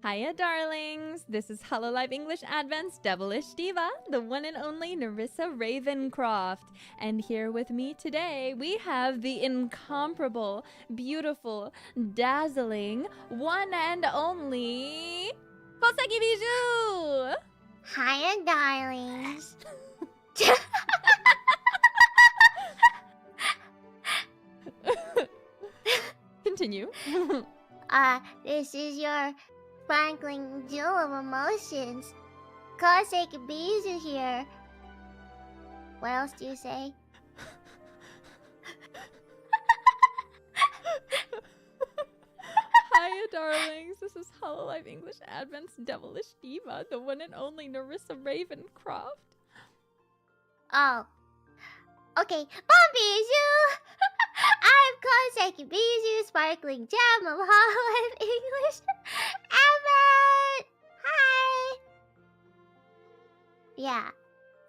Hiya, darlings! This is hololive English Advent's Devilish Diva, the one and only Nerissa Ravencroft. And here with me today, we have the incomparable, beautiful, dazzling, one and only... Koseki Bijou! Hiya, darlings. Continue. This is your sparkling jewel of emotions. Koseki Bijou here. What else do you say? Hiya, darlings. This is hololive English Advent's Devilish Diva, the one and only Nerissa Ravencroft. Oh. Okay, Bon Bijou! I'm Koseki Bijou, sparkling gem of hololive English Advent! Hi! Yeah,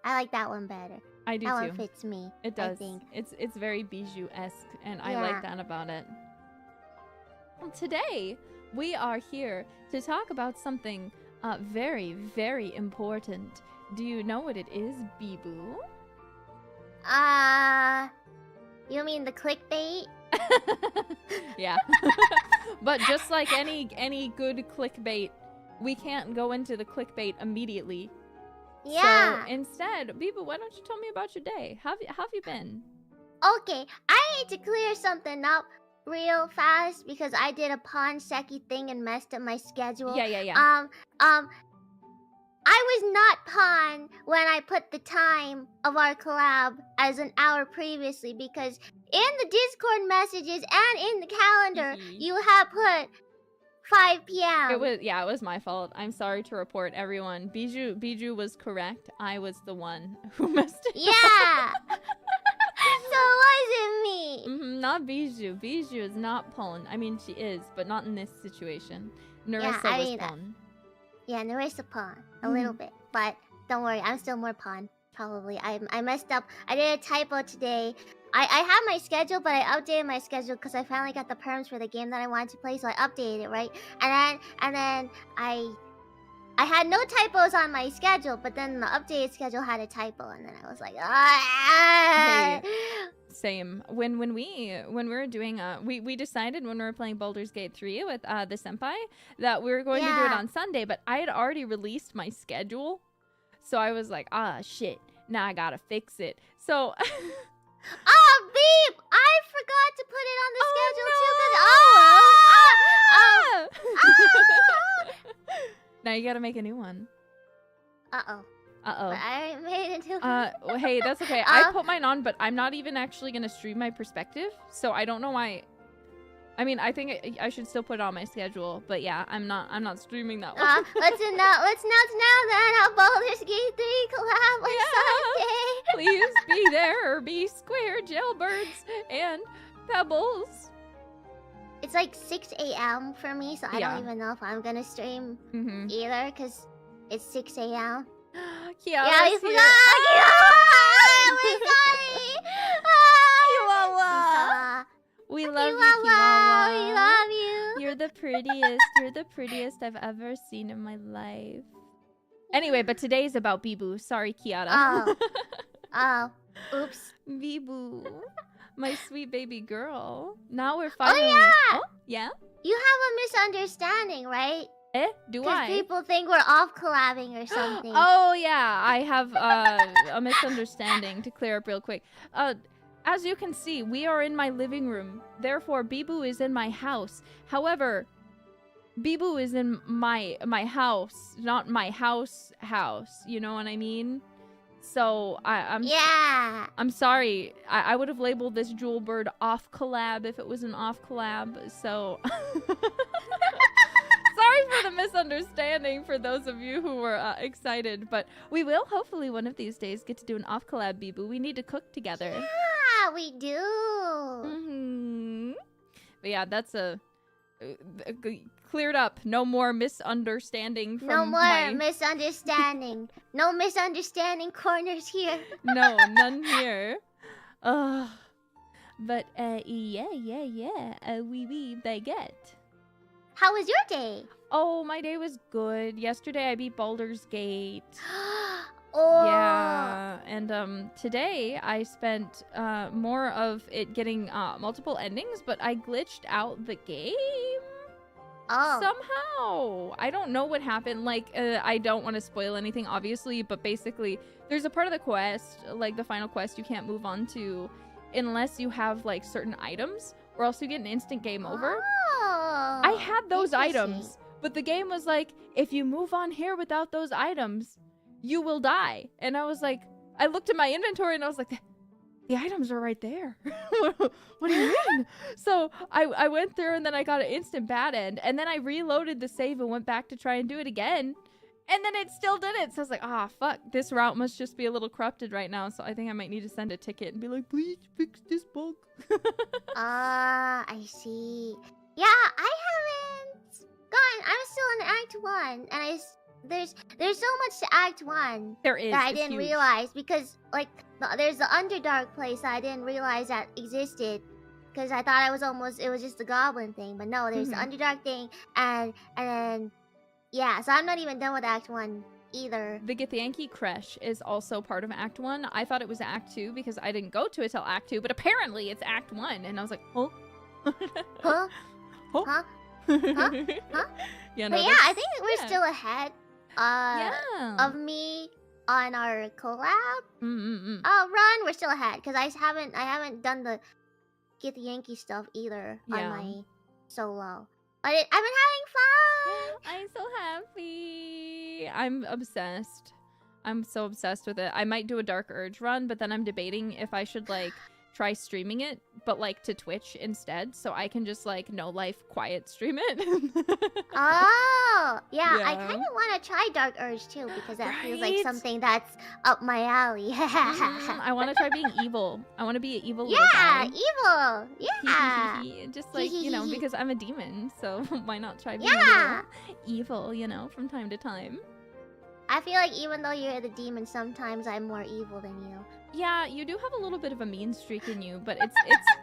I like that one better. I do that too. One fits me. It does. I think. It's very Bijou-esque, and I like that about it. Well, today, we are here to talk about something very, very important. Do you know what it is, Bijou? You mean the clickbait? Yeah. But just like any good clickbait, we can't go into the clickbait immediately. Yeah. So instead, Bijou, why don't you tell me about your day? How have you been? Okay, I need to clear something up real fast because I did a pawn-seki thing and messed up my schedule. Yeah. I was not pawn when I put the time of our collab as an hour previously because in the Discord messages and in the calendar, you have put 5 p.m. It was my fault. I'm sorry to report, everyone. Bijou was correct. I was the one who messed it up. Yeah. So it wasn't me. Not Bijou. Bijou is not pawn. I mean, she is, but not in this situation. Nerissa was pawn. Yeah, Nerissa pawn. A little bit. But don't worry, I'm still more pawn. Probably. I messed up. I did a typo today. I have my schedule, but I updated my schedule because I finally got the perms for the game that I wanted to play, so I updated it, right? And then I had no typos on my schedule, but then the updated schedule had a typo, and then I was like, ah! Hey, same. When we were doing we decided when we were playing Baldur's Gate 3 with the senpai that we were going to do it on Sunday, but I had already released my schedule, so I was like, shit, now I gotta fix it. So. Oh, Beep! I forgot to put it on the schedule too. Now you gotta make a new one. Uh-oh. But I made a new one. Well, hey, that's okay. I put mine on, but I'm not even actually gonna stream my perspective, so I don't know why. I mean, I think I should still put it on my schedule, but yeah, I'm not streaming that one. Let's announce now that our Baldur's Gate 3 collab on Sunday. Please be there or be square, jailbirds and pebbles. It's like 6 a.m. for me, so I don't even know if I'm gonna stream either, because it's 6 a.m. Yeah, you forgot! We're sorry! Chihuahua! We love you, Chihuahua! We love you! You're the prettiest. You're the prettiest I've ever seen in my life. Anyway, but today's about Bijou. Sorry, Kiara. Oh. Oops. Bijou. My sweet baby girl. Now we're finally... Oh, yeah! Oh, yeah? You have a misunderstanding, right? Do I? Because people think we're off collabing or something. Oh, yeah. I have a misunderstanding to clear up real quick. As you can see, we are in my living room. Therefore, Bijou is in my house. However, Bijou is in my house, not my house. You know what I mean? So I'm sorry. I would have labeled this JEWELBIRD off collab if it was an off collab. So sorry for the misunderstanding for those of you who were excited, but we will hopefully one of these days get to do an off collab, Bijou. We need to cook together. Yeah, we do. But yeah, that's cleared up. No more misunderstanding from misunderstanding. No misunderstanding corners here. No, none here. But yeah, we baguette. How was your day? Oh, my day was good. Yesterday I beat Baldur's Gate. Oh. Yeah, and today I spent more of it getting multiple endings, but I glitched out the game. Oh. Somehow. I don't know what happened. Like, I don't want to spoil anything, obviously, but basically, there's a part of the quest, like the final quest, you can't move on to unless you have, like, certain items, or else you get an instant game over. Oh. I had those items, but the game was like, if you move on here without those items, you will die. And I was like, I looked at my inventory and I was like, the items are right there. What do you mean? So I went through and then I got an instant bad end. And then I reloaded the save and went back to try and do it again. And then it still did it. So I was like, fuck. This route must just be a little corrupted right now. So I think I might need to send a ticket and be like, please fix this bug. I see. Yeah, I haven't gone. I'm still in Act 1. And there's so much to Act 1 There is. that I didn't realize, because like there's the Underdark place that I didn't realize that existed, because I thought it was just the goblin thing, but no, there's the Underdark thing, and then yeah, so I'm not even done with Act 1 either. The Githyanki Creche is also part of Act 1. I thought it was Act 2 because I didn't go to it till Act 2, but apparently it's Act 1, and I was like, oh. Huh? Oh. Huh? Huh? Huh? Yeah, no, but yeah, I think we're still ahead yeah. of me on our collab Mm-mm-mm. run. We're still ahead because I haven't done the Githyanki stuff either on my solo. But I've been having fun. I'm so happy. I'm obsessed. I'm so obsessed with it. I might do a Dark Urge run, but then I'm debating if I should like try streaming it, but like to Twitch instead, so I can just like no life quiet stream it. Oh, yeah. I kind of want to try Dark Urge too, because that feels like something that's up my alley. I want to try being evil. I want to be an evil little yeah, guy. evil. Yeah. Just like, you know, because I'm a demon, so why not try being evil, you know, from time to time. I feel like even though you're the demon, sometimes I'm more evil than you. Yeah, you do have a little bit of a mean streak in you, but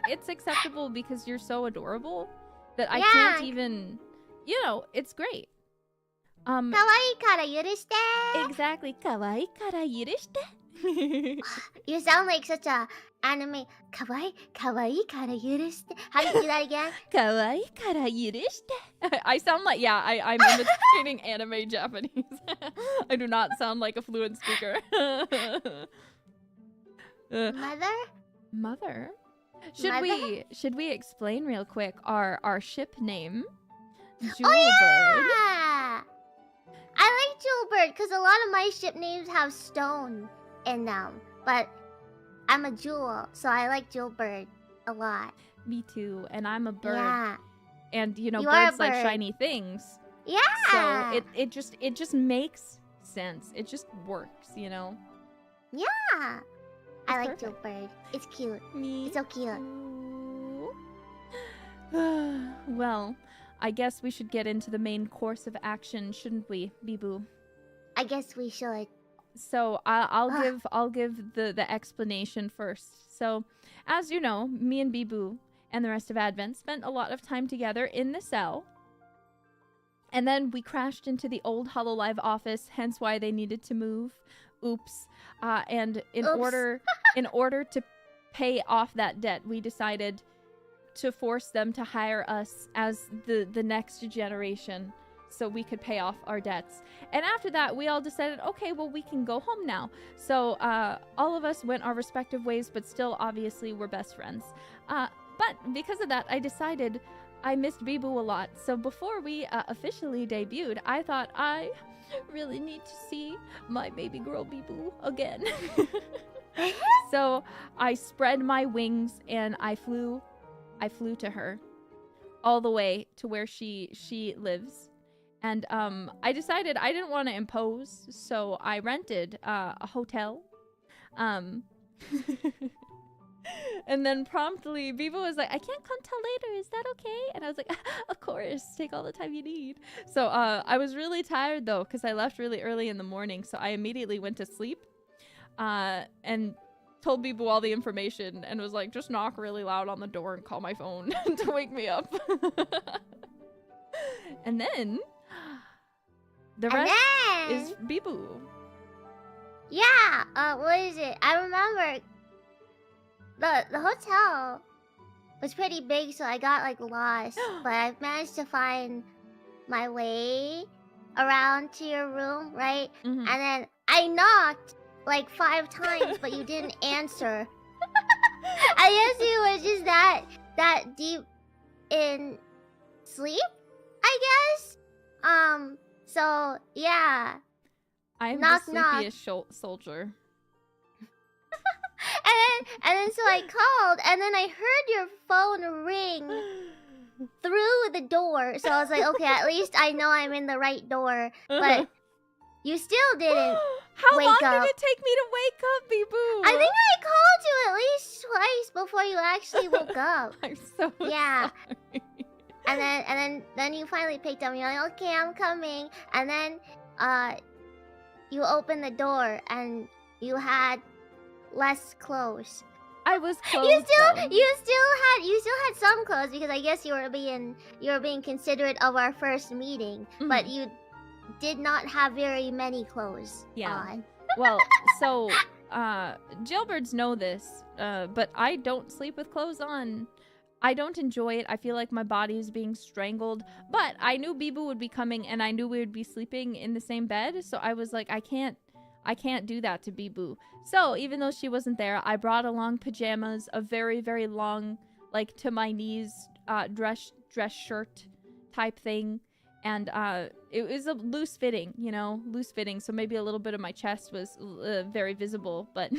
it's acceptable because you're so adorable that I can't even, you know, it's great. Kawaii kara yurishite. Exactly. Kawaii kara yurishite. You sound like such a anime. Kawaii kara yurishite. How do you do that again? Kawaii kara yurishite. I sound like, I'm imitating anime Japanese. I do not sound like a fluent speaker. Mother? Should we explain real quick our ship name? JEWELBIRD. Oh, yeah! I like JEWELBIRD because a lot of my ship names have stone in them. But I'm a jewel, so I like JEWELBIRD a lot. Me too, and I'm a bird. Yeah. And you know, you birds like shiny things. Yeah. So it just makes sense. It just works, you know. Yeah. I like JEWELBIRd. It's cute. Me It's so cute. Well, I guess we should get into the main course of action, shouldn't we, Bijou? I guess we should. So I'll give the explanation first. So, as you know, me and Bijou and the rest of Advent spent a lot of time together in the cell. And then we crashed into the old hololive office, hence why they needed to move. Oops. And in order to pay off that debt, we decided to force them to hire us as the next generation so we could pay off our debts. And after that, we all decided, okay, well, we can go home now. So all of us went our respective ways, but still, obviously, we're best friends. But because of that, I decided I missed Bijou a lot. So before we officially debuted, I thought I really need to see my baby girl Bijou again. So I spread my wings and I flew to her all the way to where she lives. And I decided I didn't want to impose, so I rented a hotel. And then promptly, Bijou was like, I can't come till later. Is that okay? And I was like, of course. Take all the time you need. So I was really tired, though, because I left really early in the morning. So I immediately went to sleep and told Bijou all the information and was like, just knock really loud on the door and call my phone to wake me up. And then The And rest then, is Bijou. yeah, what is it? I remember the hotel was pretty big, so I got like lost, but I managed to find my way around to your room, right? Mhm. And then I knocked like 5 times, but you didn't answer. I guess you were just that deep in sleep, I guess. So yeah. I'm Knock, the knock. sleepiest soldier. And then so I called, and then I heard your phone ring through the door. So I was like, okay, at least I know I'm in the right door. But you still didn't. How wake long up. did it take me to wake up, Bijou? I think I called you at least twice before you actually woke up. I'm so Yeah. sorry. And then you finally picked up. And you're like, okay, I'm coming. And then you opened the door and you had less clothes. I was close. You still had some clothes because I guess you were being considerate of our first meeting, but you did not have very many clothes on. Well, so jailbirds know this, but I don't sleep with clothes on. I don't enjoy it. I feel like my body is being strangled. But I knew Bijou would be coming, and I knew we would be sleeping in the same bed. So I was like, I can't do that to Bijou. So even though she wasn't there, I brought along pajamas, a very, very long, like to my knees, dress shirt type thing. And it was a loose fitting, loose fitting. So maybe a little bit of my chest was very visible, but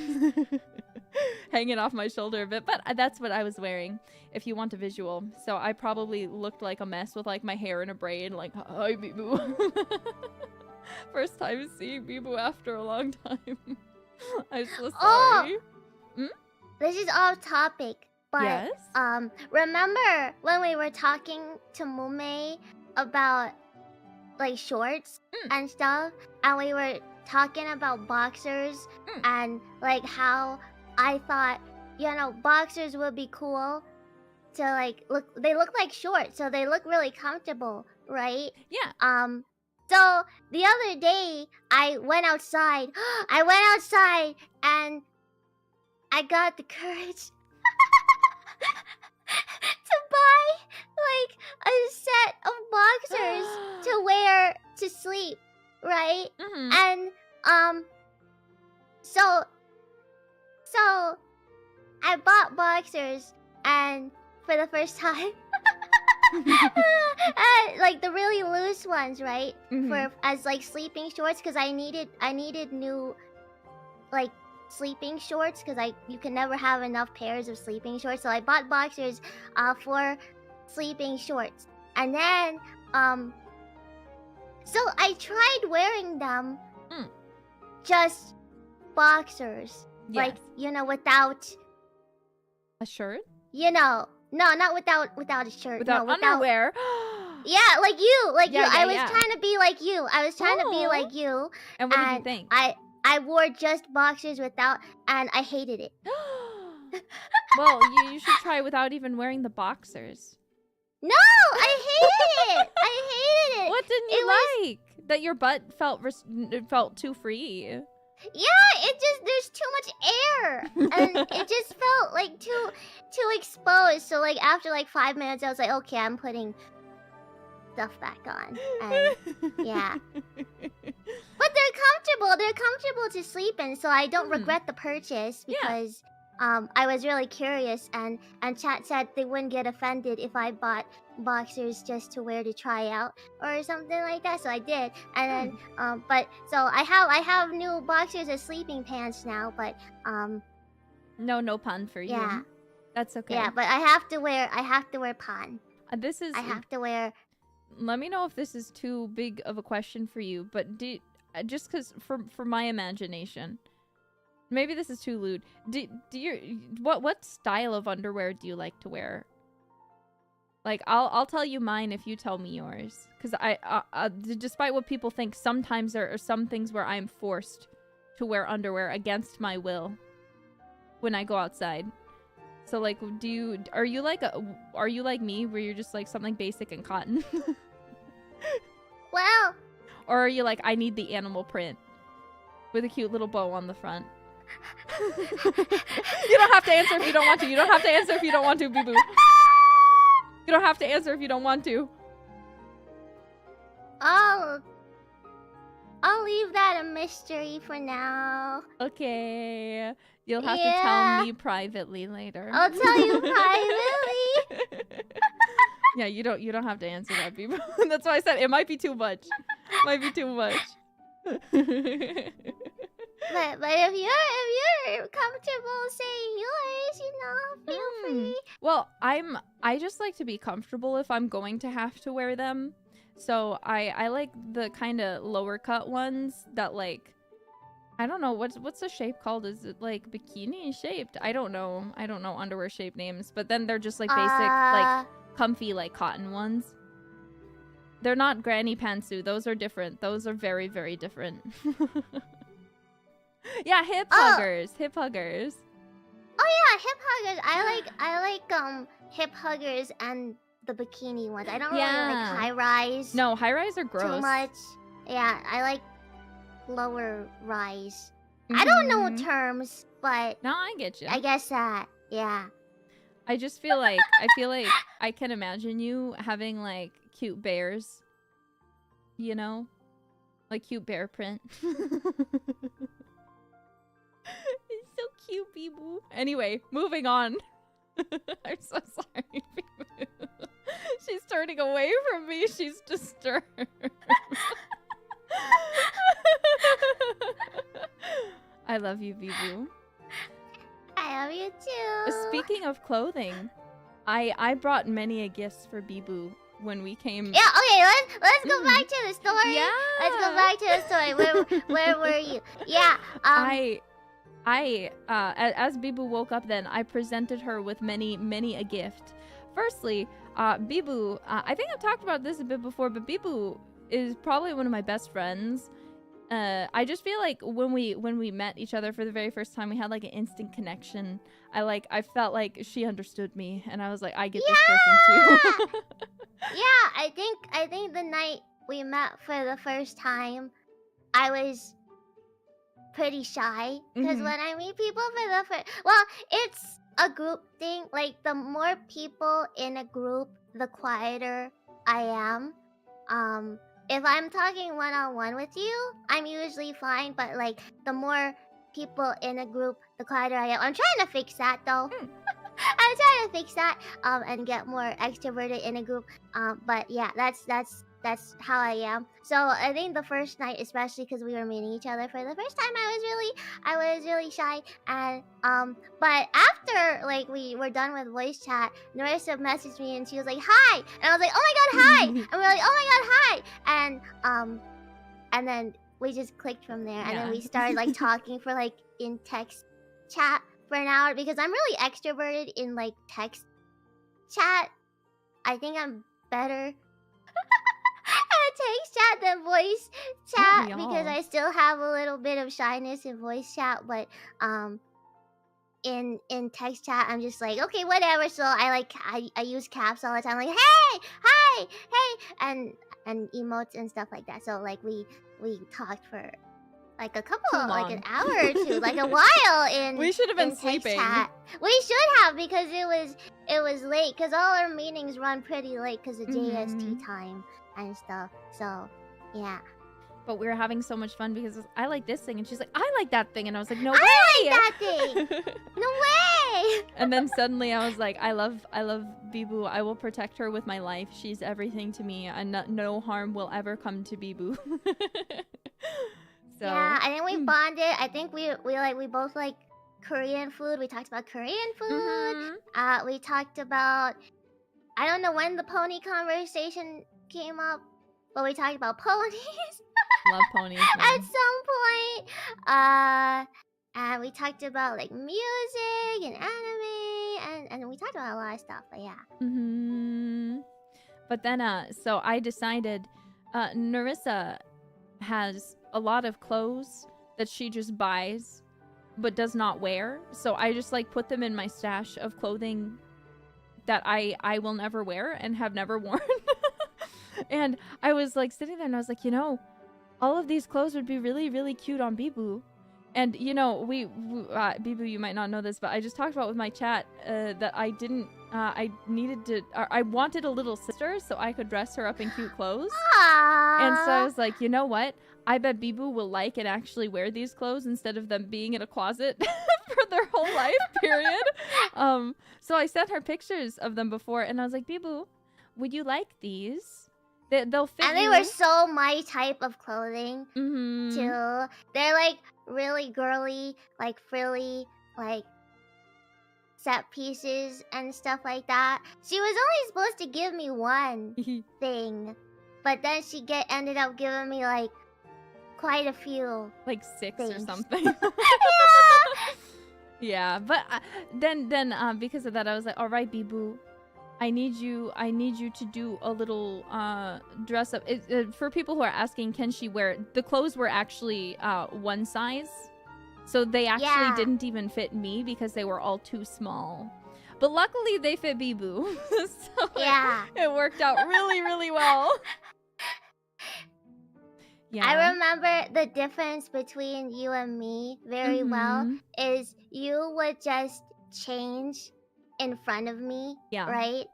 hanging off my shoulder a bit. But that's what I was wearing, if you want a visual. So I probably looked like a mess with like my hair in a braid, like, hi, Bijou. First time seeing Bijou after a long time. I'm so sorry. This is off topic, but yes? remember when we were talking to Mume about like shorts and stuff, and we were talking about boxers and like how I thought, boxers would be cool to like they look like shorts, so they look really comfortable, right? Yeah. So the other day I went outside and I got the courage to buy like a set of boxers to wear to sleep, right? And so I bought boxers, and for the first time like the really loose ones, right? For as like sleeping shorts, because I needed new like sleeping shorts, because you can never have enough pairs of sleeping shorts. So I bought boxers for sleeping shorts, and then so I tried wearing them just boxers, like without a shirt. No, not without a shirt. Without no, underwear. Yeah, like you. Yeah, I was trying to be like you. And what did you think? I wore just boxers without, and I hated it. Well, you should try without even wearing the boxers. No, I hated it. I hated it. What didn't you like? That your butt felt too free. Yeah, there's too much air, and it just felt like too exposed. So like after like 5 minutes, I was like, okay, I'm putting stuff back on, and yeah. But they're comfortable. They're comfortable to sleep in, so I don't regret the purchase because I was really curious, and chat said they wouldn't get offended if I bought boxers just to wear to try out or something like that, so I did. And then but so I have new boxers as sleeping pants now, but no pun for you. Yeah, that's okay. Yeah, but I have to wear pun. I have to wear. Let me know if this is too big of a question for you, but just because for my imagination, maybe this is too lewd. What style of underwear do you like to wear? Like, I'll tell you mine if you tell me yours. Because despite what people think, sometimes there are some things where I'm forced to wear underwear against my will when I go outside. So, like, are you like me, where you're just like something basic and cotton? Well, Or are you like, I need the animal print with a cute little bow on the front? You don't have to answer if you don't want to. You don't have to answer if you don't want to, Bijou. You don't have to answer if you don't want to. I'll leave that a mystery for now. Okay. You'll have to tell me privately later. I'll tell you privately. Yeah, you don't have to answer that, Bijou. That's why I said it might be too much. Might be too much. But if you're comfortable saying yours, you know, feel free. Well, I just like to be comfortable if I'm going to have to wear them. So I like the kind of lower cut ones that, like, I don't know what's the shape called? Is it like bikini shaped? I don't know underwear shape names, but then they're just like basic like comfy like cotton ones. They're not granny pantsuit. Those are different. Those are very, very different. Yeah, hip huggers. Hip huggers. Oh yeah, hip huggers. I like hip huggers and the bikini ones. I don't really like high rise. No, high rise are gross. Too much. Yeah, I like lower rise. I don't know terms, but no, I get you. I guess that. Yeah. I just feel like I can imagine you having like cute bears. You know, like cute bear print. It's so cute, Bijou. Anyway, moving on. I'm so sorry, Bijou. She's turning away from me. She's disturbed. I love you, Bijou. I love you too. Speaking of clothing, I brought many a gifts for Bijou when we came. Yeah, okay, let's go back to the story. Yeah. Let's go back to the story. Where were you? Yeah. As Bijou woke up then, I presented her with many a gift. Firstly, Bijou, I think I've talked about this a bit before, but Bijou is probably one of my best friends. I just feel like when we met each other for the very first time, we had like an instant connection. I felt like she understood me, and I was like, I get this person too. Yeah, I think the night we met for the first time, I was pretty shy because when I meet people for the first, well, it's a group thing. Like the more people in a group, the quieter I am. If I'm talking one-on-one with you, I'm usually fine, but like the more people in a group, the quieter I am. I'm trying to fix that though. I'm trying to fix that and get more extroverted in a group. But yeah, that's how I am. So I think the first night, especially because we were meeting each other for the first time, I was really shy. And but after like we were done with voice chat, Nerissa messaged me and she was like, "Hi," and I was like, "Oh my god, hi!" And we were like, "Oh my god, hi!" And then we just clicked from there, and then we started like talking for like in text chat for an hour because I'm really extroverted in like text chat. I think I'm better text chat than voice chat because I still have a little bit of shyness in voice chat, but in text chat I'm just like, okay, whatever. So I use caps all the time, like hey, hi, hey, and emotes and stuff like that. So like we talked for like a couple, like an hour or two, like a while in. We should have been sleeping. Chat. We should have because it was late because all our meetings run pretty late because of JST time and stuff. So, yeah. But we were having so much fun because I like this thing, and she's like, I like that thing, and I was like, no way! I like that thing! No way! And then suddenly I was like, I love Bijou. I will protect her with my life. She's everything to me, and no harm will ever come to Bijou. So, yeah, I think we bonded. I think we both like Korean food. We talked about Korean food. We talked about, I don't know when the pony conversation came up, but we talked about ponies. Love ponies, man. At some point. And we talked about like music and anime, and we talked about a lot of stuff. But yeah. But then, so I decided, Nerissa has a lot of clothes that she just buys but does not wear, so I just like put them in my stash of clothing that I will never wear and have never worn. And I was like sitting there and I was like, you know, all of these clothes would be really, really cute on Bijou. And, you know, Bijou, you might not know this, but I just talked about with my chat that I didn't, I wanted a little sister so I could dress her up in cute clothes. Aww. And so I was like, you know what? I bet Bijou will like and actually wear these clothes instead of them being in a closet for their whole life, period. So I sent her pictures of them before, and I was like, Bijou, would you like these? They'll fit And they you. were so my type of clothing, Mm-hmm. too. They're, like, really girly, like, frilly, like, set pieces and stuff like that. She was only supposed to give me one thing, but then she ended up giving me, like, quite a few. Like 6 things. or something. Yeah! Yeah, but then because of that, I was like, all right, Bijou, I need you to do a little dress up. For people who are asking, can she wear it? The clothes were actually one size, so they actually didn't even fit me because they were all too small. But luckily, they fit Bijou, so Yeah. it worked out really, really well. Yeah. I remember the difference between you and me very well is you would just change in front of me, right?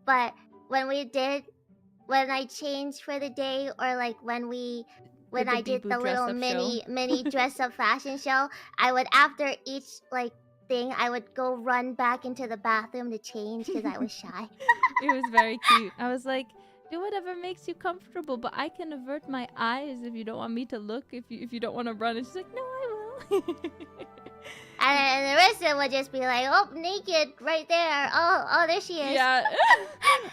But when I changed for the day, or like when I did the little mini dress up fashion show, I would, after each like thing, I would go run back into the bathroom to change because I was shy. It was very cute. I was like, do whatever makes you comfortable, but I can avert my eyes if you don't want me to look, if you don't want to run. And she's like, no, I will. And Nerissa would just be like, oh, naked right there. Oh, there she is. Yeah.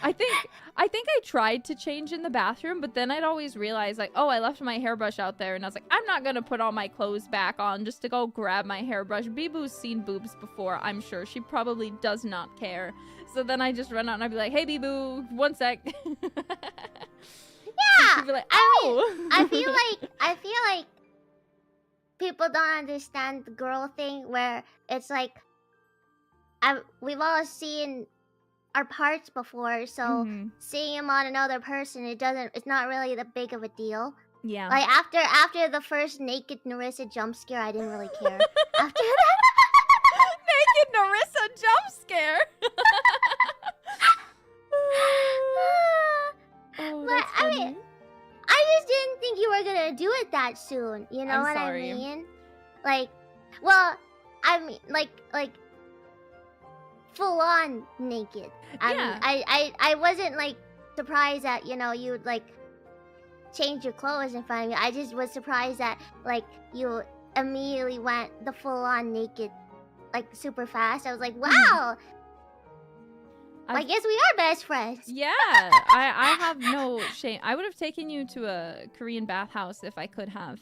I think I tried to change in the bathroom, but then I'd always realize, like, oh, I left my hairbrush out there, and I was like, I'm not gonna put all my clothes back on just to go grab my hairbrush. Bijou's seen boobs before, I'm sure. She probably does not care. So then I just run out and I'd be like, hey, Bijou, 1 sec. Yeah. She'd be like, oh. I feel like people don't understand the girl thing where it's like, we've all seen our parts before, so seeing them on another person, it's not really that big of a deal. Yeah. Like after the first naked Nerissa jump scare, I didn't really care. After that, naked Nerissa jump scare. Oh, but I mean, I just didn't think you were gonna do it that soon. You know what I mean? Like, well, I mean, like full on naked. I wasn't like surprised that you would like change your clothes in front of me. I just was surprised that like you immediately went the full on naked, like super fast. I was like, wow. I guess we are best friends. Yeah, I have no shame. I would have taken you to a Korean bathhouse if I could have.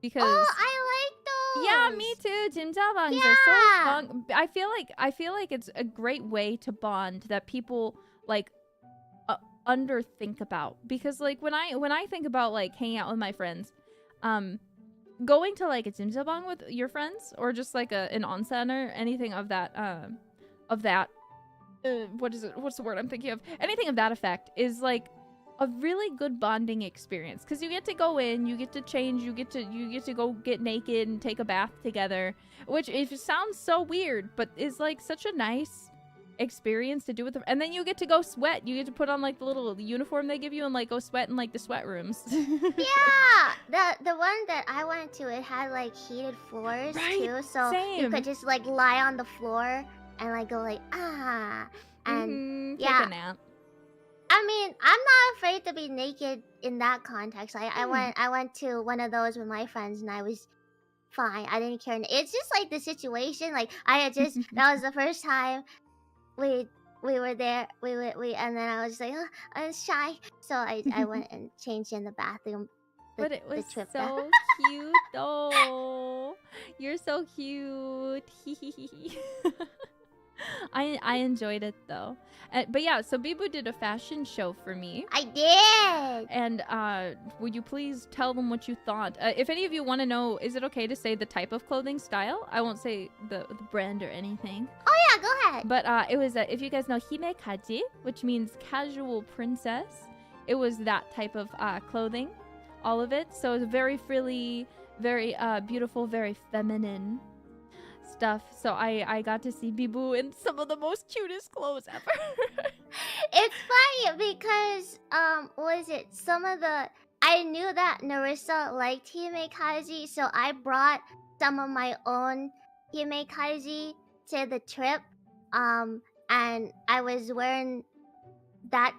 Because I like those. Yeah, me too. Jimjabangs are so fun. I feel like it's a great way to bond that people like underthink about. Because like when I think about like hanging out with my friends, going to like a jimjabang with your friends or just like an onsen or anything of that what's the word I'm thinking of? Anything of that effect is like a really good bonding experience because you get to go in, you get to change, you get to go get naked and take a bath together, which it sounds so weird, but is like such a nice experience to do with them. And then you get to go sweat. You get to put on like the little uniform they give you and like go sweat in like the sweat rooms. Yeah, the one that I went to, it had like heated floors too, so you could just like lie on the floor and like go like and take a nap. I mean, I'm not afraid to be naked in that context. I went to one of those with my friends and I was fine. I didn't care. It's just like the situation. Like I had just that was the first time we were there. And then I was just like, oh, I was shy, so I went and changed in the bathroom. But it was so cute though. You're so cute. I enjoyed it though. But yeah, so Bijou did a fashion show for me. I did. And would you please tell them what you thought? If any of you want to know, is it okay to say the type of clothing style? I won't say the brand or anything. Oh yeah, go ahead. But it was, if you guys know himekaji, which means casual princess, it was that type of clothing. all of it. So it's very frilly, very beautiful, very feminine stuff. So I got to see Bijou in some of the most cutest clothes ever. It's funny because what is it? I knew that Nerissa liked himekazi, so I brought some of my own himekazi to the trip. And I was wearing that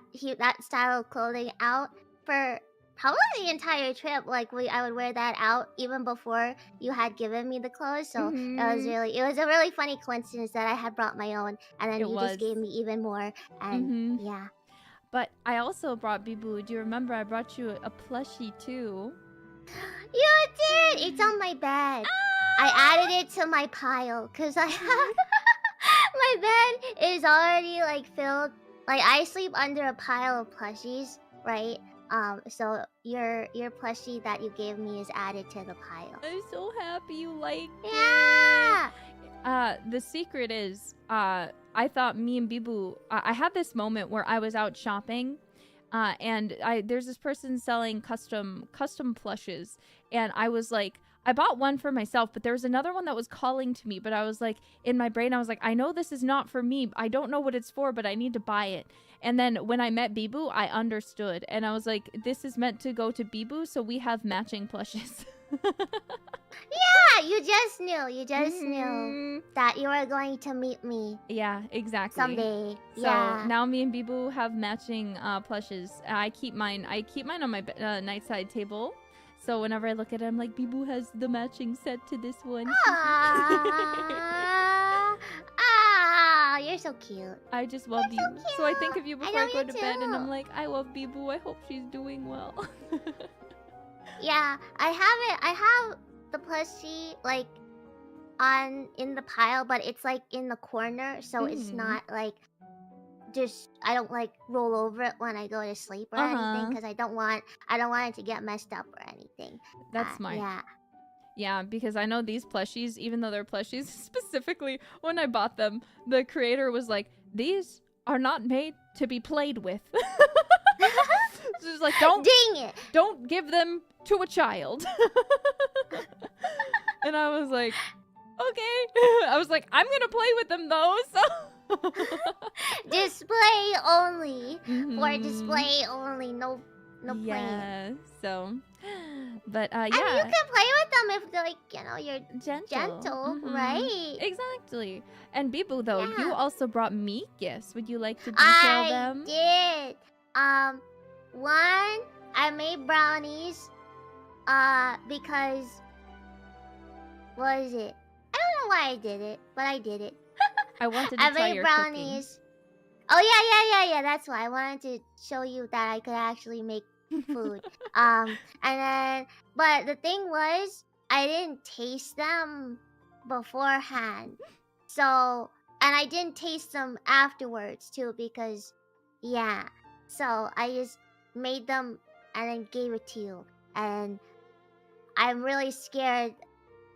style of clothing out for probably the entire trip. Like I would wear that out even before you had given me the clothes. So it was a really funny coincidence that I had brought my own, and then you just gave me even more. And yeah. But I also brought Bijou. Do you remember I brought you a plushie too? You did! It's on my bed. I added it to my pile because I have my bed is already like filled. Like I sleep under a pile of plushies, right? So your plushie that you gave me is added to the pile. I'm so happy you liked it. The secret is, I thought me and Bijou, I had this moment where I was out shopping, and there's this person selling custom plushes, and I was like, I bought one for myself, but there was another one that was calling to me, but I was like, in my brain, I was like, I know this is not for me. I don't know what it's for, but I need to buy it. And then when I met Bijou, I understood, and I was like, this is meant to go to Bijou, so we have matching plushes. Yeah, you just knew that you were going to meet me. Yeah, exactly. Someday. So yeah. now me and Bijou have matching plushes. I keep mine on my nightside table. So whenever I look at it, I'm like, Bijou has the matching set to this one. You're so cute. I just love you. So I think of you before I go to bed, and I'm too. like, I love Bijou. I hope she's doing well. Yeah, I have the plushie like in the pile, but it's like in the corner, so it's not like I don't like roll over it when I go to sleep or anything, because I don't want it to get messed up or anything. That's smart. Yeah. Yeah, because I know these plushies, even though they're plushies, specifically when I bought them, the creator was like, these are not made to be played with. So it's like, don't give them to a child. And I was like, okay. I was like, I'm gonna play with them though, so display only. For display only, no playing. Yeah, so but yeah. I mean, you can play with them if like, you're gentle, right? Exactly. And Bijou though, you also brought me gifts. Would you like to detail I them? did. One, I made brownies. Because what is it? I don't know why I did it, but I did it. I wanted to I try made your brownies. Cooking. Oh yeah. That's why I wanted to show you that I could actually make food. And then, but the thing was, I didn't taste them beforehand. So, and I didn't taste them afterwards too, because so I just made them and then gave it to you. And I'm really scared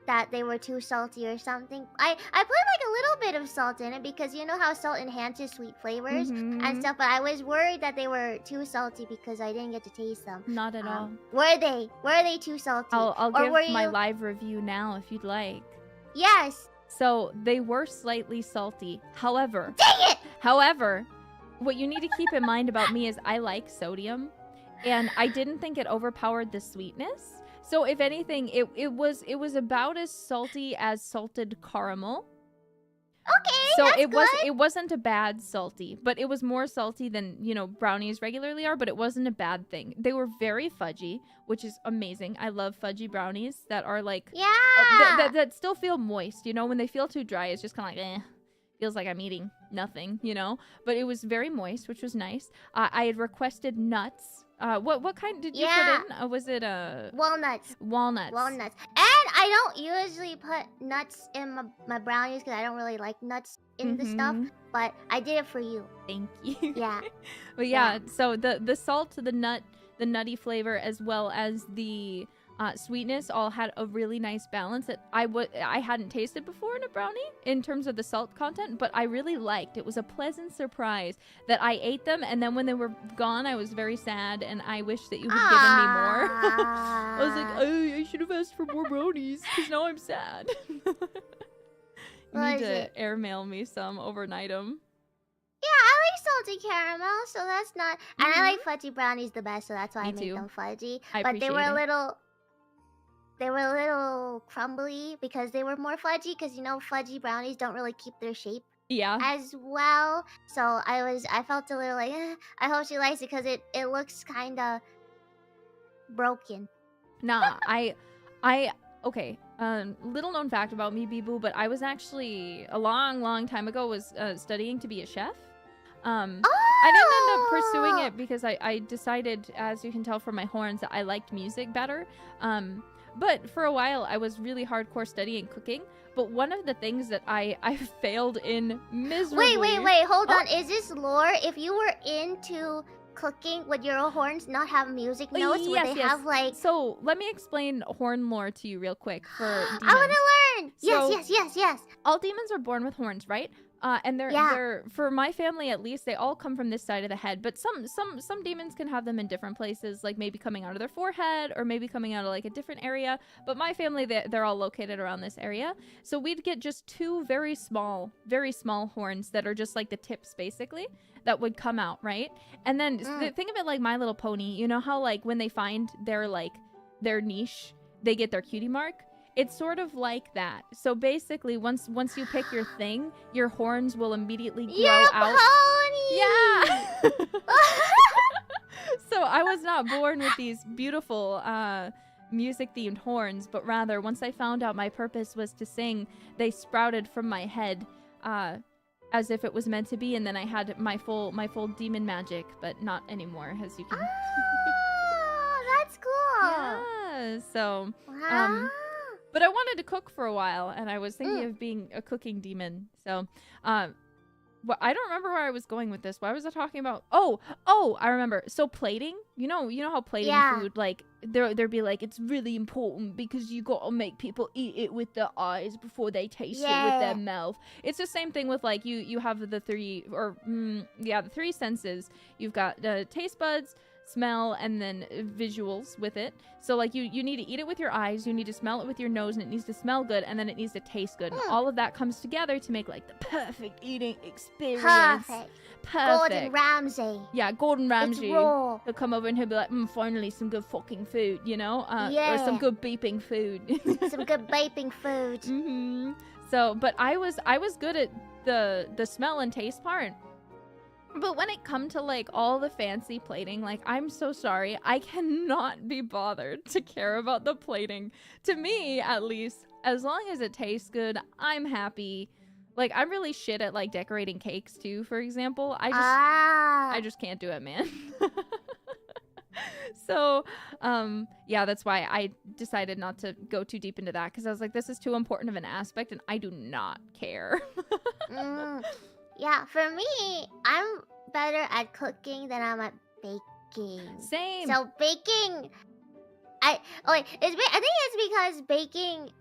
that they were too salty or something. I put like a little bit of salt in it because you know how salt enhances sweet flavors and stuff, but I was worried that they were too salty because I didn't get to taste them. Not at all. Were they too salty? I'll give my live review now if you'd like. Yes. So they were slightly salty. However, dang it! However, what you need to keep in mind about me is I like sodium, and I didn't think it overpowered the sweetness. So if anything, it was about as salty as salted caramel. Okay, so that's it wasn't a bad salty, but it was more salty than, brownies regularly are, but it wasn't a bad thing. They were very fudgy, which is amazing. I love fudgy brownies that are like that still feel moist, when they feel too dry, it's just kind of like feels like I'm eating nothing, but it was very moist, which was nice. I had requested nuts. What kind did you put in? Was it walnuts? Walnuts. And I don't usually put nuts in my brownies because I don't really like nuts in the stuff. But I did it for you. Thank you. Yeah. But so the salt, the nutty flavor, as well as the sweetness all had a really nice balance that I hadn't tasted before in a brownie in terms of the salt content, but I really liked. It was a pleasant surprise that I ate them, and then when they were gone, I was very sad, and I wish that you had given me more. I was like, oh, I should have asked for more brownies, because now I'm sad. You need to airmail me some, overnight them. Yeah, I like salty caramel, so that's not... And I like fudgy brownies the best, so that's why I made them fudgy. But they were a little... They were a little crumbly because they were more fudgy, because you know fudgy brownies don't really keep their shape as well. So I felt a little like, I hope she likes it because it looks kind of broken. Nah, okay. Little known fact about me, Bijou, but I was actually a long time ago was studying to be a chef. I didn't end up pursuing it because I decided, as you can tell from my horns, that I liked music better. But for a while, I was really hardcore studying cooking. But one of the things that I failed in miserably... Wait, hold on. Is this lore? If you were into cooking, would your horns not have music notes? Would they have like... So, let me explain horn lore to you real quick for demons. I want to learn! Yes. All demons are born with horns, right? And they're for my family at least, they all come from this side of the head. But some demons can have them in different places, like maybe coming out of their forehead or maybe coming out of like a different area. But my family, they're all located around this area. So we'd get just two very small horns that are just like the tips basically that would come out, right? And then think of it like My Little Pony. You know how like when they find their niche, they get their cutie mark? It's sort of like that. So basically, once you pick your thing, your horns will immediately grow out. Pony! Yeah. So I was not born with these beautiful music-themed horns, but rather, once I found out my purpose was to sing, they sprouted from my head as if it was meant to be, and then I had my full demon magic, but not anymore, as you can. Oh, that's cool. Yeah. So. Wow. But I wanted to cook for a while, and I was thinking of being a cooking demon. So, well, I don't remember where I was going with this. Why was I talking about? Oh, I remember. So plating, you know how plating food, like there'd be like, it's really important because you gotta make people eat it with their eyes before they taste it with their mouth. It's the same thing with like you have the three senses. You've got the taste buds, smell, and then visuals with it. So like you need to eat it with your eyes, you need to smell it with your nose, and it needs to smell good, and then it needs to taste good. And all of that comes together to make like the perfect eating experience. Perfect. Gordon Ramsay. Yeah, Gordon Ramsay. It's raw. He'll come over and he'll be like, finally some good fucking food, you know? Or some good beeping food. Some good beeping food. So, but I was good at the smell and taste part. But when it come to like all the fancy plating, like I'm so sorry, I cannot be bothered to care about the plating. To me, at least, as long as it tastes good, I'm happy. Like I'm really shit at like decorating cakes too, for example. I just can't do it, man. So, yeah, that's why I decided not to go too deep into that, because I was like, this is too important of an aspect and I do not care. Yeah, for me, I'm better at cooking than I'm at baking. Same. So baking, I think it's because baking,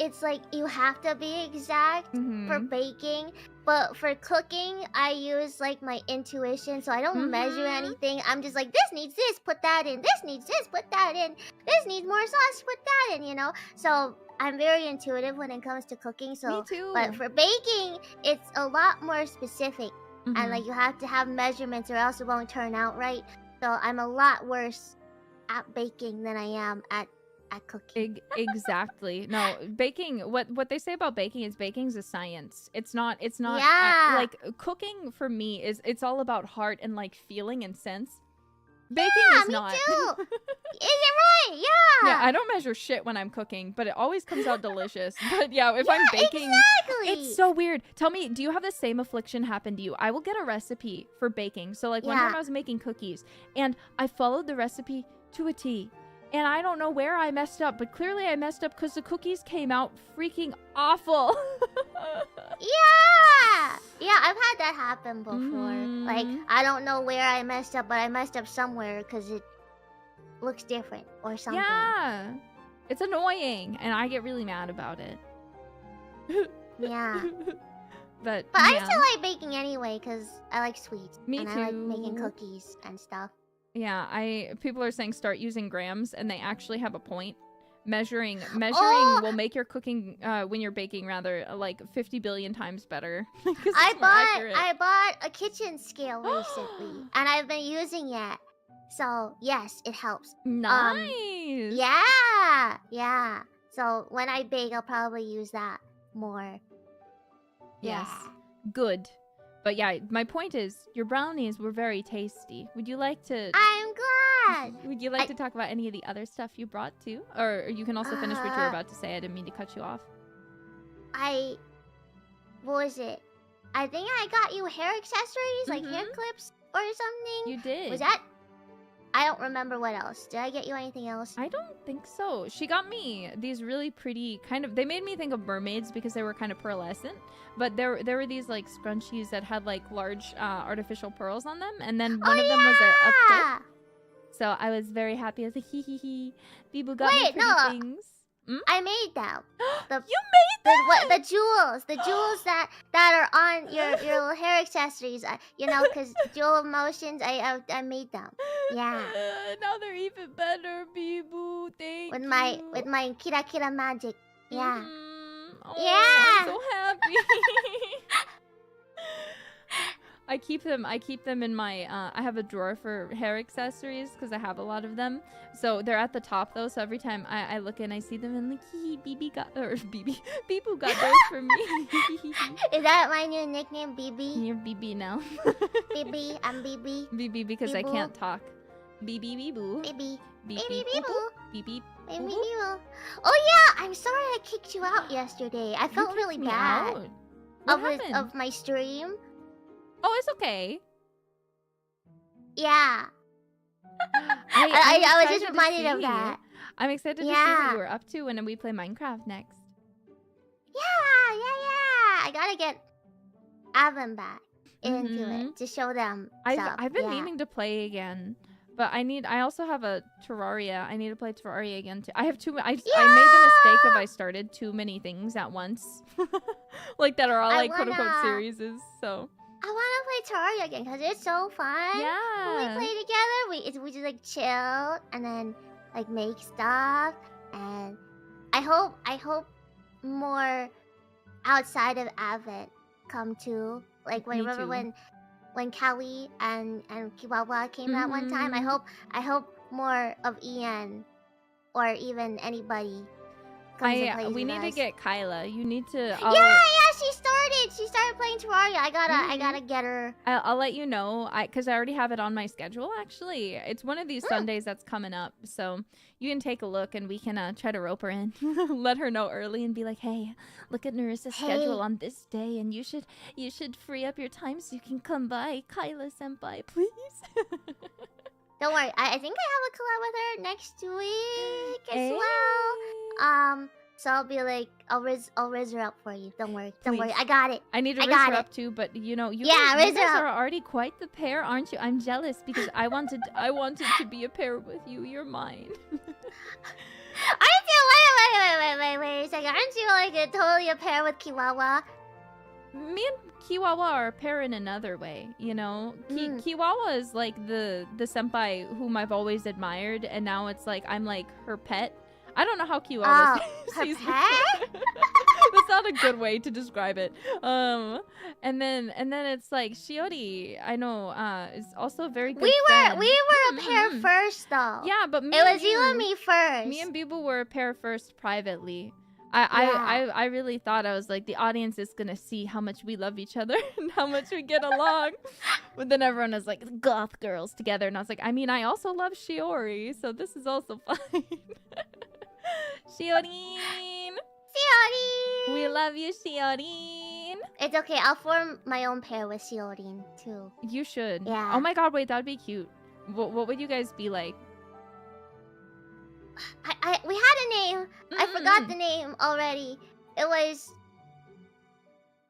it's like you have to be exact for baking, but for cooking, I use like my intuition, so I don't measure anything. I'm just like, this needs this, put that in. This needs this, put that in. This needs more sauce, put that in. You know, so. I'm very intuitive when it comes to cooking, so... Me too. But for baking, it's a lot more specific. And, like, you have to have measurements or else it won't turn out right. So I'm a lot worse at baking than I am at cooking. Exactly. No, baking, what they say about baking is baking's a science. It's not like, cooking for me it's all about heart and, like, feeling and sense. Baking is not. Me too. Is it right? Yeah. Yeah, I don't measure shit when I'm cooking, but it always comes out delicious. But yeah, if I'm baking, it's so weird. Tell me, do you have the same affliction happen to you? I will get a recipe for baking. So like one time I was making cookies and I followed the recipe to a T. And I don't know where I messed up, but clearly I messed up because the cookies came out freaking awful. Yeah, I've had that happen before. Like, I don't know where I messed up, but I messed up somewhere because looks different or something. Yeah. It's annoying, and I get really mad about it. Yeah. But I yeah. still like baking anyway because I like sweets. Me and too. I like making cookies and stuff. Yeah, people are saying start using grams, and they actually have a point. Measuring Oh! will make your cooking when you're baking rather like 50 billion times better. 'Cause it's I more accurate. bought a kitchen scale recently, and I've been using it. So yes, it helps. Nice. Yeah. So when I bake, I'll probably use that more. Yes. Yeah. Good. But yeah, my point is your brownies were very tasty. Would you like to I'm glad. Would you like to talk about any of the other stuff you brought too? Or you can also finish what you were about to say. I didn't mean to cut you off. What was it? I think I got you hair accessories, like hair clips or something. You did. Was that? I don't remember what else. Did I get you anything else? I don't think so. She got me these really pretty they made me think of mermaids because they were kind of pearlescent. But there were these like scrunchies that had like large artificial pearls on them. And then one of them was a clip. So I was very happy. I was like, hee hee hee. Bibu got me pretty things. I made them. You made them? The jewels that are on your little hair accessories. You know, because jewel emotions. I made them. Yeah. Now they're even better, Bibu. Thank with you. With my kira kira magic. Yeah. Oh, yeah. I'm so happy. I keep them in my I have a drawer for hair accessories because I have a lot of them. So they're at the top though, so every time I look and I see them and like Bibu got those for me. Is that my new nickname, BB? You're BB now. BB, I'm BB. BB because I can't talk. BB Bibu. BB. BB Bibu. BB. Baby Bibu. Oh yeah, I'm sorry I kicked you out yesterday. I felt really bad. Of my stream. Oh, it's okay. Yeah. I was just reminded of that. I'm excited to see what you were up to when we play Minecraft next. Yeah. I gotta get Avon back into it to show them stuff. I've been meaning to play again, but I also have a Terraria. I need to play Terraria again too. I have I made the mistake of I started too many things at once, like that are all like quote unquote series. So. I want to play Terraria again because it's so fun. Yeah. When we play together, we just like chill and then like make stuff. And I hope more outside of Advent come too. Like remember when Kelly and Kiwawa came out one time. I hope more of Ian or even anybody. We need to get Kyla. You need to. Yeah, she started playing Terraria. I gotta get her. I'll let you know. Because I already have it on my schedule. Actually, it's one of these Sundays that's coming up. So you can take a look and we can try to rope her in. Let her know early and be like, hey, look at Nerissa's schedule on this day, and you should free up your time so you can come by, Kyla senpai, please. Don't worry. I think I have a collab with her next week as well. So I'll be like, I'll raise her up for you. Don't worry. I got it. I need to raise her up too, but you know, you guys are already quite the pair, aren't you? I'm jealous because I wanted to be a pair with you. You're mine. Aren't you? Wait a second. Aren't you like totally a pair with Kiwawa? Me and Kiwawa are a pair in another way, you know? Kiwawa is like the senpai whom I've always admired, and now it's like I'm like her pet. I don't know how Kiwawa sees her pet? That's not a good way to describe it. And then it's like Shiori, I know, is also a very good friend. We were a pair first though. Yeah, but it was you and me first. Me and Bibu were a pair first privately. I really thought, I was like, the audience is gonna see how much we love each other and how much we get along. But then everyone was like, goth girls together, and I was like, I mean, I also love Shiori, so this is also fine. Shiorin! We love you, Shiorin! It's okay, I'll form my own pair with Shiorin too. You should. Yeah. Oh my god, wait, that'd be cute. What would you guys be like? We had a name. I forgot the name already. It was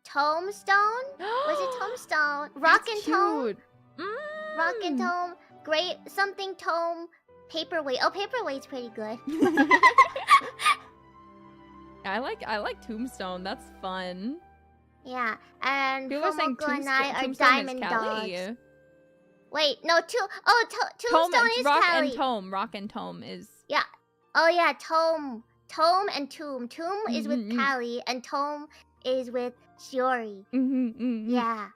Tombstone? Was it Tombstone? Rock and Tome? Rock and Tome. great something tome paperweight. Oh, paperweight's pretty good. I like Tombstone. That's fun. Yeah, and People are saying Fumoko and I are Tombstone diamond is dogs. Callie. Wait, no, Tombstone is Rock Callie. and Tome. Rock and Tome is... Yeah. Oh yeah, Tome and Tomb. Tomb is with Callie, and Tome is with Shiori. Yeah.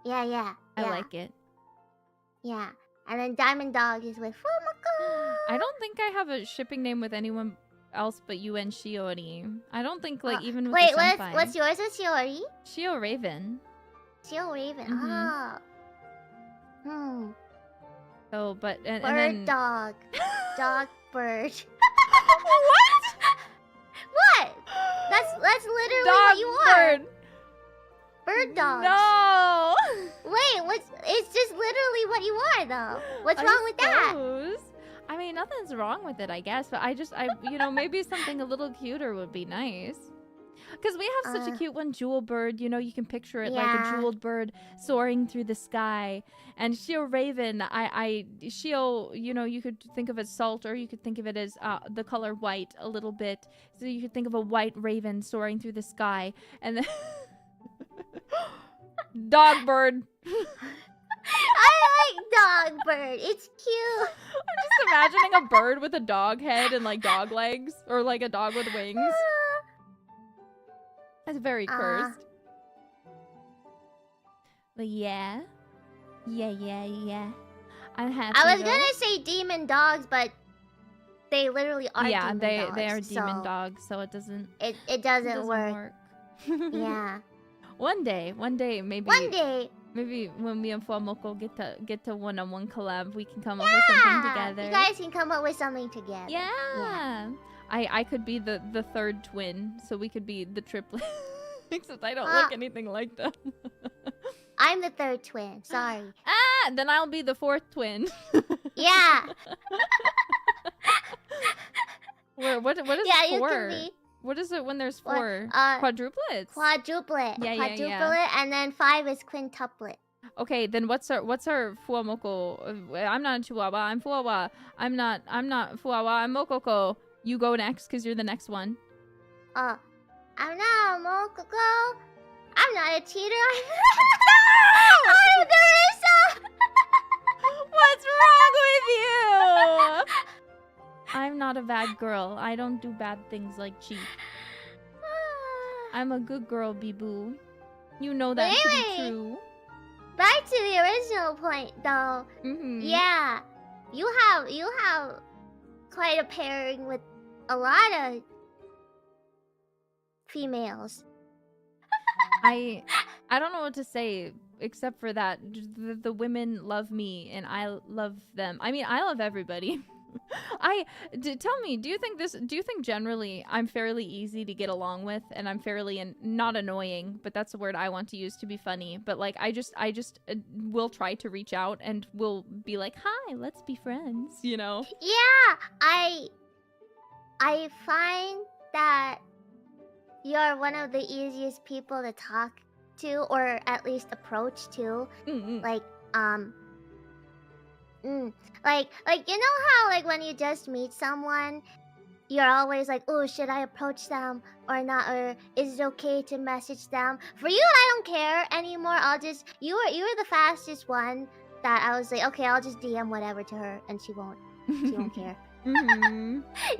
I like it. Yeah. And then Diamond Dog is with Fumoko. I don't think I have a shipping name with anyone else but you and Shiori. I don't think, like, even with wait, the senpai. what's yours with Shiori? Shio Raven. Shio Raven. Oh. Oh, but... And Bird then... dog. Dog bird. What? What? That's literally Dog what you are. bird. Bird dog. No. Wait, it's just literally what you are, though. What's wrong with that? I mean, nothing's wrong with it, I guess. But maybe something a little cuter would be nice. Because we have such a cute one, JEWELBIRD. You know, you can picture it like a jeweled bird soaring through the sky. And Shio Raven, Shio, you could think of it as salt, or you could think of it as the color white a little bit. So you could think of a white raven soaring through the sky. And then... Dog bird. I like dog bird. It's cute. I'm just imagining a bird with a dog head and like dog legs, or like a dog with wings. That's very cursed. But yeah. I'm happy. I was gonna say demon dogs, but they literally are. Yeah, demon dogs, they are demon dogs, so it doesn't. It doesn't work. Yeah. One day, maybe. One day. Maybe when me and Fumoko get to one-on-one collab, we can come up with something together. You guys can come up with something together. Yeah. I could be the third twin, so we could be the triplet. Except I don't look anything like them. I'm the third twin. Sorry. Then I'll be the fourth twin. Yeah. What is yeah, four? You can be... What is it when there's four? Quadruplets? Quadruplet. Yeah. Quadruplet, and then 5 is quintuplet. Okay, then what's our Fuamoko? I'm not a Chihuahua. I'm Fuawa. I'm not Fuawa. I'm Mokoko. You go next, because you're the next one. I'm not a Mokoko. I'm not a cheater. I'm Nerissa. What's wrong with you? I'm not a bad girl. I don't do bad things like cheat. I'm a good girl, Bijou. You know that to be true. Back to the original point, though. Yeah, you have quite a pairing with a lot of females. I don't know what to say except for that the women love me and I love them. I mean, I love everybody. Tell me, do you think generally I'm fairly easy to get along with, and I'm fairly not annoying, but that's the word I want to use to be funny, but like I just will try to reach out and will be like, hi, let's be friends, you know? Yeah, I find that you're one of the easiest people to talk to, or at least approach to. Like you know how like when you just meet someone, you're always like, oh, should I approach them or not, or is it okay to message them? For you, I don't care anymore. You were the fastest one that I was like, okay, I'll just DM whatever to her and she won't care.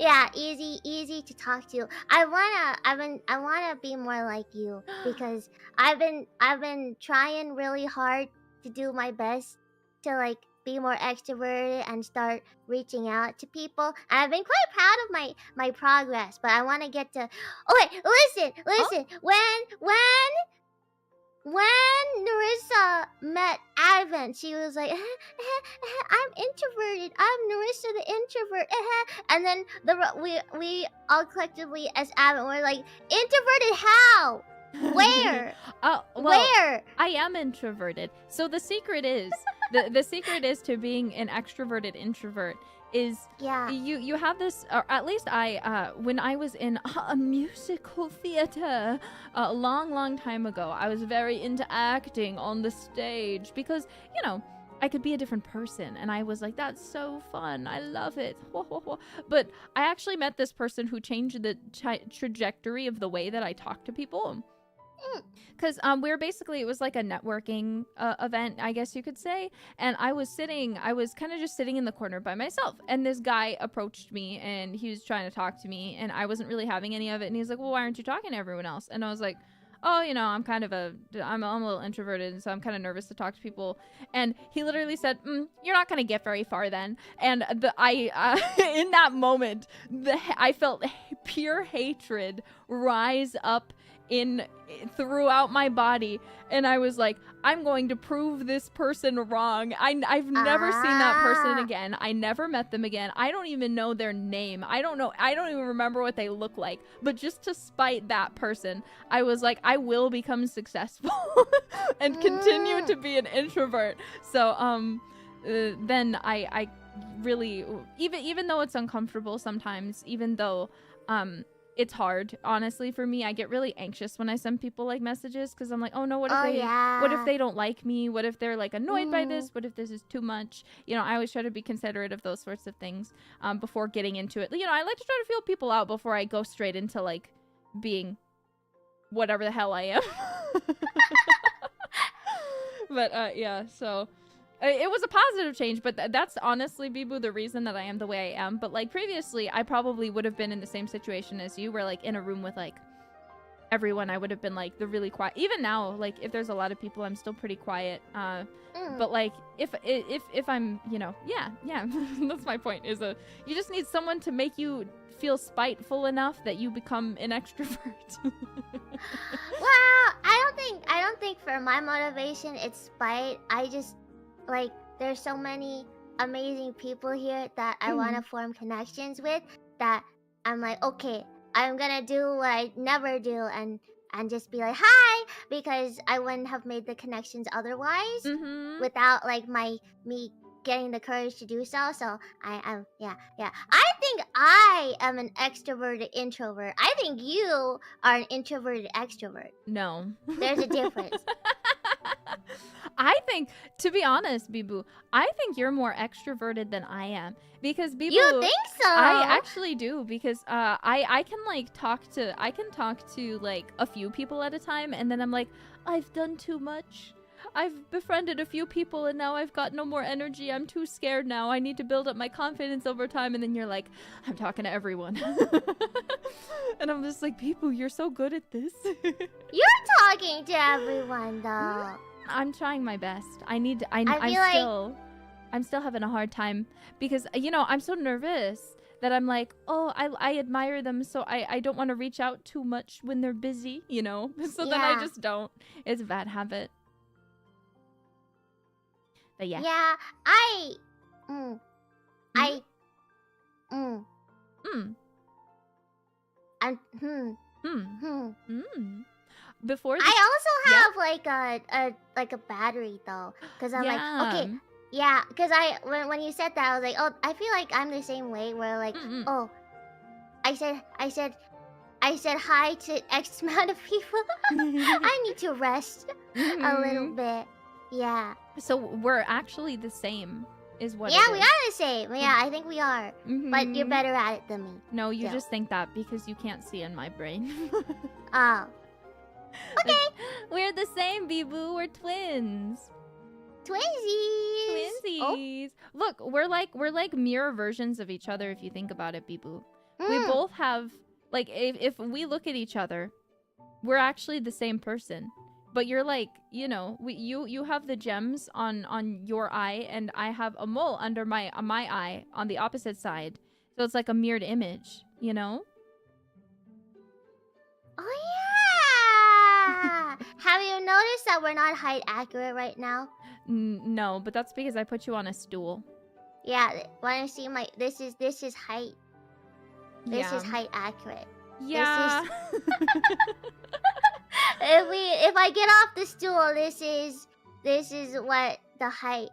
Yeah, easy to talk to. I wanna be more like you, because I've been trying really hard to do my best to like be more extroverted and start reaching out to people. And I've been quite proud of my progress, but I want to get to... Oh wait, listen. When Nerissa met Ivan, she was like, I'm introverted. I'm Nerissa the introvert. And then we all collectively as Ivan were like, introverted how? Where? Where? I am introverted. So the secret is the secret is to being an extroverted introvert is you have this, or at least I when I was in a musical theater a long time ago, I was very into acting on the stage because, you know, I could be a different person. And I was like, that's so fun. I love it. But I actually met this person who changed the trajectory of the way that I talk to people. Because we were basically, it was like a networking event, I guess you could say. And I was kind of just sitting in the corner by myself. And this guy approached me and he was trying to talk to me. And I wasn't really having any of it. And he's like, well, why aren't you talking to everyone else? And I was like, oh, you know, I'm a little introverted, so I'm kind of nervous to talk to people. And he literally said, you're not going to get very far then. And in that moment, I felt pure hatred rise up throughout my body, and I was like, I'm going to prove this person wrong. I've never seen that person again. I never met them again. I don't even know their name. I don't even remember what they look like. But just to spite that person, I was like, I will become successful and continue to be an introvert. So then I really, even though it's uncomfortable sometimes, even though it's hard, honestly, for me. I get really anxious when I send people like messages because I'm like, oh no, what if they don't like me? What if they're like annoyed by this? What if this is too much? You know, I always try to be considerate of those sorts of things before getting into it. You know, I like to try to feel people out before I go straight into like being whatever the hell I am. But yeah, so it was a positive change, but that's honestly, Bijou, the reason that I am the way I am. But like previously, I probably would have been in the same situation as you, where like in a room with like everyone, I would have been like the really quiet. Even now, like if there's a lot of people, I'm still pretty quiet. But like if I'm, you know, yeah, that's my point. You just need someone to make you feel spiteful enough that you become an extrovert. Well, I don't think for my motivation it's spite. I just like there's so many amazing people here that I want to form connections with that I'm like, okay, I'm gonna do what I never do and just be like hi, because I wouldn't have made the connections otherwise without like me getting the courage to do so. So I think I am an extroverted introvert. I think you are an introverted extrovert. No, there's a difference. I think, to be honest, Bijou, I think you're more extroverted than I am. Because Bijou, you think so? I actually do, because I can like talk to like a few people at a time, and then I'm like, I've done too much. I've befriended a few people and now I've got no more energy. I'm too scared now. I need to build up my confidence over time. And then you're like, I'm talking to everyone. And I'm just like, people, you're so good at this. You're talking to everyone though. I'm trying my best. I'm still having a hard time because, you know, I'm so nervous that I'm like, oh, I admire them, so I don't want to reach out too much when they're busy, you know? So then I just don't. It's a bad habit. But yeah. Yeah, Before this, I also have like a battery though, because I'm like, okay, yeah, because when you said that, I was like, oh, I feel like I'm the same way, where like, oh, I said hi to X amount of people. I need to rest a little bit. Yeah. So we're actually the same, is what? Yeah, we are the same. Yeah, I think we are. But you're better at it than me. No, you just think that because you can't see in my brain. Oh. Okay. We're the same, Bijou. We're twins. Twinsies. Twinsies. Oh. Look, we're like mirror versions of each other if you think about it, Bijou. We both have like if we look at each other, we're actually the same person. But you're like, you know, you have the gems on your eye, and I have a mole under my eye on the opposite side. So it's like a mirrored image, you know? Oh yeah! Have you noticed that we're not height accurate right now? No, but that's because I put you on a stool. Yeah, want to see my this is height. This is height accurate. Yeah. If I get off the stool, this is what the height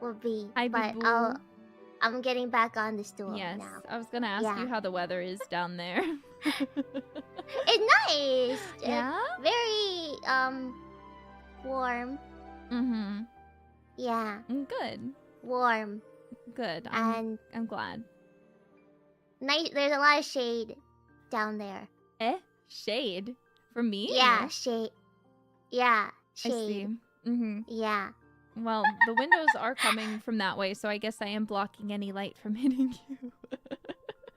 will be. I'm getting back on the stool now. I was gonna ask you how the weather is down there. It's nice. Yeah. Very warm. Yeah. Good. Warm. Good. And I'm glad. nice. There's a lot of shade down there. Shade? From me? Yeah, shade. Yeah, I see. shade. Mm-hmm. Yeah. Well, the windows are coming from that way, so I guess I am blocking any light from hitting you.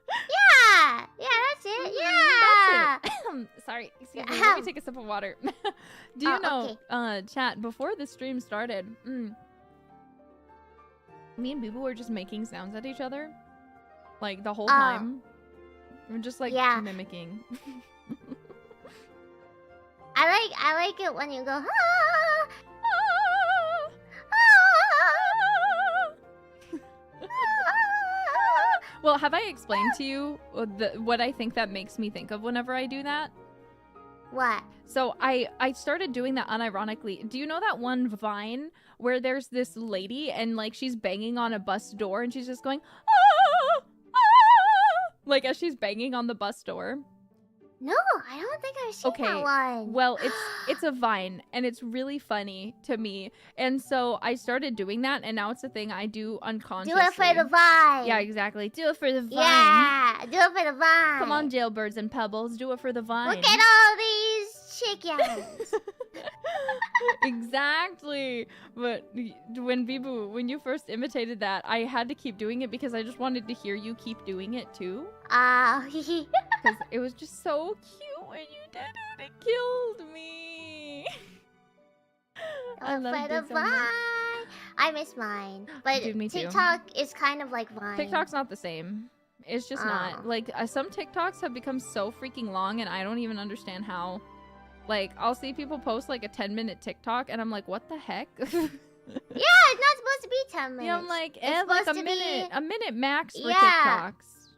Yeah! Yeah, that's it. Yeah! That's it. Sorry, excuse me. Yeah. Let me take a sip of water. Do you know, okay. chat, before the stream started, me and Bijou were just making sounds at each other. Like, the whole time. We're just, like, mimicking. I like it when you go, Well, have I explained to you what I think that makes me think of whenever I do that? What? So I started doing that unironically. Do you know that one Vine where there's this lady and like she's banging on a bus door and she's just going, ah, ah, like as she's banging on the bus door? No, I don't think I've seen that one. Well, it's a Vine and it's really funny to me. And so I started doing that and now it's a thing I do unconsciously. Do it for the Vine. Yeah, exactly. Do it for the Vine. Yeah, do it for the Vine. Come on, jailbirds and pebbles, do it for the Vine. Look at all these chickens. Exactly. But when Bijou, when you first imitated that, I had to keep doing it because I just wanted to hear you keep doing it too. Because it was just so cute when you did it. It killed me. I loved it so much. I miss mine. But Dude, me too. TikTok is kind of like Vine. TikTok's not the same. It's just not. Like, some TikToks have become so freaking long and I don't even understand how. Like, I'll see people post like a 10-minute TikTok and I'm like, what the heck? Yeah, it's not supposed to be 10 minutes. Yeah, I'm like, it's like a minute max for TikToks.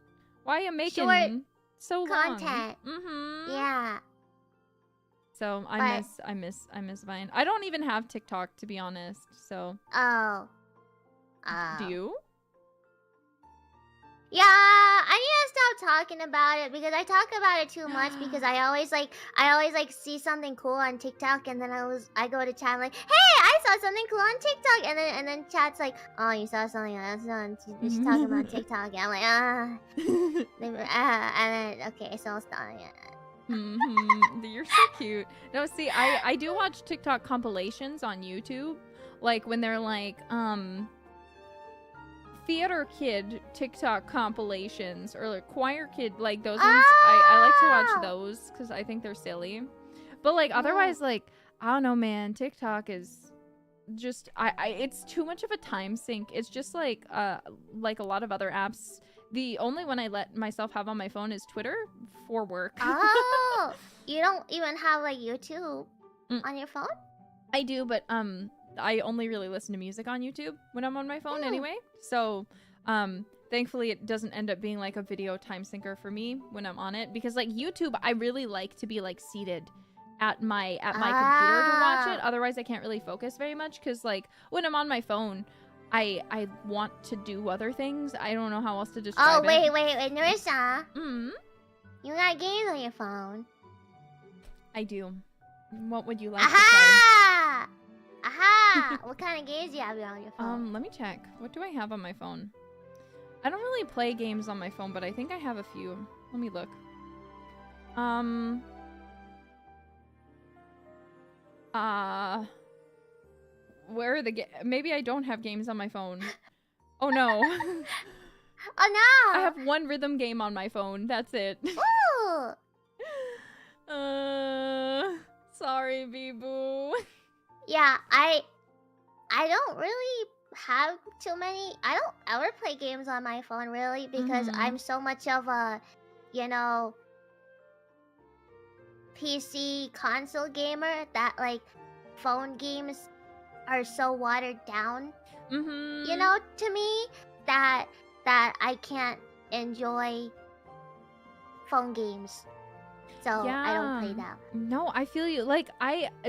Why are you making short so long? Content. Mm-hmm. Yeah. So I miss Vine. I don't even have TikTok, to be honest. So. Do you? Yeah, I need to stop talking about it because I talk about it too much because I always see something cool on TikTok and then I go to chat and like, hey, I saw something cool on TikTok and then chat's like, oh, you saw something else on she's talking about TikTok and I'm like and then okay, so I'll stop. You're so cute. No, see, I do watch TikTok compilations on YouTube, like when they're like theater kid TikTok compilations or like choir kid, like those ones. I like to watch those because I think they're silly. But like otherwise, like I don't know, man. TikTok is just it's too much of a time sink. It's just like a lot of other apps. The only one I let myself have on my phone is Twitter for work. Oh, you don't even have like YouTube on your phone? I do, but I only really listen to music on YouTube when I'm on my phone anyway. So, thankfully it doesn't end up being like a video time sinker for me when I'm on it because like YouTube, I really like to be like seated at my computer to watch it. Otherwise I can't really focus very much because like when I'm on my phone, I want to do other things. I don't know how else to describe it. Oh, wait, Nerissa. You got games on your phone. I do. What would you like to play? Aha! What kind of games do you have on your phone? Let me check. What do I have on my phone? I don't really play games on my phone, but I think I have a few. Let me look. Where are the maybe I don't have games on my phone. Oh no. Oh no! I have one rhythm game on my phone. That's it. Ooh! Sorry, Bijou. Yeah, I don't really have too many. I don't ever play games on my phone really because I'm so much of a, PC console gamer that like phone games are so watered down. To me that I can't enjoy phone games. So I don't play them. No, I feel you. Like,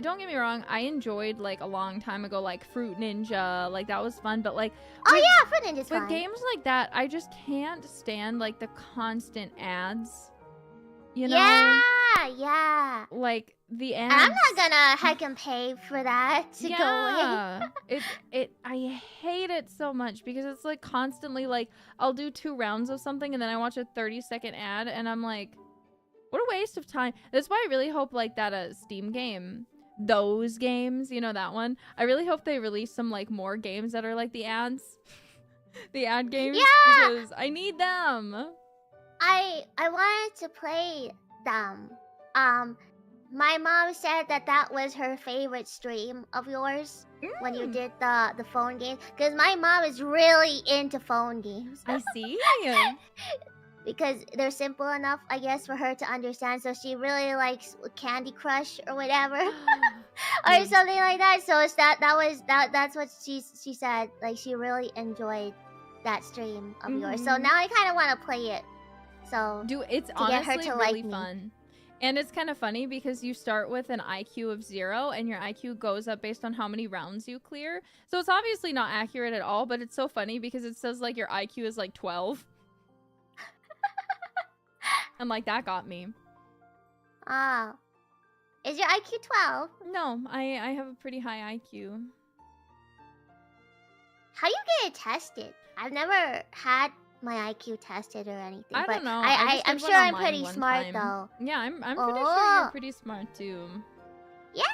don't get me wrong, I enjoyed, like, a long time ago, like, Fruit Ninja. Like, that was fun, but, like... Fruit Ninja's fun. With games like that, I just can't stand, like, the constant ads. You know? Yeah! yeah. Like the And ants. I'm not gonna heckin' pay for that to go away. I hate it so much because it's like constantly like I'll do 2 rounds of something and then I watch a 30-second ad and I'm like, what a waste of time. That's why I really hope like that Steam game, those games, you know, that one. I really hope they release some like more games that are like the ads, the ad games, Yeah! because I need them. I wanted to play them. My mom said that was her favorite stream of yours when you did the phone game. Because my mom is really into phone games. I see. Because they're simple enough, I guess, for her to understand. So she really likes Candy Crush or whatever, or something like that. So it's that's what she said. Like she really enjoyed that stream of yours. So now I kind of want to play it. So it's honestly really fun. And it's kind of funny because you start with an IQ of 0 and your IQ goes up based on how many rounds you clear. So it's obviously not accurate at all, but it's so funny because it says like your IQ is like 12. And like that got me. Oh. Is your IQ 12? No, I have a pretty high IQ. How do you get it tested? I've never had my IQ tested or anything. I don't know. I'm sure I'm pretty smart though. Yeah, I'm pretty sure you're pretty smart too. Yeah.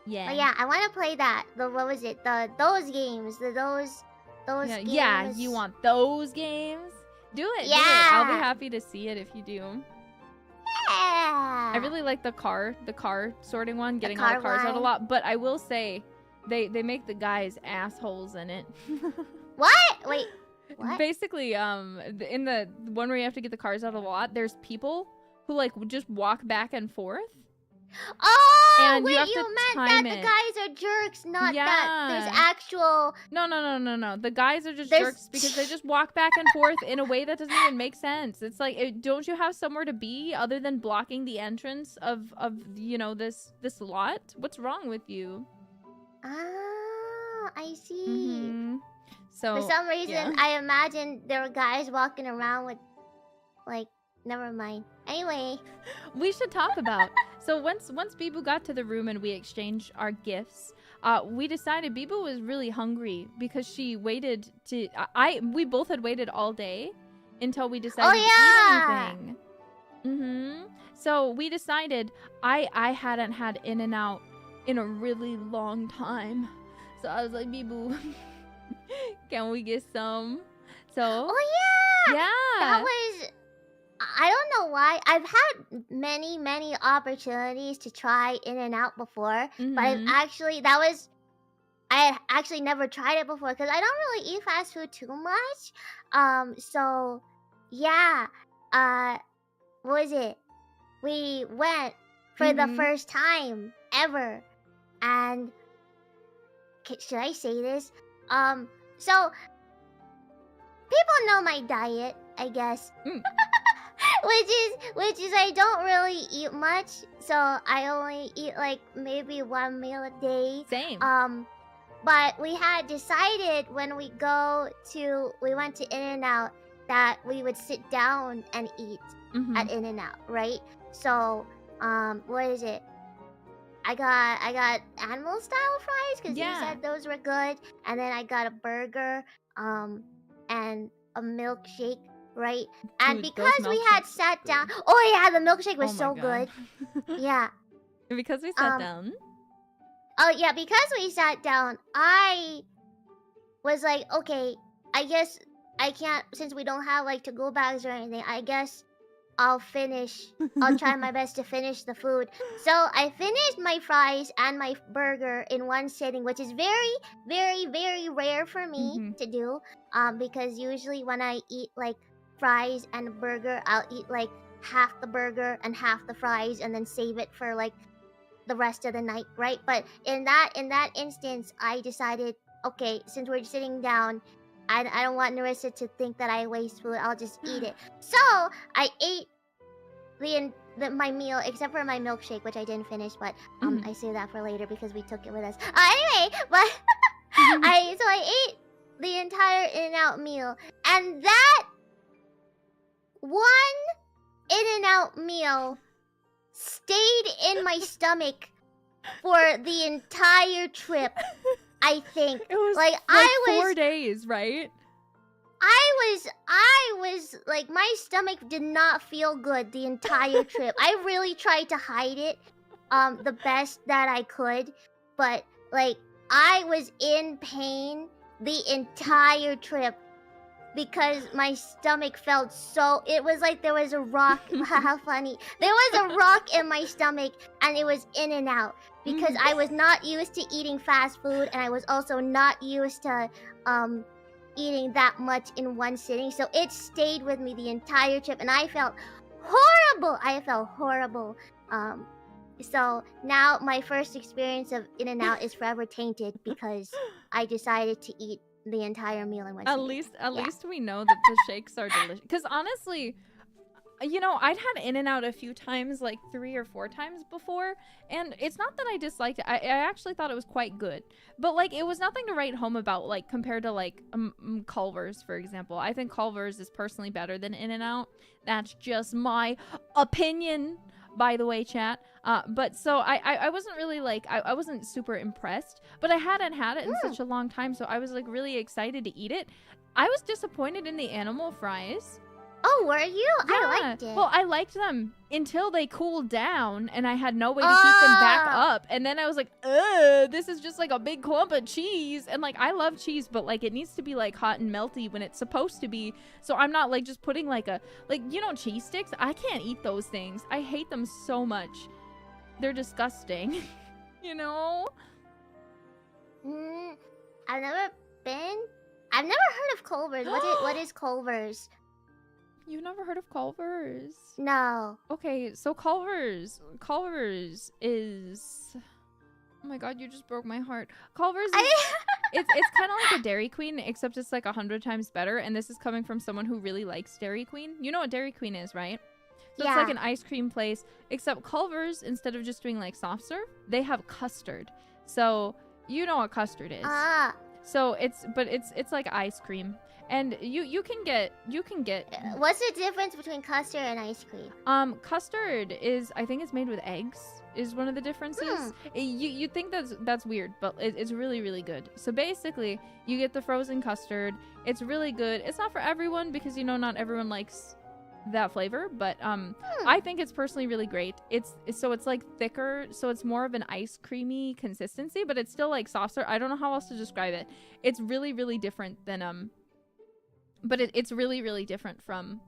Yeah. But yeah, I want to play that. What was it? Those games. Those games. Yeah, you want those games? Do it. Yeah. Do it. I'll be happy to see it if you do. Yeah. I really like the car sorting one, getting all the cars out a lot. But I will say, they make the guys assholes in it. What? Wait. What? Basically, in the one where you have to get the cars out a lot, there's people who like just walk back and forth. Oh, and wait, you have you to meant time that it. the guys are jerks, not that there's actual... No. The guys are just jerks because they just walk back and forth in a way that doesn't even make sense. It's like, don't you have somewhere to be other than blocking the entrance of you know, this lot? What's wrong with you? Ah, I see. So for some reason, I imagined there were guys walking around with, like, never mind. Anyway, we should talk about. So once Bijou got to the room and we exchanged our gifts, we decided Bijou was really hungry because she waited to. We both had waited all day until we decided to eat anything. So we decided I hadn't had In-N-Out in a really long time. So I was like, Bijou, can we get some? So yeah. That was... I don't know why. I've had many opportunities to try In-N-Out before, but I had actually never tried it before because I don't really eat fast food too much. So yeah, what was it? We went for the first time ever, and should I say this? So people know my diet, I guess. Which is I don't really eat much, so I only eat like maybe 1 meal a day. Same. But we had decided when we went to In-N-Out that we would sit down and eat at In-N-Out, right? So, what is it? I got animal style fries because you said those were good, and then I got a burger, and a milkshake. Right, and dude, because we had sat down, the milkshake was so good. Yeah, because we sat down. Oh yeah, because we sat down, I was like, okay, I guess I can't, since we don't have like to-go bags or anything. I guess I'll try my best to finish the food. So I finished my fries and my burger in one sitting, which is very rare for me to do. Because usually when I eat like fries and a burger, I'll eat like half the burger and half the fries and then save it for like the rest of the night, right? But in that instance, I decided, okay, since we're sitting down, I don't want Nerissa to think that I waste food. I'll just eat it. So I ate my meal except for my milkshake, which I didn't finish, but I saved that for later because we took it with us. Anyway, but I ate the entire In-N-Out meal, and that one In-N-Out meal stayed in my stomach for the entire trip. I think It was like, like 4 days, right? I was like, my stomach did not feel good the entire trip. I really tried to hide it the best that I could, but like, I was in pain the entire trip because my stomach felt so, it was like there was a rock. How funny. There was a rock in my stomach and it was in and out because I was not used to eating fast food, and I was also not used to eating that much in one sitting. So it stayed with me the entire trip and I felt horrible. I felt horrible. So now my first experience of In-N-Out is forever tainted because I decided to eat the entire meal in one sitting. At least we know that the shakes are delicious. Because honestly, you know, I'd had In-N-Out a few times, like 3 or 4 times before, and it's not that I disliked it. I actually thought it was quite good, but like, it was nothing to write home about, like, compared to like Culver's, for example. I think Culver's is personally better than In-N-Out. That's just my opinion, by the way, chat. But so I wasn't really like, I wasn't super impressed, but I hadn't had it in such a long time, so I was like really excited to eat it. I was disappointed in the animal fries. Oh, were you? Yeah. I liked it. Well, I liked them until they cooled down and I had no way to heat them back up. And then I was like, ugh, this is just like a big clump of cheese. And like, I love cheese, but like, it needs to be like hot and melty when it's supposed to be. So I'm not like just putting like a, like, you know, cheese sticks? I can't eat those things. I hate them so much. They're disgusting. You know? I've never heard of Culver's. What is Culver's? You've never heard of Culver's? No. Okay, so Culver's is... Oh my god, you just broke my heart. Culver's is... it's kind of like a Dairy Queen, except it's like 100 times better, and this is coming from someone who really likes Dairy Queen. You know what Dairy Queen is, right? So it's like an ice cream place, except Culver's, instead of just doing like soft serve, they have custard. So you know what custard is. So it's like ice cream. And you can get What's the difference between custard and ice cream? Custard is, I think it's made with eggs, is one of the differences. You think that's weird, but it's really, really good. So basically, you get the frozen custard. It's really good. It's not for everyone because, you know, not everyone likes that flavor, but I think it's personally really great. It's like thicker, so it's more of an ice creamy consistency, but it's still like soft serve. I don't know how else to describe it. It's really, really different than but it's really, really different from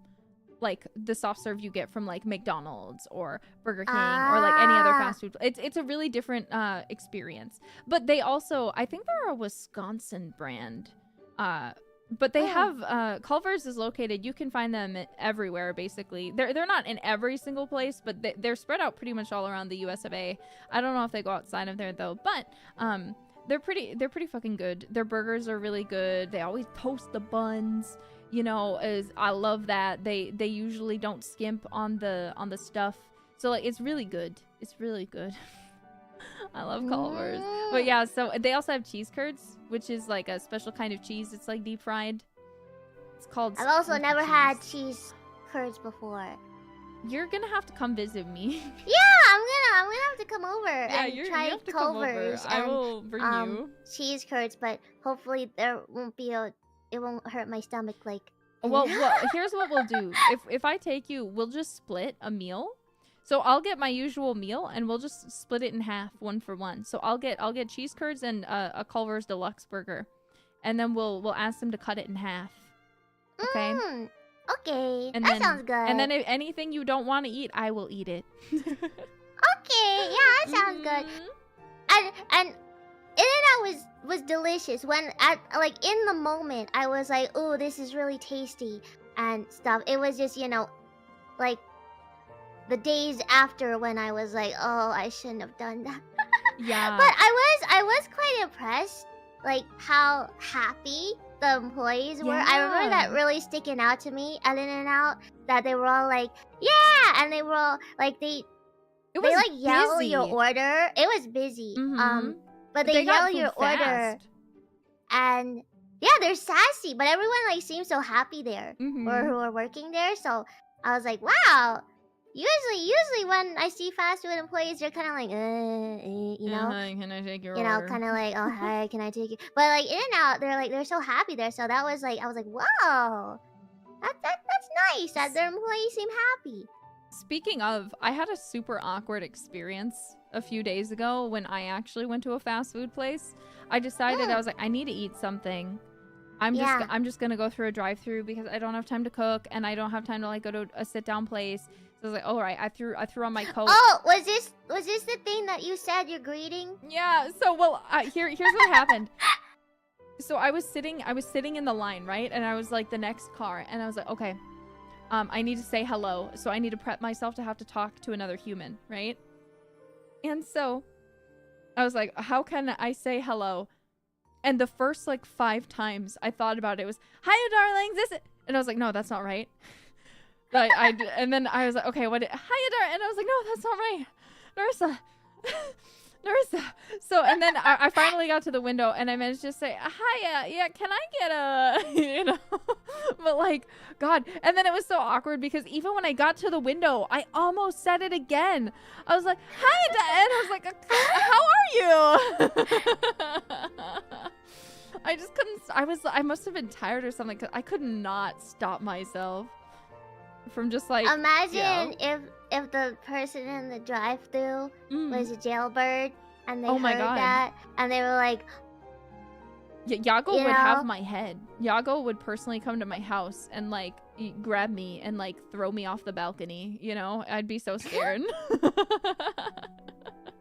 like the soft serve you get from like McDonald's or Burger King or like any other fast food. It's a really different experience. But they also, I think they're a Wisconsin brand. But they have Culver's is located. You can find them everywhere basically. They're not in every single place, but they're spread out pretty much all around the US of A. I don't know if they go outside of there though, but they're pretty fucking good. Their burgers are really good. They always toast the buns. You know, I love that. They usually don't skimp on the stuff. So like, it's really good. It's really good. I love Culver's. But yeah, so they also have cheese curds, which is like a special kind of cheese. It's like deep fried. It's called I've also never had cheese curds before. You're gonna have to come visit me. Yeah, I'm gonna have to come over and try you Culver's. I will bring you cheese curds, but hopefully there won't be it won't hurt my stomach like. Well, here's what we'll do. If I take you, we'll just split a meal. So I'll get my usual meal and we'll just split it in half, 1 for 1. So I'll get cheese curds and a Culver's deluxe burger, and then we'll ask them to cut it in half. Okay. Okay, and that sounds good. And then if anything you don't want to eat, I will eat it. Okay, yeah, that sounds good. And In-N-Out was delicious. When like in the moment, I was like, "Oh, this is really tasty," and stuff. It was just, you know, like the days after when I was like, "Oh, I shouldn't have done that." Yeah. But I was quite impressed, like how happy the employees were. I remember that really sticking out to me at In-N-Out, that they were all like, "Yeah," and they were all like they like yell your order. It was busy. But they yell your order, and yeah, they're sassy. But everyone like seems so happy there, or who are working there. So I was like, wow. Usually when I see fast food employees, they're kind of like, you know, can I take your you know, order? kind of like, oh hi, can I take it? But like In-N-Out, they're so happy there. So that was like, I was like, whoa, that's nice. That their employees seem happy. Speaking of, I had a super awkward experience a few days ago when I actually went to a fast food place. I decided I was like, I need to eat something. I'm just gonna go through a drive-through because I don't have time to cook and I don't have time to like go to a sit-down place. So I was like, all right, I threw on my coat. Oh, was this the thing that you said you're greeting? Yeah. So well, here's what happened. So I was sitting in the line, right? And I was like the next car, and I was like, okay, I need to say hello. So I need to prep myself to have to talk to another human, right? And so I was like, how can I say hello? And the first like 5 times I thought about it was, hiya darlings, and I was like, no, that's not right. And then I was like, okay, what? Hiya darling, and I was like, no, that's not right. Nerissa. Nerissa. So, and then I finally got to the window and I managed to say, hiya, yeah, can I get a, you know, but like, God. And then it was so awkward because even when I got to the window, I almost said it again. I was like, hi, and I was like, how are you? I just couldn't, I must have been tired or something because I could not stop myself from just like, imagine if the person in the drive-thru was a jailbird and they heard that and they were like, Yago would have my head. Yago would personally come to my house and like grab me and like throw me off the balcony, you know? I'd be so scared.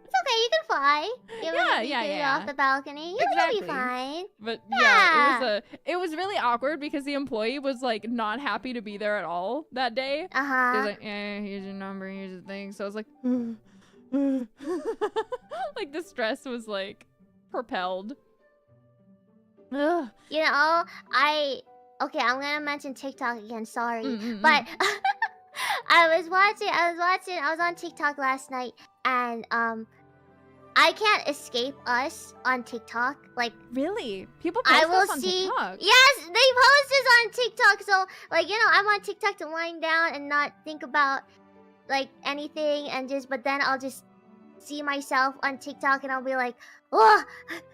It's okay, you can fly. Yeah. Off the balcony. You'll be fine. But yeah, it was really awkward because the employee was like not happy to be there at all that day. He was like, here's your number, here's the thing. So I was like, like the stress was like propelled. Ugh. You know, okay, I'm gonna mention TikTok again, sorry. But I was on TikTok last night and I can't escape us on TikTok. Like, really? People post us on TikTok? Yes, they post us on TikTok. So, like, you know, I'm on TikTok to wind down and not think about like anything, and but then I'll just see myself on TikTok and I'll be like, oh, or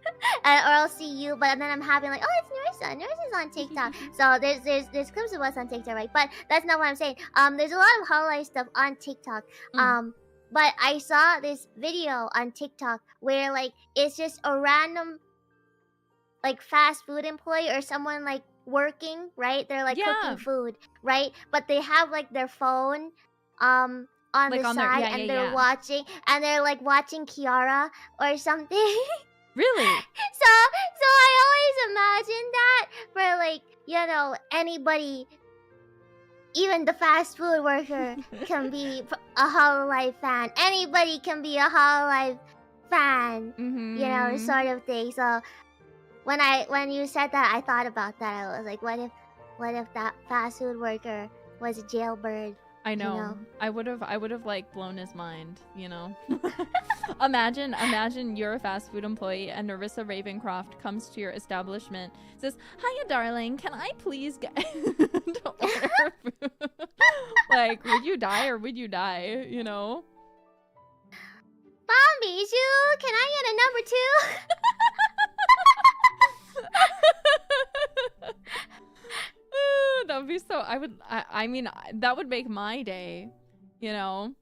I'll see you, but then I'm happy like, oh, it's Nerissa. Nerissa's on TikTok. So there's clips of us on TikTok, right? But that's not what I'm saying. There's a lot of hololive stuff on TikTok. But I saw this video on TikTok where like it's just a random like fast food employee or someone like working, right? They're like cooking food, right? But they have like their phone on like the side and they're watching, and they're like watching Kiara or something. Really? So I always imagine that for like, you know, anybody. Even the fast food worker can be a hololive fan. Anybody can be a hololive fan, you know, sort of thing. So when you said that, I thought about that. I was like, what if that fast food worker was a jailbird? I know. You know? I would have like blown his mind, you know. Imagine you're a fast food employee and Nerissa Ravencroft comes to your establishment, says, hiya darling, can I please get to order food? Like, would you die or would you die, you know? Bijou, can I get a number 2? That would be so, I mean, that would make my day, you know?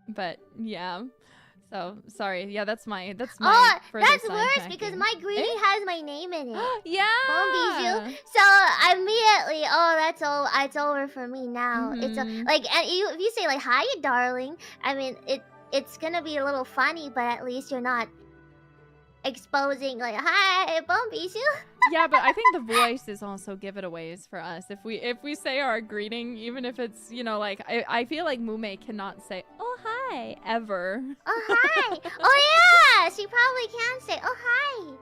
But, yeah. So, sorry. Yeah, that's my that's worse because my greeting has my name in it. Yeah. Bijou. So, immediately, it's over for me now. It's like, and if you say like, hiya, darling, I mean, it's gonna be a little funny, but at least you're not exposing like, hi, Bijou. Yeah, but I think the voices also give it away for us. If we say our greeting, even if it's, you know, like I feel like Mume cannot say oh hi ever. Oh hi. Oh yeah, she probably can say oh hi.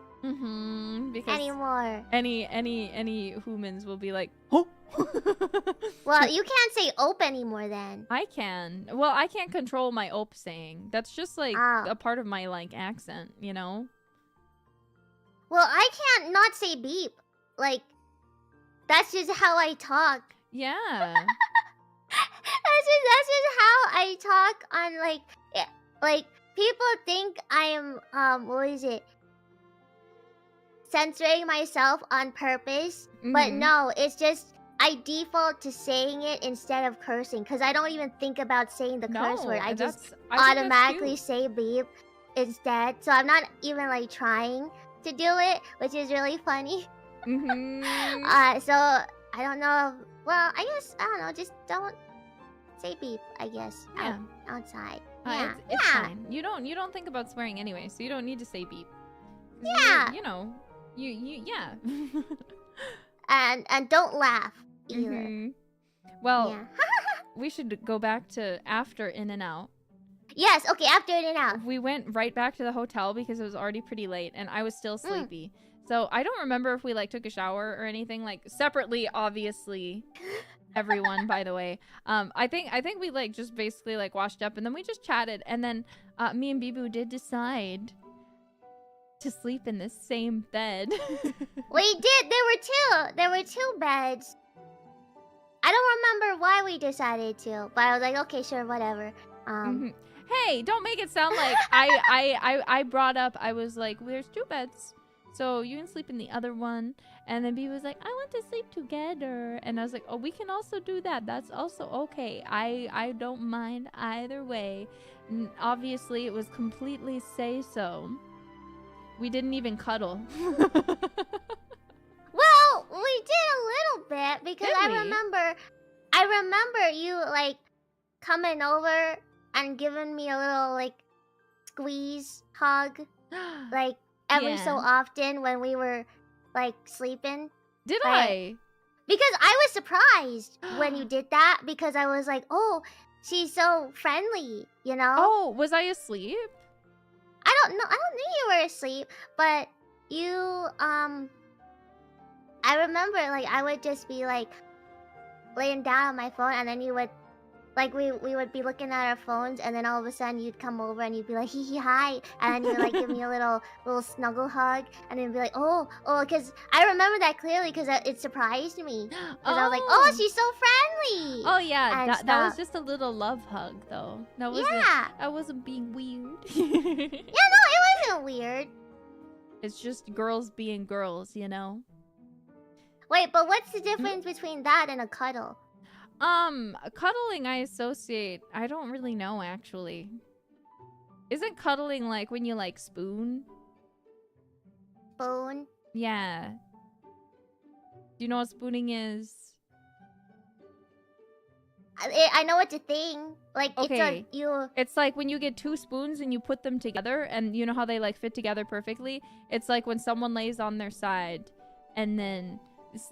Because anymore. Any humans will be like, oh. Well, you can't say ope anymore then. I can. Well, I can't control my ope saying. That's just like a part of my like accent, you know? Well, I can't not say beep. Like, that's just how I talk. Yeah. that's just how I talk on like people think I am what is it? Censoring myself on purpose, but no, it's just I default to saying it instead of cursing because I don't even think about saying the curse word. I just automatically say beep instead. So I'm not even like trying to do it, which is really funny. So I don't know. Well, I guess I don't know. Just don't say beep. I guess outside. It's fine. You don't think about swearing anyway, so you don't need to say beep. Yeah. You know. You yeah. And don't laugh either. Well, we should go back to after In and Out. Yes, okay, after In and Out. We went right back to the hotel because it was already pretty late and I was still sleepy. So I don't remember if we like took a shower or anything like separately, obviously. Everyone, by the way. I think we like just basically like washed up and then we just chatted and then me and Bijou did decide to sleep in the same bed. We did. There were two beds. I don't remember why we decided to, but I was like, okay, sure, whatever. Hey, don't make it sound like I brought up. I was like, well, there's two beds, so you can sleep in the other one. And then B was like, I want to sleep together, and I was like, oh, we can also do that. That's also okay. I don't mind either way. Obviously, it was completely say so. We didn't even cuddle. Well, we did a little bit because I remember you like coming over and giving me a little like squeeze hug like every so often when we were like sleeping. Did I? Because I was surprised when you did that because I was like, "Oh, she's so friendly," you know? Oh, was I asleep? I don't know. I don't think you were asleep, but you I remember like I would just be like laying down on my phone and then you would like we would be looking at our phones and then all of a sudden you'd come over and you'd be like hee hee hi and then you'd like give me a little snuggle hug and then be like oh because I remember that clearly because it surprised me because I was like oh she's so friendly. Oh yeah, that was just a little love hug though. I wasn't being weird. Yeah, no, it wasn't weird. It's just girls being girls, you know. Wait, but what's the difference between that and a cuddle? Cuddling I associate, I don't really know actually. Isn't cuddling like when you like spoon? Spoon? Yeah. Do you know what spooning is? I know it's a thing. Like, okay. It's like when you get two spoons and you put them together and you know how they like fit together perfectly? It's like when someone lays on their side and then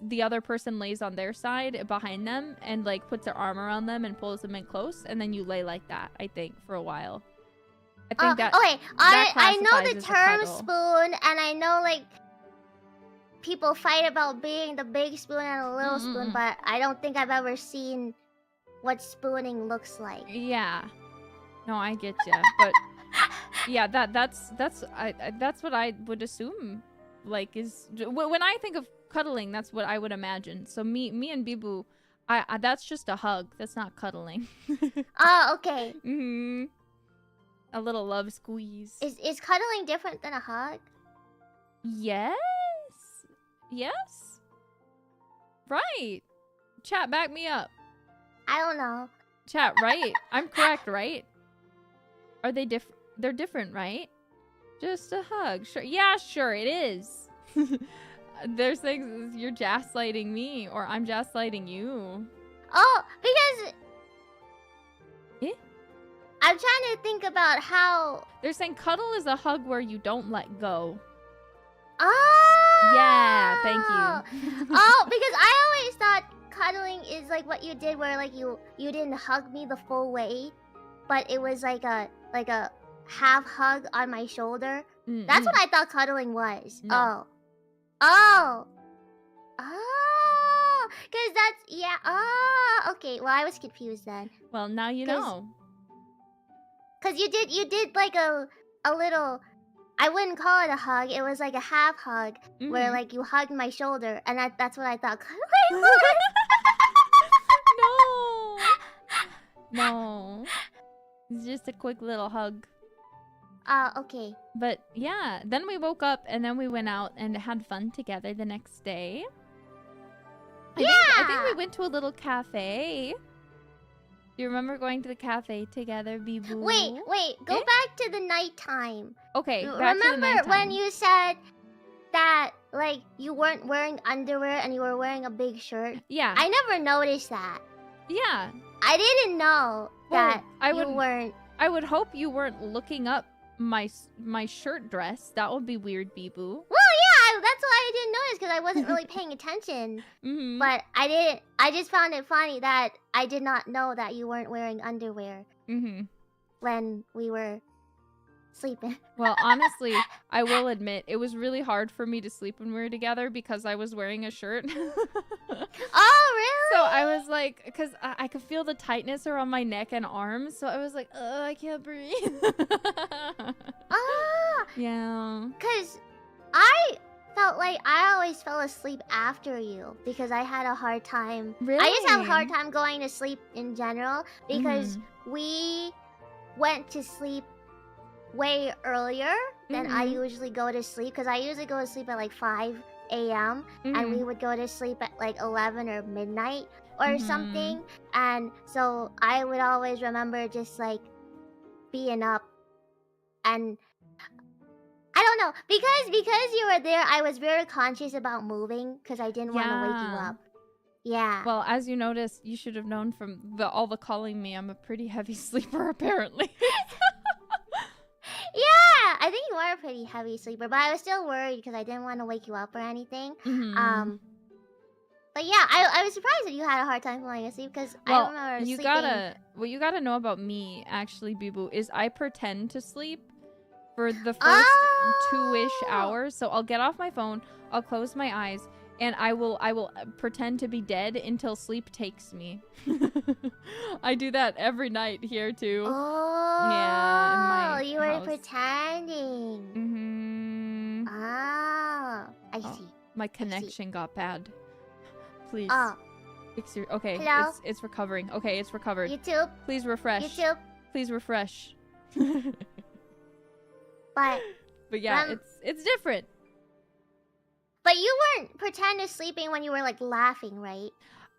the other person lays on their side behind them and like puts their arm around them and pulls them in close and then you lay like that, I think, for a while. I think that okay, I know the term cuddle. spoon and I know like people fight about being the big spoon and a little spoon, but I don't think I've ever seen what spooning looks like. Yeah. No, I get you. But yeah, that's what I would assume like is when I think of cuddling, that's what I would imagine. So me and Bijou, I that's just a hug. That's not cuddling. Oh, okay. A little love squeeze. Is cuddling different than a hug? Yes. Yes. Right. Chat, back me up. I don't know. Chat, right? I'm correct, right? Are they different? They're different, right? Just a hug. Sure. Yeah, sure it is. There's things you're gaslighting me or I'm gaslighting you. Oh, because I'm trying to think about how they're saying cuddle is a hug where you don't let go. Oh! Yeah, thank you. Oh, because I always thought cuddling is like what you did where like you didn't hug me the full way, but it was like a half hug on my shoulder. That's what I thought cuddling was. No. Oh, because that's okay. Well, I was confused then. Well, now you know. Cause you did like a little. I wouldn't call it a hug. It was like a half hug where like you hugged my shoulder, and that's what I thought cuddling was. No. It's just a quick little hug. Okay. But yeah, then we woke up and then we went out and had fun together the next day. I think we went to a little cafe. Do you remember going to the cafe together, Bijou? Wait. Go back to the nighttime. Okay, Remember when you said that, like, you weren't wearing underwear and you were wearing a big shirt? Yeah. I never noticed that. Yeah. I didn't know that you weren't. I would hope you weren't looking up my shirt dress. That would be weird, Bijou. Well, yeah, that's why I didn't notice, because I wasn't really paying attention. But I didn't. I just found it funny that I did not know that you weren't wearing underwear when we were sleeping. Well, honestly, I will admit it was really hard for me to sleep when we were together because I was wearing a shirt. Oh, really? So I was like, because I could feel the tightness around my neck and arms. So I was like, I can't breathe. Yeah. Because I felt like I always fell asleep after you because I had a hard time. Really? I just have a hard time going to sleep in general because we went to sleep way earlier than I usually go to sleep, because I usually go to sleep at like 5 a.m. and we would go to sleep at like 11 or midnight or something, and so I would always remember just like being up, and I don't know, because you were there, I was very conscious about moving because I didn't want to wake you up. Yeah. Well, as you noticed, you should have known from all the calling me, I'm a pretty heavy sleeper apparently. Yeah, I think you are a pretty heavy sleeper, but I was still worried because I didn't want to wake you up or anything. But yeah, I was surprised that you had a hard time falling asleep because I remember sleeping. What you gotta know about me, actually, Bijou, is I pretend to sleep for the first 2-ish hours. So I'll get off my phone, I'll close my eyes, and I will pretend to be dead until sleep takes me. I do that every night here too. Oh, yeah, in my you house. were pretending. Oh, I see. My connection got bad. Please. Fix your. Okay, Hello? it's recovering. Okay, it's recovered. YouTube. Please refresh. YouTube. Please refresh. But yeah, it's different. But you weren't pretend sleeping when you were like laughing, right?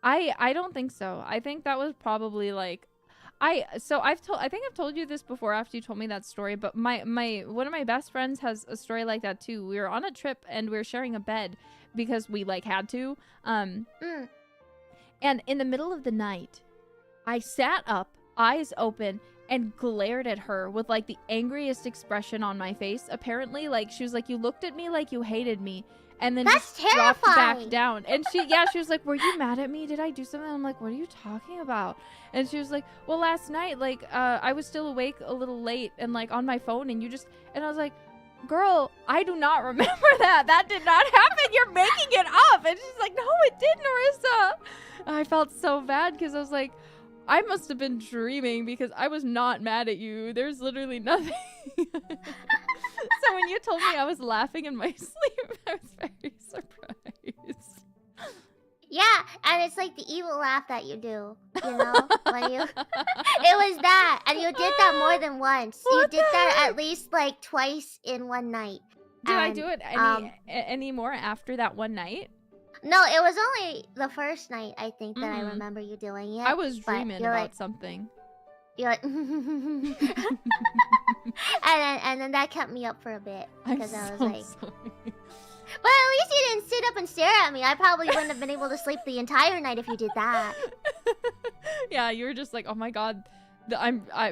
I don't think so. I think that was probably like I think I've told you this before after you told me that story, but my one of my best friends has a story like that too. We were on a trip and we were sharing a bed because we like had to. And in the middle of the night, I sat up, eyes open, and glared at her with like the angriest expression on my face. Apparently, like she was like, "You looked at me like you hated me." And then That's just dropped terrifying. back down. And she was like, "Were you mad at me? Did I do something?" I'm like, "What are you talking about?" And she was like, "Well, last night, like, I was still awake a little late and like on my phone, and you just..." And I was like, "Girl, I do not remember that. That did not happen. You're making it up." And she's like, "No, it did, Nerissa." I felt so bad because I was like, I must have been dreaming because I was not mad at you. There's literally nothing. So when you told me I was laughing in my sleep, I was very surprised. Yeah, and it's like the evil laugh that you do, you know? When you... It was that, and you did that more than once. You did that at least like twice in one night. Did I do it any more after that one night? No, it was only the first night, I think, that I remember you doing it. I was dreaming about something. You're like... and then that kept me up for a bit. Because I was like... Sorry. But at least you didn't sit up and stare at me. I probably wouldn't have been able to sleep the entire night if you did that. Yeah, you were just like, "Oh my god,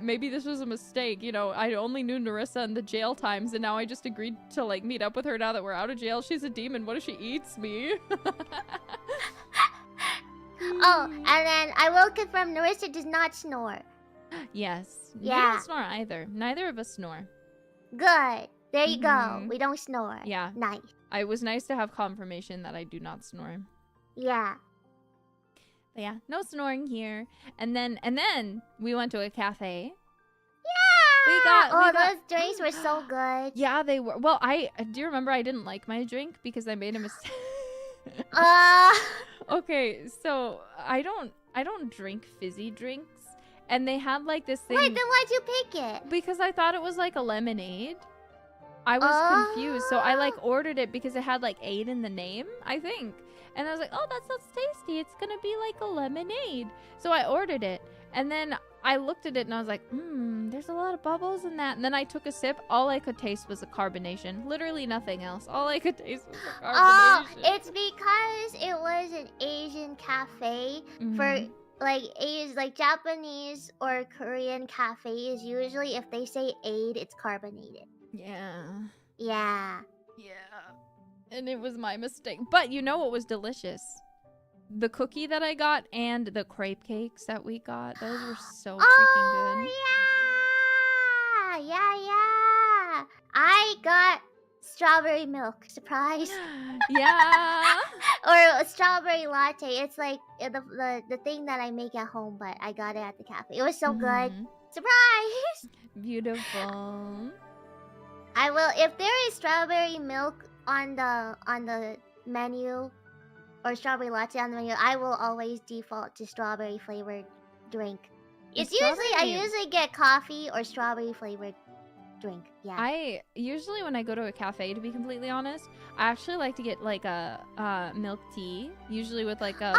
maybe this was a mistake. You know, I only knew Nerissa in the jail times, and now I just agreed to like meet up with her now that we're out of jail. She's a demon. What if she eats me?" Oh, and then I will confirm Nerissa does not snore. Yes. Yeah. You don't snore either. Neither of us snore. Good. There you go. We don't snore. Yeah. Nice. It was nice to have confirmation that I do not snore. Yeah. But yeah, no snoring here. And then we went to a cafe. Yeah. Those those drinks were so good. Yeah, they were. Well, do you remember I didn't like my drink because I made a mistake? Okay, so I don't drink fizzy drinks. and they had like this thing. Wait, then why'd you pick it? Because I thought it was like a lemonade. I was confused, so I like ordered it because it had like 8 in the name, I think. And I was like, oh, that sounds tasty. It's gonna be like a lemonade. So I ordered it, and then I looked at it and I was like, there's a lot of bubbles in that. And then I took a sip. All I could taste was a carbonation. Literally nothing else. All I could taste was a carbonation. Oh, it's because it was an Asian cafe for like Japanese or Korean cafes. Usually, if they say aid, it's carbonated. Yeah. Yeah. And it was my mistake. But you know what was delicious? The cookie that I got and the crepe cakes that we got. Those were so freaking good. Yeah. I got strawberry milk. Surprise. Yeah. Or a strawberry latte. It's like the thing that I make at home, but I got it at the cafe. It was so good. Surprise. Beautiful. I will, if there is strawberry milk on the menu or strawberry latte on the menu, I will always default to strawberry flavored drink. I usually get coffee or strawberry flavored drink. Yeah. I usually, when I go to a cafe, to be completely honest, I actually like to get like a milk tea, usually with like a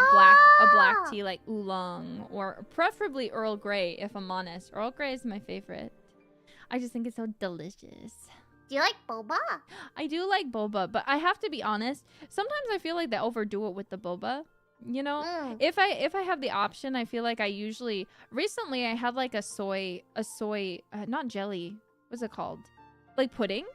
black tea, like oolong, or preferably Earl Grey if I'm honest. Earl Grey is my favorite. I just think it's so delicious. Do you like boba? I do like boba, but I have to be honest. Sometimes I feel like they overdo it with the boba. You know, if I have the option, I feel like I usually recently I had like a soy not jelly. What's it called? Like pudding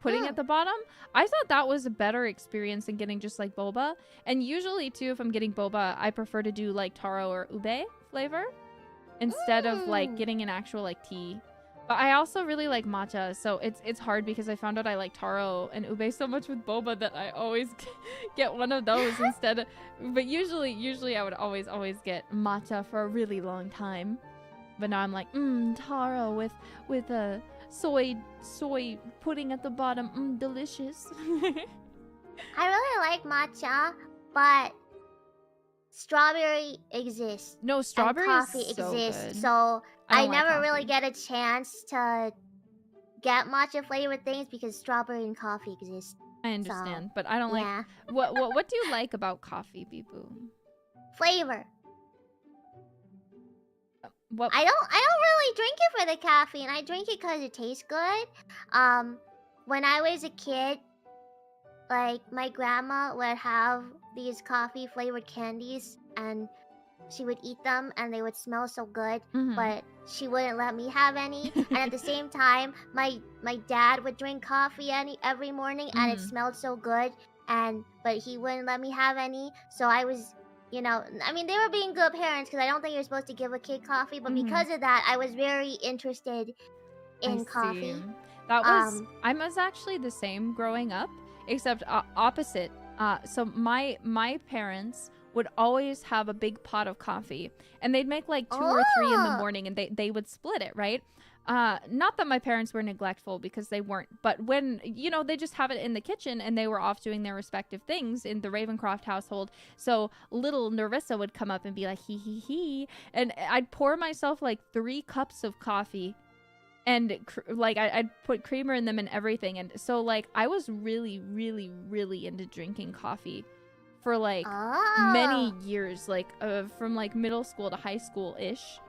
at the bottom. I thought that was a better experience than getting just like boba. And usually too, if I'm getting boba, I prefer to do like taro or ube flavor instead of like getting an actual like tea. But I also really like matcha, so it's hard because I found out I like taro and ube so much with boba that I always get one of those instead of, but usually I would always get matcha for a really long time. But now I'm like, taro with a soy pudding at the bottom, delicious. I really like matcha, but strawberry exists. No, strawberry and coffee is so exists, good. so I like never really coffee. get a chance to get matcha flavored things because strawberry and coffee exist. I understand, but I don't Yeah. like. What do you like about coffee, Bijou? Flavor. What? I don't really drink it for the caffeine. I drink it because it tastes good. When I was a kid, like my grandma would have these coffee flavored candies and she would eat them and they would smell so good, but she wouldn't let me have any. And at the same time, my dad would drink coffee every morning and it smelled so good, but he wouldn't let me have any. So I was, you know, I mean, they were being good parents because I don't think you're supposed to give a kid coffee, but because of that, I was very interested in coffee. That was I was actually the same growing up, except opposite. So my parents would always have a big pot of coffee, and they'd make like 2 or 3 in the morning, and they would split it, right? Not that my parents were neglectful, because they weren't, but when, you know, they just have it in the kitchen and they were off doing their respective things in the Ravencroft household. So little Nerissa would come up and be like, he, and I'd pour myself like 3 cups of coffee, and like I'd put creamer in them and everything. And so like I was really into drinking coffee for like many years, like from like middle school to high school ish,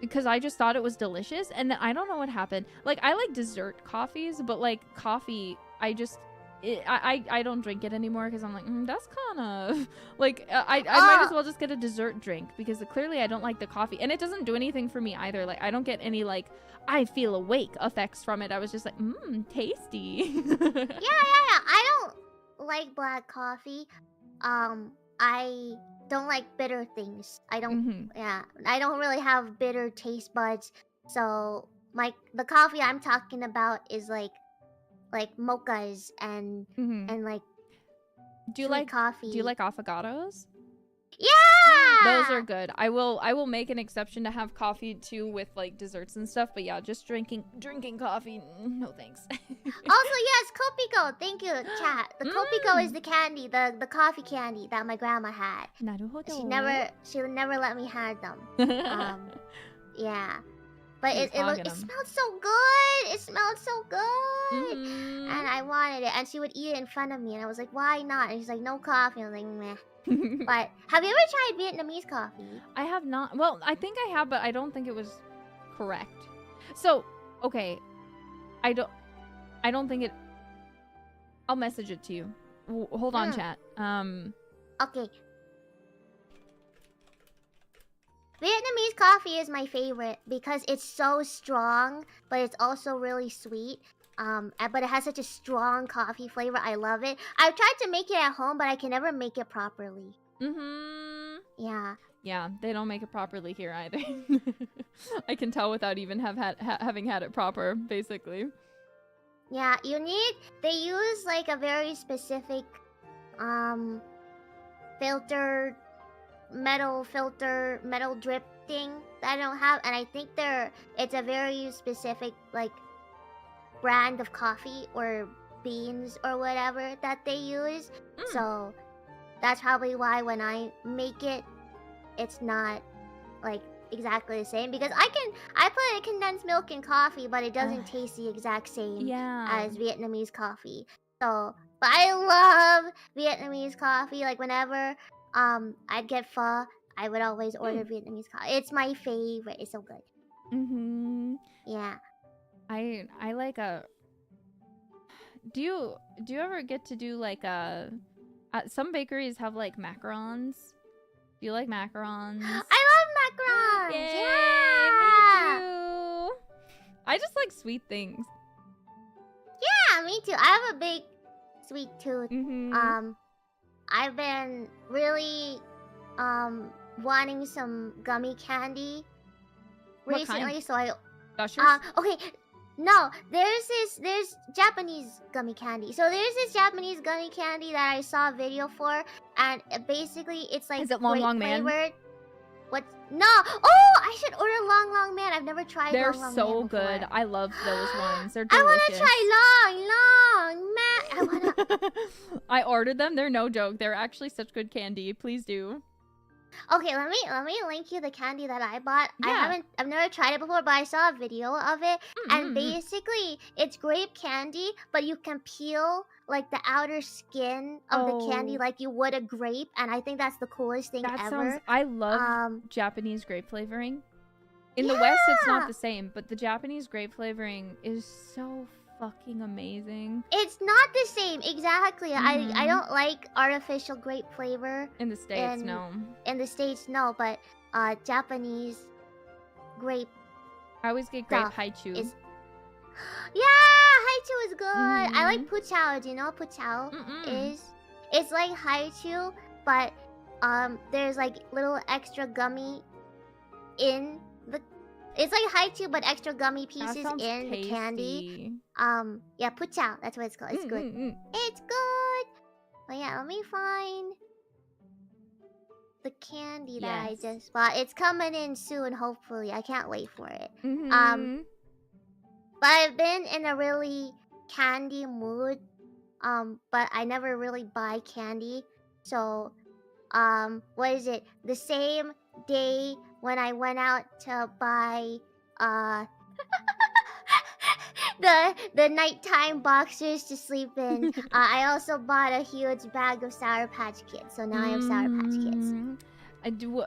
because I just thought it was delicious. And then I don't know what happened, like I like dessert coffees, but like coffee I don't drink it anymore because I'm like, that's kind of like I might as well just get a dessert drink, because clearly I don't like the coffee, and it doesn't do anything for me either. Like I don't get any like I feel awake effects from it. I was just like, tasty. yeah. I don't like black coffee. I don't like bitter things. I don't I don't really have bitter taste buds. So the coffee I'm talking about is like mochas and like do you like coffee. Do you like affogatos? Yeah, Those are good. I will make an exception to have coffee too with like desserts and stuff. But yeah, just drinking coffee. No thanks. Also, yes, Kopiko. Thank you, chat. The Kopiko is the candy, the coffee candy that my grandma had. She never let me have them. Yeah. But it smelled so good. It smelled so good. And I wanted it. And she would eat it in front of me. And I was like, why not? And she's like, no coffee. I was like, meh. But have you ever tried Vietnamese coffee? I have not. Well, I think I have, but I don't think it was correct. So, okay. I don't think it... I'll message it to you. Hold on, chat. Okay. Vietnamese coffee is my favorite because it's so strong, but it's also really sweet. But it has such a strong coffee flavor. I love it. I've tried to make it at home, but I can never make it properly. Yeah. Yeah, they don't make it properly here either. I can tell without even having had it proper, basically. Yeah, they use like a very specific metal drip thing that I don't have, and I think it's a very specific like brand of coffee or beans or whatever that they use. So that's probably why when I make it, it's not like exactly the same, because I put condensed milk in coffee, but it doesn't taste the exact same as Vietnamese coffee. So, but I love Vietnamese coffee. Like whenever I'd get pho, I would always order Vietnamese coffee. It's my favorite. It's so good. Yeah. I like a... Do you ever get to do like some bakeries have like macarons? Do you like macarons? I love macarons! Yay, yeah! Me too! I just like sweet things. Yeah, me too. I have a big sweet tooth. I've been really wanting some gummy candy recently, so I... Gushers? Okay, no, there's Japanese gummy candy. So there's this Japanese gummy candy that I saw a video for, and basically it's like... Is it Long Man? What's... No! Oh, I should order Long Man. I've never tried They're Long Man so before. good. I love those ones. They're delicious. I want to try Long Man. I ordered them. They're no joke. They're actually such good candy. Please do. Okay, let me link you the candy that I bought. Yeah. I've never tried it before, but I saw a video of it, and basically it's grape candy, but you can peel like the outer skin of the candy like you would a grape, and I think that's the coolest thing ever. I love Japanese grape flavoring. In the West, it's not the same, but the Japanese grape flavoring is so fucking amazing. It's not the same, exactly. I don't like artificial grape flavor. In the States, no. In the States, no, but Japanese grape. I always get grape haichu. Yeah, haichu is good. I like puchao. Do you know what puchao is? It's like haichu, but there's like little extra gummy in the... It's like haichu, but extra gummy pieces in the candy. Yeah, puchao. That's what it's called. It's good. It's good. But yeah, let me find the candy that I just bought. It's coming in soon, hopefully. I can't wait for it. But I've been in a really candy mood. But I never really buy candy. So, what is it? The same day when I went out to buy the nighttime boxers to sleep in, I also bought a huge bag of Sour Patch Kids. So now I have Sour Patch Kids. Do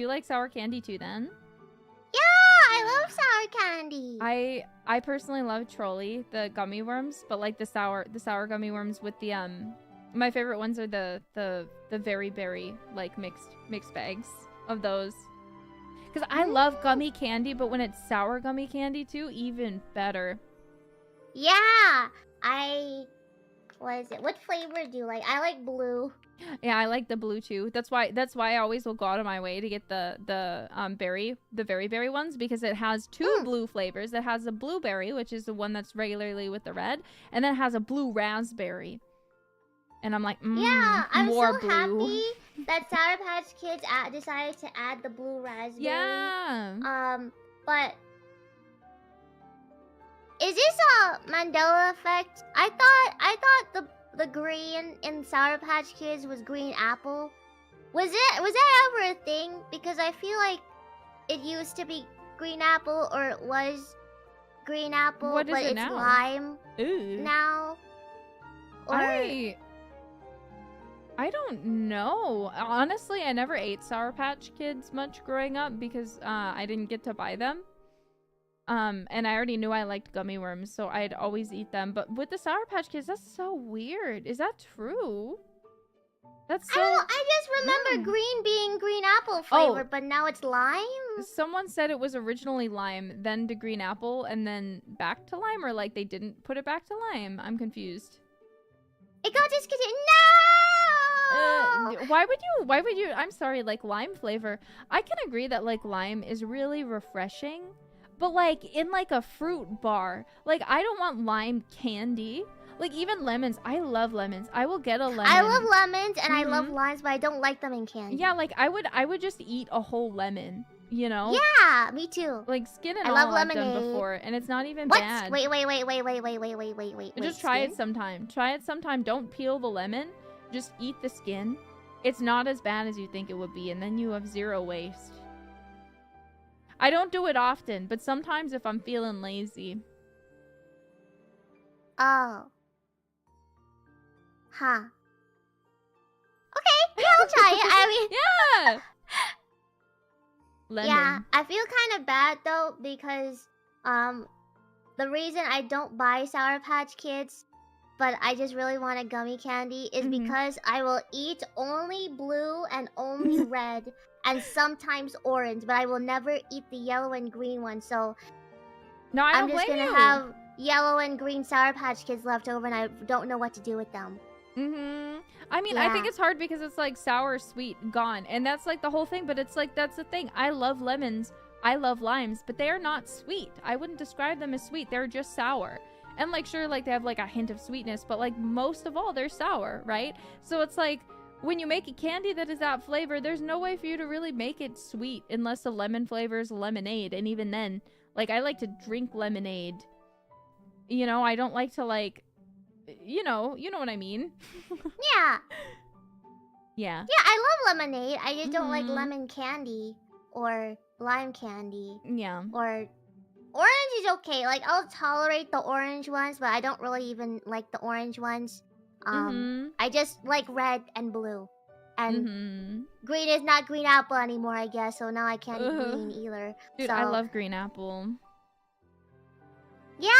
you like sour candy too then? Yeah, I love sour candy. I personally love Trolley, the gummy worms, but like the sour gummy worms with the my favorite ones are the very berry like mixed bags of those. Because I love gummy candy, but when it's sour gummy candy too, even better. Yeah, what is it? What flavor do you like? I like blue. Yeah, I like the blue too. That's why I always will go out of my way to get the very berry ones, because it has two blue flavors. It has a blueberry, which is the one that's regularly with the red, and then it has a blue raspberry. And I'm like, yeah, I'm more so blue. happy that Sour Patch Kids decided to add the blue raspberry. Yeah. But is this a Mandela effect? I thought the green in Sour Patch Kids was green apple. Was that ever a thing? Because I feel like it used to be green apple, or it was green apple, What is but it it's now? lime Ooh. now. Or I don't know. Honestly, I never ate Sour Patch Kids much growing up because I didn't get to buy them. And I already knew I liked gummy worms, so I'd always eat them. But with the Sour Patch Kids, that's so weird. Is that true? That's so... I don't know, I just remember green being green apple flavored, but now it's lime? Someone said it was originally lime, then to green apple, and then back to lime, or like they didn't put it back to lime. I'm confused. It got discontinued. No! Why would you, I'm sorry, like lime flavor. I can agree that like lime is really refreshing, but like in like a fruit bar, like I don't want lime candy. Like even lemons, I love lemons. I will get a lemon. I love lemons and I love limes, but I don't like them in candy. Yeah, like I would just eat a whole lemon, you know? Yeah, me too. Like skin and I all love I've done lemonade. before, and it's not even What? bad. Wait. Just try it sometime. Try it sometime. Don't peel the lemon. Just eat the skin. It's not as bad as you think it would be, and then you have zero waste. I don't do it often, but sometimes if I'm feeling lazy. Oh. Huh. Okay, yeah, I'll try it. I mean... Yeah! Lemon. Yeah, I feel kind of bad though, because the reason I don't buy Sour Patch Kids, but I just really want a gummy candy, is because I will eat only blue and only red and sometimes orange, but I will never eat the yellow and green one. So no, I'm just gonna have yellow and green Sour Patch Kids left over, and I don't know what to do with them. I mean, I think it's hard because it's like sour, sweet, gone. And that's like the whole thing, but it's like, that's the thing. I love lemons. I love limes, but they are not sweet. I wouldn't describe them as sweet. They're just sour. And like, sure, like they have like a hint of sweetness, but like most of all, they're sour, right? So it's like, when you make a candy that is that flavor, there's no way for you to really make it sweet unless the lemon flavor is lemonade. And even then, like I like to drink lemonade. You know, I don't like to like... You know what I mean. Yeah. Yeah. Yeah, I love lemonade. I just don't like lemon candy or lime candy. Yeah. Or orange is okay. Like I'll tolerate the orange ones, but I don't really even like the orange ones. I just like red and blue. And green is not green apple anymore, I guess. So now I can't eat green either. Dude, so... I love green apple. Yeah,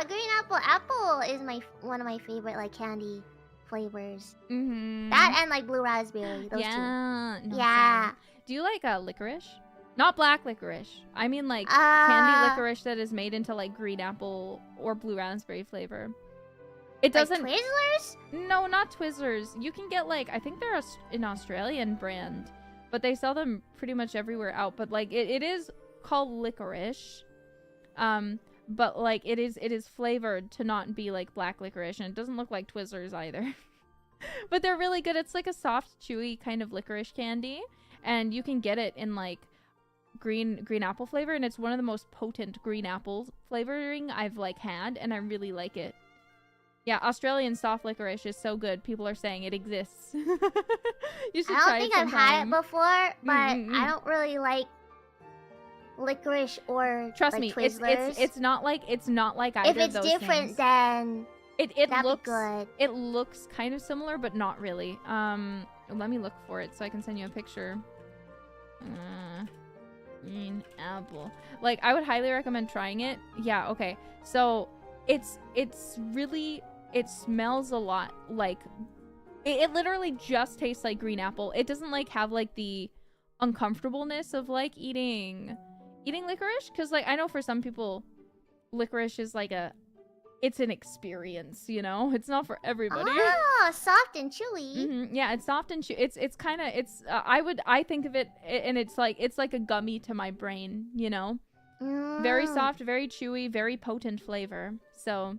green apple. Apple is one of my favorite like candy flavors. That and like blue raspberry. Those two. No, yeah. Same. Do you like licorice? Not black licorice. I mean like candy licorice that is made into like green apple or blue raspberry flavor. It doesn't. Like Twizzlers? No, not Twizzlers. You can get like, I think they're an Australian brand, but they sell them pretty much everywhere out. But like it is called licorice. But like it is flavored to not be like black licorice, and it doesn't look like Twizzlers either. But they're really good. It's like a soft, chewy kind of licorice candy, and you can get it in like green apple flavor, and it's one of the most potent green apple flavoring I've like had, and I really like it. Yeah, Australian soft licorice is so good. People are saying it exists. You should try it sometime. I don't think I've had it before, but I don't really like licorice or trust like me, Twizzlers. it's not like either if it's of those different, things. then that'd looks be good. It looks kind of similar, but not really. Let me look for it so I can send you a picture. Green apple. Like I would highly recommend trying it. Yeah, okay. So it's really, it smells a lot like it literally just tastes like green apple. It doesn't like have like the uncomfortableness of like eating licorice, because like I know for some people licorice is like it's an experience, you know. It's not for everybody. Oh, soft and chewy. Yeah, it's soft and chewy. It's kind of I think of it, and it's like a gummy to my brain, you know. Very soft, very chewy, very potent flavor. So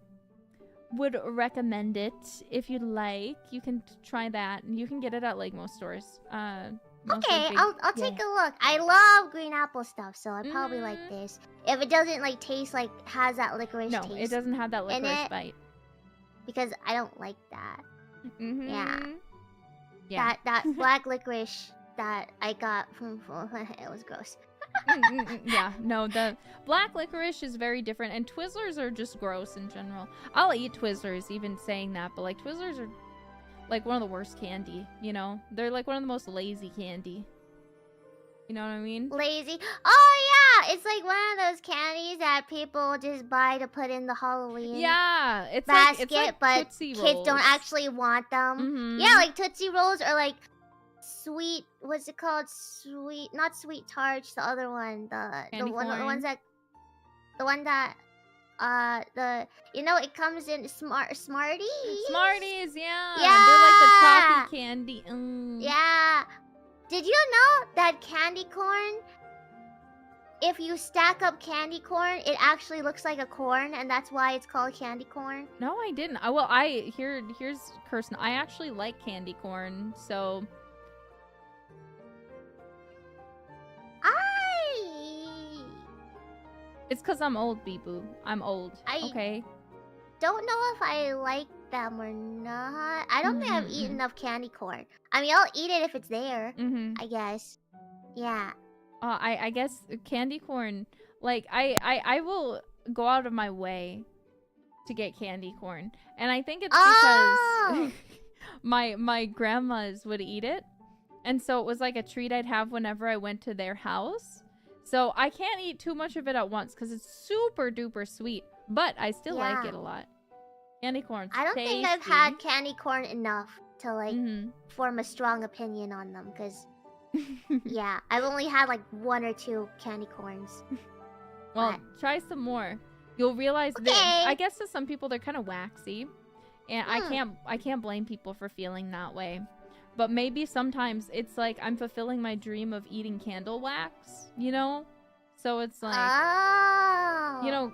would recommend it if you'd like. You can try that. You can get it at like most stores. Okay, I'll take a look. I love green apple stuff, so I probably like this. If it doesn't like taste like has that licorice taste. No, it doesn't have that licorice bite. Because I don't like that. Yeah. That black licorice that I got from it was gross. Yeah, no, the black licorice is very different, and Twizzlers are just gross in general. I'll eat Twizzlers, even saying that, but like Twizzlers are like one of the worst candy, you know? They're like one of the most lazy candy. You know what I mean? Lazy. Oh yeah, it's like one of those candies that people just buy to put in the Halloween basket, like but Tootsie kids Rolls. don't actually want them. Yeah, like Tootsie Rolls or like sweet. What's it called? Sweet, not sweet tarts. The other one, the one that you know, it comes in Smarties. Smarties, yeah. Yeah. They're like the toffee candy. Yeah. Did you know that candy corn, if you stack up candy corn, it actually looks like a corn, and that's why it's called candy corn? No, I didn't. Here's Kirsten. I actually like candy corn, so it's because I'm old, Bijou. I'm old. Okay. Don't know if I like them or not. I don't think I've eaten enough candy corn. I mean, I'll eat it if it's there. I guess. Yeah. I guess candy corn. Like I will go out of my way to get candy corn, and I think it's because my grandmas would eat it, and so it was like a treat I'd have whenever I went to their house. So I can't eat too much of it at once because it's super duper sweet, but I still like it a lot. Candy corn. I don't think I've had candy corn enough to like form a strong opinion on them, because yeah, I've only had like 1 or 2 candy corns. Well, try some more. You'll realize that I guess to some people they're kind of waxy, and I can't blame people for feeling that way. But maybe sometimes it's like I'm fulfilling my dream of eating candle wax, you know? So it's like, you know,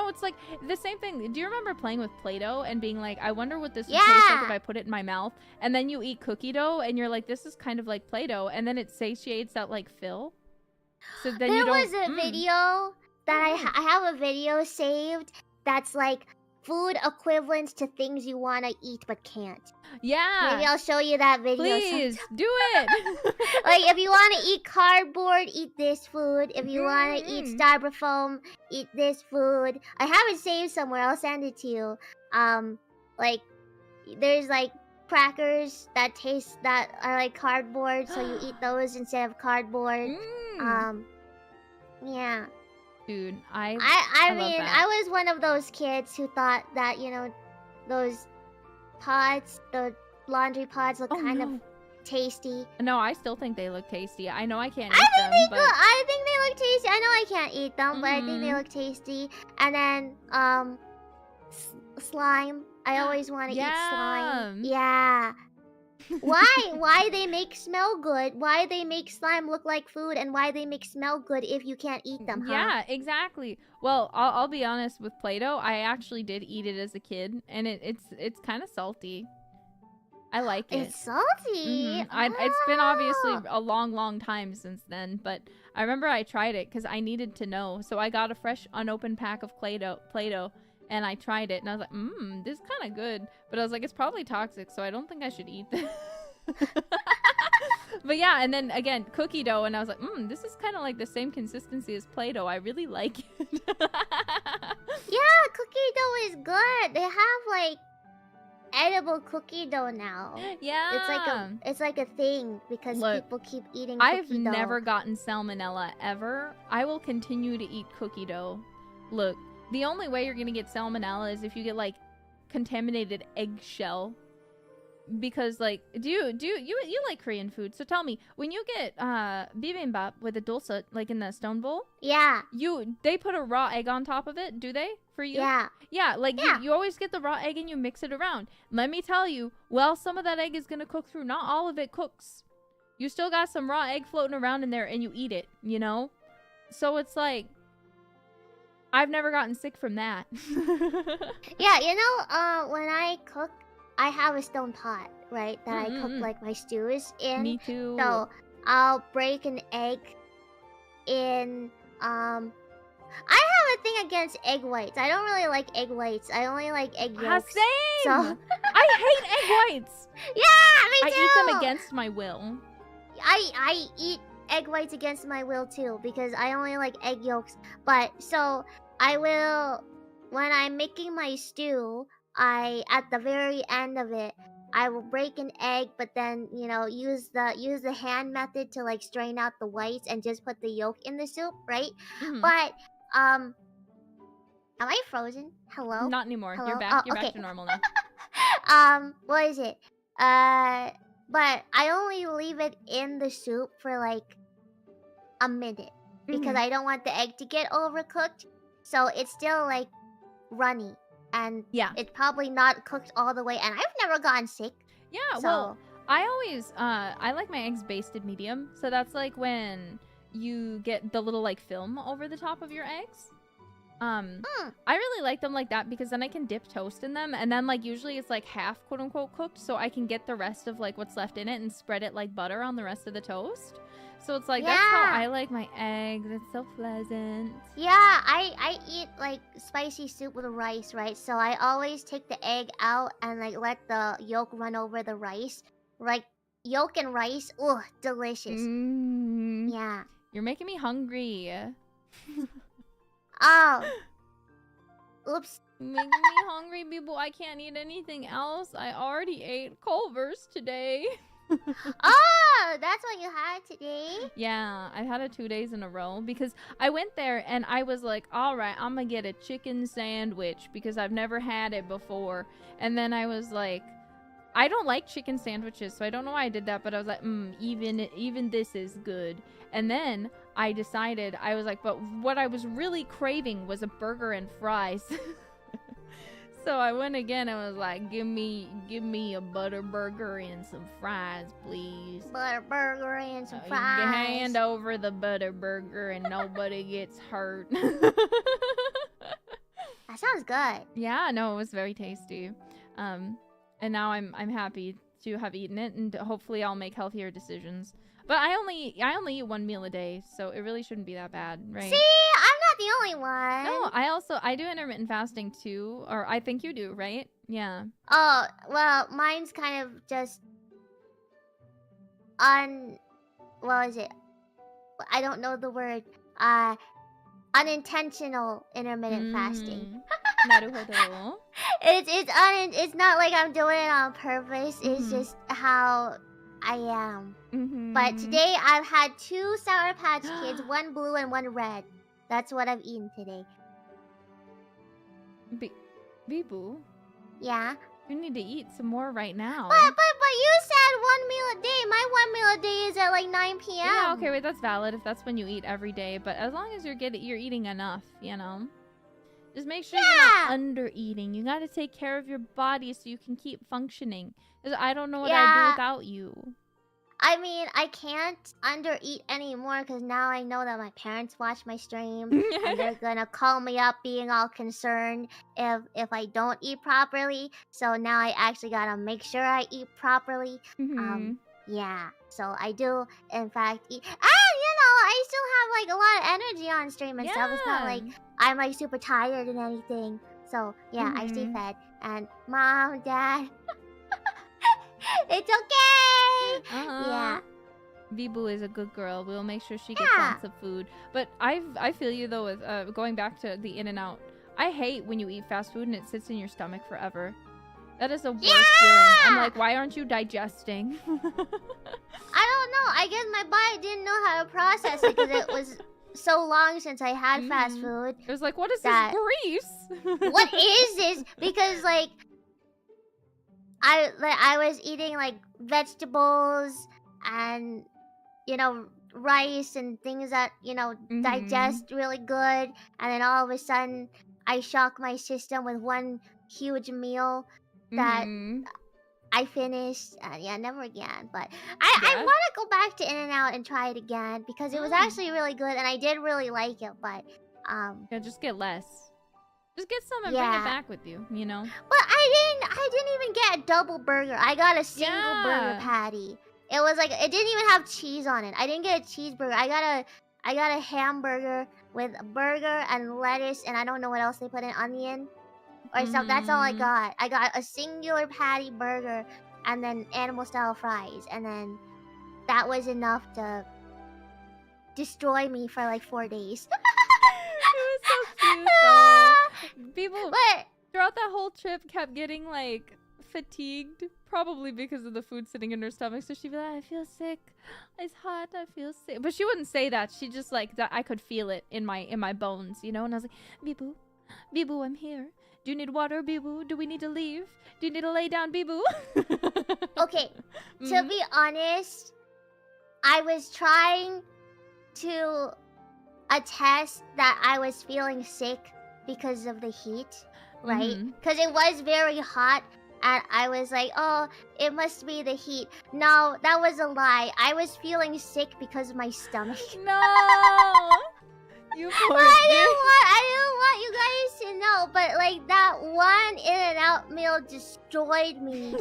it's like the same thing. Do you remember playing with Play-Doh and being like, I wonder what this would taste like if I put it in my mouth? And then you eat cookie dough and you're like, this is kind of like Play-Doh. And then it satiates that like fill. So then there was a video that I have a video saved that's like food equivalents to things you want to eat but can't. Yeah. Maybe I'll show you that video. Please, do it. Like, if you want to eat cardboard, eat this food. If you want to eat styrofoam, eat this food. I have it saved somewhere. I'll send it to you. Like, there's like crackers that are like cardboard, so you eat those instead of cardboard. Yeah. Dude, I love mean, that. I was one of those kids who thought that, you know, those pods, the laundry pods look kind of tasty. No, I still think they look tasty. I know I can't eat I them, think but I think they look tasty. I know I can't eat them, but I think they look tasty. And then slime. I always want to eat slime. Yeah. Why they make smell good? Why they make slime look like food, and why they make smell good if you can't eat them? Huh? Yeah, exactly. Well, I'll be honest with Play-Doh. I actually did eat it as a kid, and it's kind of salty. I like it. It's salty. It's been obviously a long time since then, but I remember I tried it because I needed to know. So I got a fresh, unopened pack of Play-Doh, and I tried it, and I was like, this is kind of good. But I was like, it's probably toxic, so I don't think I should eat this. But yeah, and then again, cookie dough, and I was like, this is kind of like the same consistency as Play-Doh. I really like it. Yeah, cookie dough is good. They have like edible cookie dough now. Yeah. It's like a thing because people keep eating cookie I've dough. never gotten salmonella ever. I will continue to eat cookie dough. Look, the only way you're gonna get salmonella is if you get like contaminated eggshell. Because like, do you like Korean food? So tell me, when you get bibimbap with a dulce, like in the stone bowl, they put a raw egg on top of it, do they? For you? Yeah, like you always get the raw egg and you mix it around. Let me tell you, well, some of that egg is gonna cook through. Not all of it cooks. You still got some raw egg floating around in there, and you eat it, you know. So it's like, I've never gotten sick from that. Yeah, you know, when I cook, I have a stone pot, right? That I cook Mm-mm-mm. like my stews in. Me too. So I'll break an egg in. I have a thing against egg whites. I don't really like egg whites. I only like egg yolks. Same. So I hate egg whites. yeah, me I too. eat them against my will. I eat egg whites against my will too because I only like egg yolks. But so I will, when I'm making my stew, at the very end of it, I will break an egg, but then use the hand method to like strain out the whites and just put the yolk in the soup, right? Mhm. But am I frozen? Hello? Not anymore. Hello? You're back. You're okay. back to normal now. What is it? But I only leave it in the soup for like a minute because I don't want the egg to get overcooked. So it's still like runny and Yeah. it's probably not cooked all the way. And I've never gotten sick. Yeah. So Well, I always I like my eggs basted medium. So that's like when you get the little like film over the top of your eggs. I really like them like that because then I can dip toast in them, and then like usually it's like half quote unquote cooked, so I can get the rest of like what's left in it and spread it like butter on the rest of the toast. So it's like that's how I like my eggs. It's so pleasant. Yeah, I eat like spicy soup with rice, right? So I always take the egg out and like let the yolk run over the rice. Like yolk and rice, oh, delicious. Yeah. You're making me hungry. Oh. Oops. Making me hungry, people. I can't eat anything else. I already ate Culver's today. Oh, that's what you had today? Yeah, I've had it 2 days in a row because I went there and I was like, all right, I'm gonna get a chicken sandwich because I've never had it before. And then I was like, I don't like chicken sandwiches, so I don't know why I did that, but I was like, even this is good. And then I decided, I was like, but what I was really craving was a burger and fries. So I went again and was like, give me a butter burger and some fries, please. Butter burger and some You fries. hand over the butter burger and nobody gets hurt. That sounds good. Yeah, no, it was very tasty. And now I'm happy to have eaten it, and hopefully I'll make healthier decisions. But I only eat one meal a day, so it really shouldn't be that bad, right? See, I'm not the only one. No, I do intermittent fasting too, or I think you do, right? Yeah. Oh, well, mine's kind of just what is it? I don't know the word. Unintentional intermittent fasting. Naruhodo. It's not like I'm doing it on purpose. It's just how I am. But today I've had 2 Sour Patch Kids, one blue and one red. That's what I've eaten today. Bibu, Yeah. you need to eat some more right now. But you said 1 meal a day. My 1 meal a day is at like 9 p.m. Yeah, okay, wait, that's valid if that's when you eat every day. But as long as you're eating enough, you know. Just make sure you're not under eating. You gotta take care of your body so you can keep functioning. Because I don't know what I'd do without you. I mean, I can't under eat anymore because now I know that my parents watch my stream and they're gonna call me up being all concerned if I don't eat properly. So now I actually gotta make sure I eat properly. Yeah. So I do in fact eat. And I still have like a lot of energy on stream and stuff. It's not like I'm like super tired and anything. So yeah, I stay fed. And mom, dad, it's okay. Yeah. Bibu is a good girl. We'll make sure she gets lots of food. But I feel you though with going back to the In-N-Out. I hate when you eat fast food and it sits in your stomach forever. That is the worst feeling. I'm like, why aren't you digesting? I don't know. I guess my body didn't know how to process it because it was so long since I had fast food. It was like, what is this grease? What is this? Because like I was eating like vegetables and rice and things that digest really good, and then all of a sudden I shock my system with one huge meal that I finished. Yeah, never again. But I want to go back to In-N-Out and try it again because it was actually really good and I did really like it. But Yeah, just get less. Just get some and bring Yeah. it back with you, you know? But I didn't even get a double burger. I got a single burger patty. It was like it didn't even have cheese on it. I didn't get a cheeseburger. I got a hamburger with a burger and lettuce, and I don't know what else they put in, onion or stuff. That's all I got. I got a singular patty burger and then animal style fries, and then that was enough to destroy me for like 4 days. It was so cute though. People But throughout that whole trip kept getting like fatigued, probably because of the food sitting in her stomach. So she'd be like, I feel sick. It's hot. I feel sick. But she wouldn't say that. She just like that. I could feel it in my bones, you know. And I was like, Bijou, Bijou, I'm here. Do you need water, Bijou? Do we need to leave? Do you need to lay down, Bijou? okay, to be honest, I was trying to attest that I was feeling sick because of the heat, right? Because it was very hot, and I was like, oh, it must be the heat. No, that was a lie. I was feeling sick because of my stomach. No! You poor I didn't want you guys to know, but like that one In-N-Out meal destroyed me.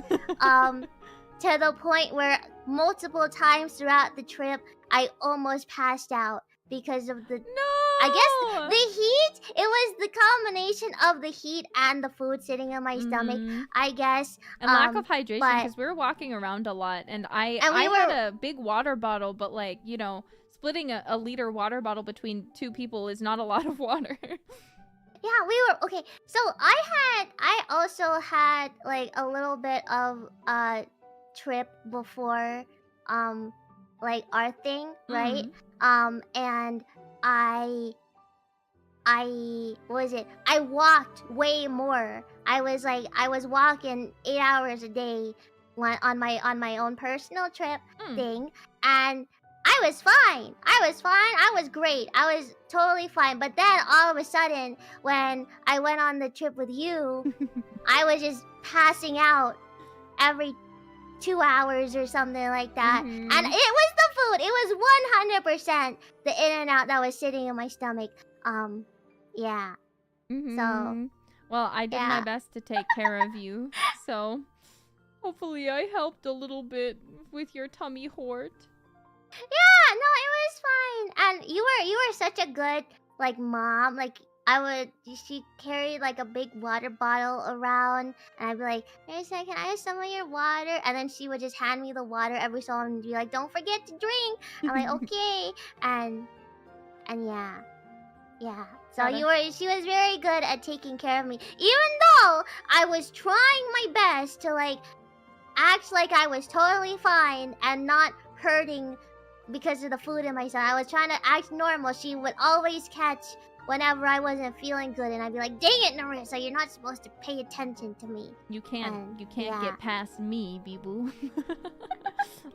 To the point where multiple times throughout the trip, I almost passed out because of the... I guess the heat. It was the combination of the heat and the food sitting in my stomach, I guess. And lack of hydration, because we were walking around a lot, and I had a big water bottle, but like, you know, splitting a liter water bottle between two people is not a lot of water. Yeah, we were okay. So I also had like a little bit of trip before like our thing, right? And I what was it? I walked way more. I was walking 8 hours a day on my own personal trip thing, and I was fine. I was great. I was totally fine. But then all of a sudden, when I went on the trip with you, I was just passing out every 2 hours or something like that. And it was the food. It was 100% the In-N-Out that was sitting in my stomach. Yeah. So. Well, I did my best to take care of you. So, hopefully I helped a little bit with your tummy hort. Yeah, no, it was fine. And you were such a good like mom. Like she carried like a big water bottle around, and I'd be like, Nerissa, can I have some of your water? And then she would just hand me the water every so often and be like, don't forget to drink. I'm like, okay. And yeah. So she was very good at taking care of me, even though I was trying my best to like act like I was totally fine and not hurting because of the food in my stomach. I was trying to act normal. She would always catch whenever I wasn't feeling good, and I'd be like, dang it, Nerissa, you're not supposed to pay attention to me. You can't get past me, Bijou.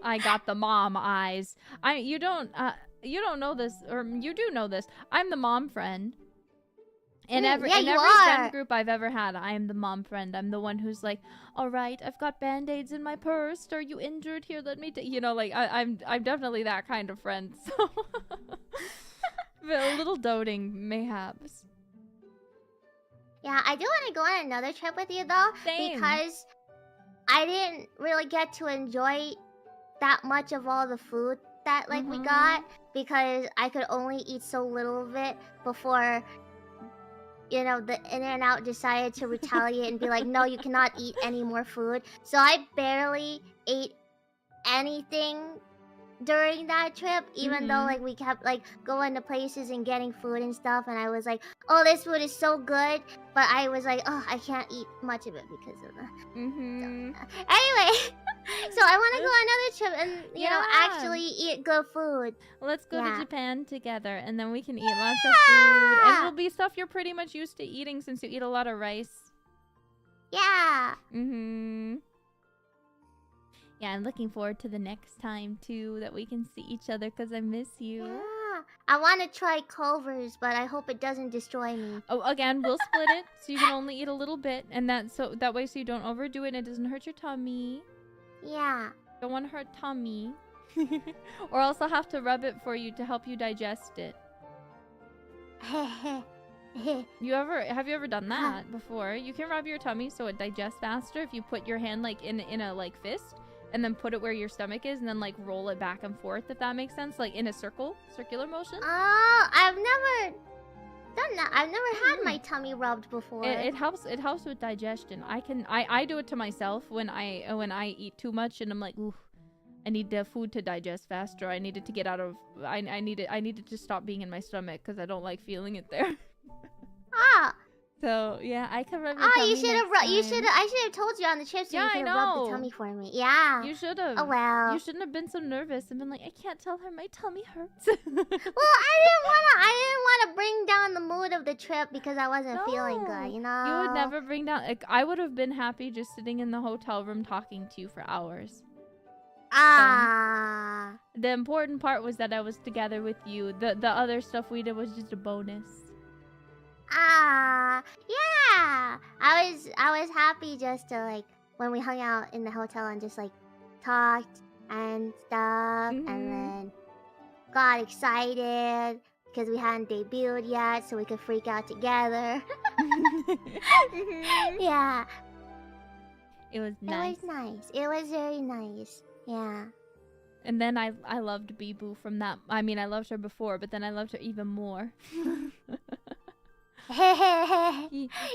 I got the mom eyes. You don't know this, or you do know this. I'm the mom friend. In every friend group I've ever had, I am the mom friend. I'm the one who's like, all right, I've got band-aids in my purse. Are you injured? Here, let me you know, like, I'm definitely that kind of friend. So, a little doting, mayhaps. Yeah, I do want to go on another trip with you, though. Same. Because I didn't really get to enjoy that much of all the food that, like, we got. Because I could only eat so little of it before... You know, the In-N-Out decided to retaliate and be like, no, you cannot eat any more food. So I barely ate anything during that trip, even though like we kept like going to places and getting food and stuff, and I was like, oh, this food is so good, but I was like, oh, I can't eat much of it because of the anyway. So I want to go on another trip and you know actually eat good food. Let's go to Japan together, and then we can eat lots of food, and it'll be stuff you're pretty much used to eating since you eat a lot of rice. Yeah. Yeah, I'm looking forward to the next time too, that we can see each other, because I miss you. Yeah. I want to try Culver's, but I hope it doesn't destroy me. Oh, again, we'll split it so you can only eat a little bit, and that way so you don't overdo it and it doesn't hurt your tummy. Yeah. Don't want to hurt tummy. Or else I'll have to rub it for you to help you digest it. Have you ever done that before? You can rub your tummy so it digests faster if you put your hand like in a like fist and then put it where your stomach is and then like roll it back and forth, if that makes sense, like in a circular motion. Oh, I've never done that. I've never had my tummy rubbed before. It helps with digestion. I do it to myself when I eat too much and I'm like, ooh, I need the food to digest faster. I needed to get out of I needed to stop being in my stomach because I don't like feeling it there. Ah. So yeah, I can rub your tummy. You should have. I should have told you on the trip so you could have rubbed the tummy for me. Yeah. You should have. Oh well. You shouldn't have been so nervous and been like, I can't tell her my tummy hurts. Well, I didn't wanna bring down the mood of the trip because I wasn't feeling good. You know. You would never bring down. Like, I would have been happy just sitting in the hotel room talking to you for hours. Ah. The important part was that I was together with you. The other stuff we did was just a bonus. Ah, yeah. I was happy just to like when we hung out in the hotel and just like talked and stuff, and then got excited because we hadn't debuted yet, so we could freak out together. Yeah. It was nice. It was nice. It was very nice. Yeah. And then I loved Bijou from that. I mean, I loved her before, but then I loved her even more. Yeah!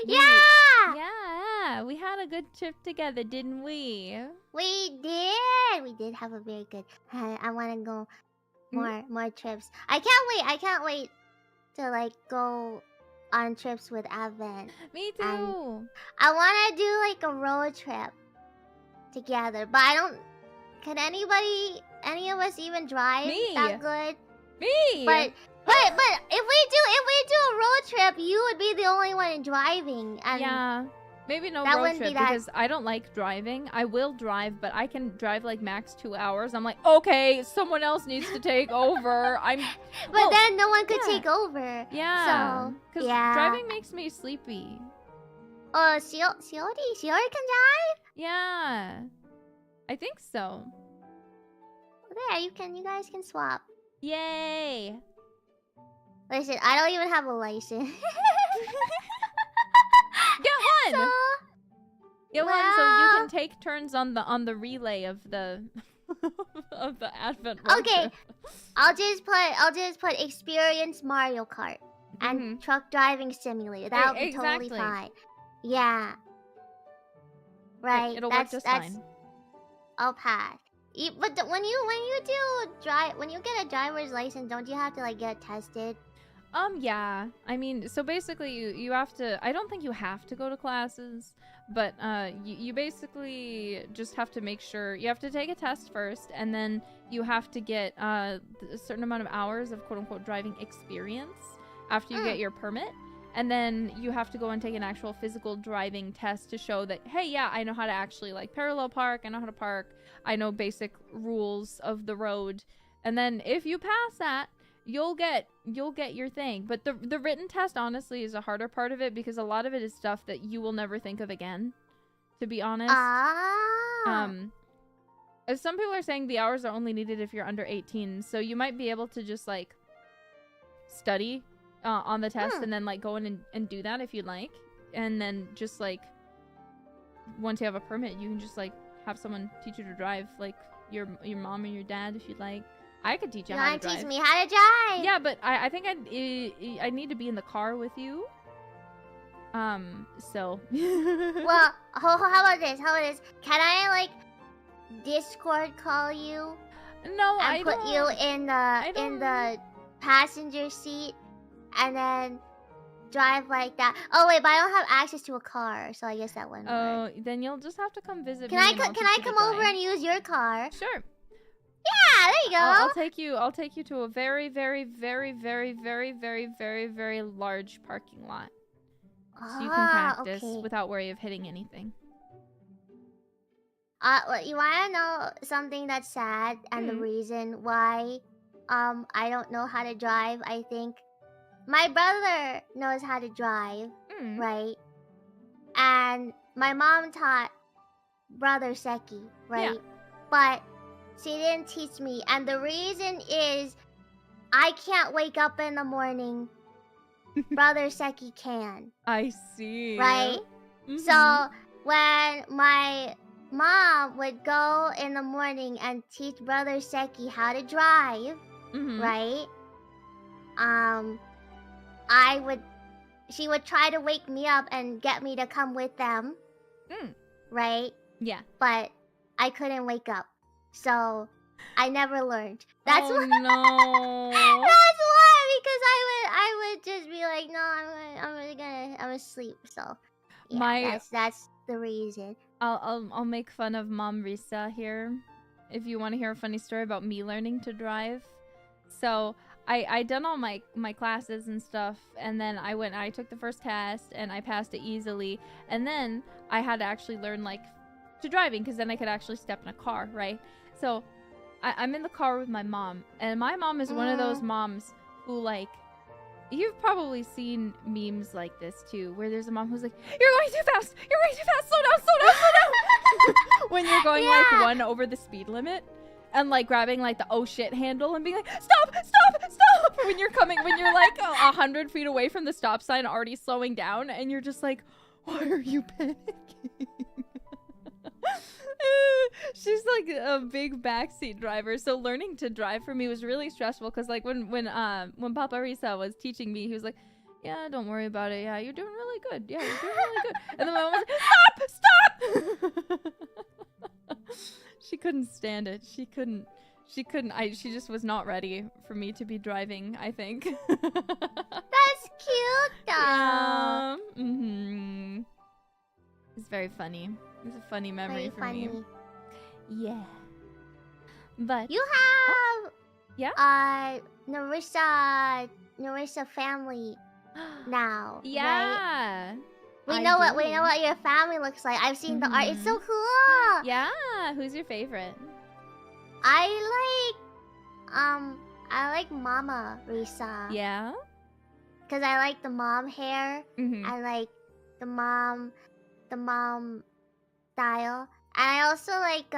Yeah! We had a good trip together, didn't we? We did! We did have a very good... I want to go more trips. I can't wait to, like, go on trips with Advent. Me too! I want to do, like, a road trip together, but I don't... Can any of us even drive that good? Me! But if we do a road trip, you would be the only one driving. And yeah, maybe no that road wouldn't trip be that... because I don't like driving. I will drive, but I can drive like max 2 hours. I'm like, okay, someone else needs to take over. But then no one could take over. Yeah. So because driving makes me sleepy. Oh, Shiori can drive? Yeah, I think so. There, you guys can swap. Yay! Listen, I don't even have a license. Get one. Get one so you can take turns on the relay of the of the Advent road trip. I'll just put experience Mario Kart and truck driving simulator. That'll be totally fine. Yeah. Right. It'll work just fine. I'll pass. But when you get a driver's license, don't you have to like get tested? Yeah. I mean, so basically you have to, I don't think you have to go to classes, but you basically just have to make sure, you have to take a test first, and then you have to get a certain amount of hours of quote-unquote driving experience after you get your permit. And then you have to go and take an actual physical driving test to show that, hey, yeah, I know how to actually like parallel park, I know how to park, I know basic rules of the road. And then if you pass that, you'll get your thing. But the written test honestly is a harder part of it because a lot of it is stuff that you will never think of again, to be honest. As some people are saying, the hours are only needed if you're under 18, so you might be able to just like study on the test and then like go in and do that if you'd like, and then just like once you have a permit you can just like have someone teach you to drive, like your mom or your dad if you'd like. I could teach you how to drive. Teach me how to drive. Yeah, but I think I need to be in the car with you. So. Well, how about this? Can I like Discord call you? No, I don't. Put you in the passenger seat, and then drive like that. Oh wait, but I don't have access to a car, so I guess that wouldn't work. Oh, then you'll just have to come visit me. Can I come over and use your car? Sure. Yeah, there you go. I'll take you to a very, very, very, very, very, very, very, very large parking lot, so you can practice without worry of hitting anything. You wanna know something that's sad and the reason why I don't know how to drive? I think my brother knows how to drive, right? And my mom taught brother Seki, right? Yeah. But she didn't teach me, and the reason is I can't wake up in the morning Brother Seki can. I see. Right? So when my mom would go in the morning and teach Brother Seki how to drive, right? She would try to wake me up and get me to come with them, right? Yeah. But I couldn't wake up, so I never learned. That's why. No. That's why, because I would just be like, no, I'm gonna sleep. So yeah, that's the reason. I'll make fun of Mom Risa here, if you want to hear a funny story about me learning to drive. So I done all my classes and stuff, and then I took the first test and I passed it easily, and then I had to actually learn like to driving, because then I could actually step in a car, right? So I'm in the car with my mom, and my mom is one of those moms who, like, you've probably seen memes like this too, where there's a mom who's like, you're going too fast, slow down, when you're going like 1 over the speed limit, and like grabbing like the oh shit handle and being like, stop, when you're like 100 feet away from the stop sign, already slowing down, and you're just like, why are you panicking? She's like a big backseat driver, so learning to drive for me was really stressful, because like when Papa Risa was teaching me, he was like, yeah, don't worry about it, yeah, you're doing really good, yeah, you're doing really good. And then my mom was like, stop! She couldn't stand it. She just was not ready for me to be driving, I think. That's cute though. Yeah. It's very funny. It's a funny memory for me. Yeah. But you have Nerissa family now. Yeah. Right? We know what your family looks like. I've seen the art. It's so cool. Yeah. Who's your favorite? I like Mama Risa. Yeah. Cause I like the mom hair. I like the mom style. And I also like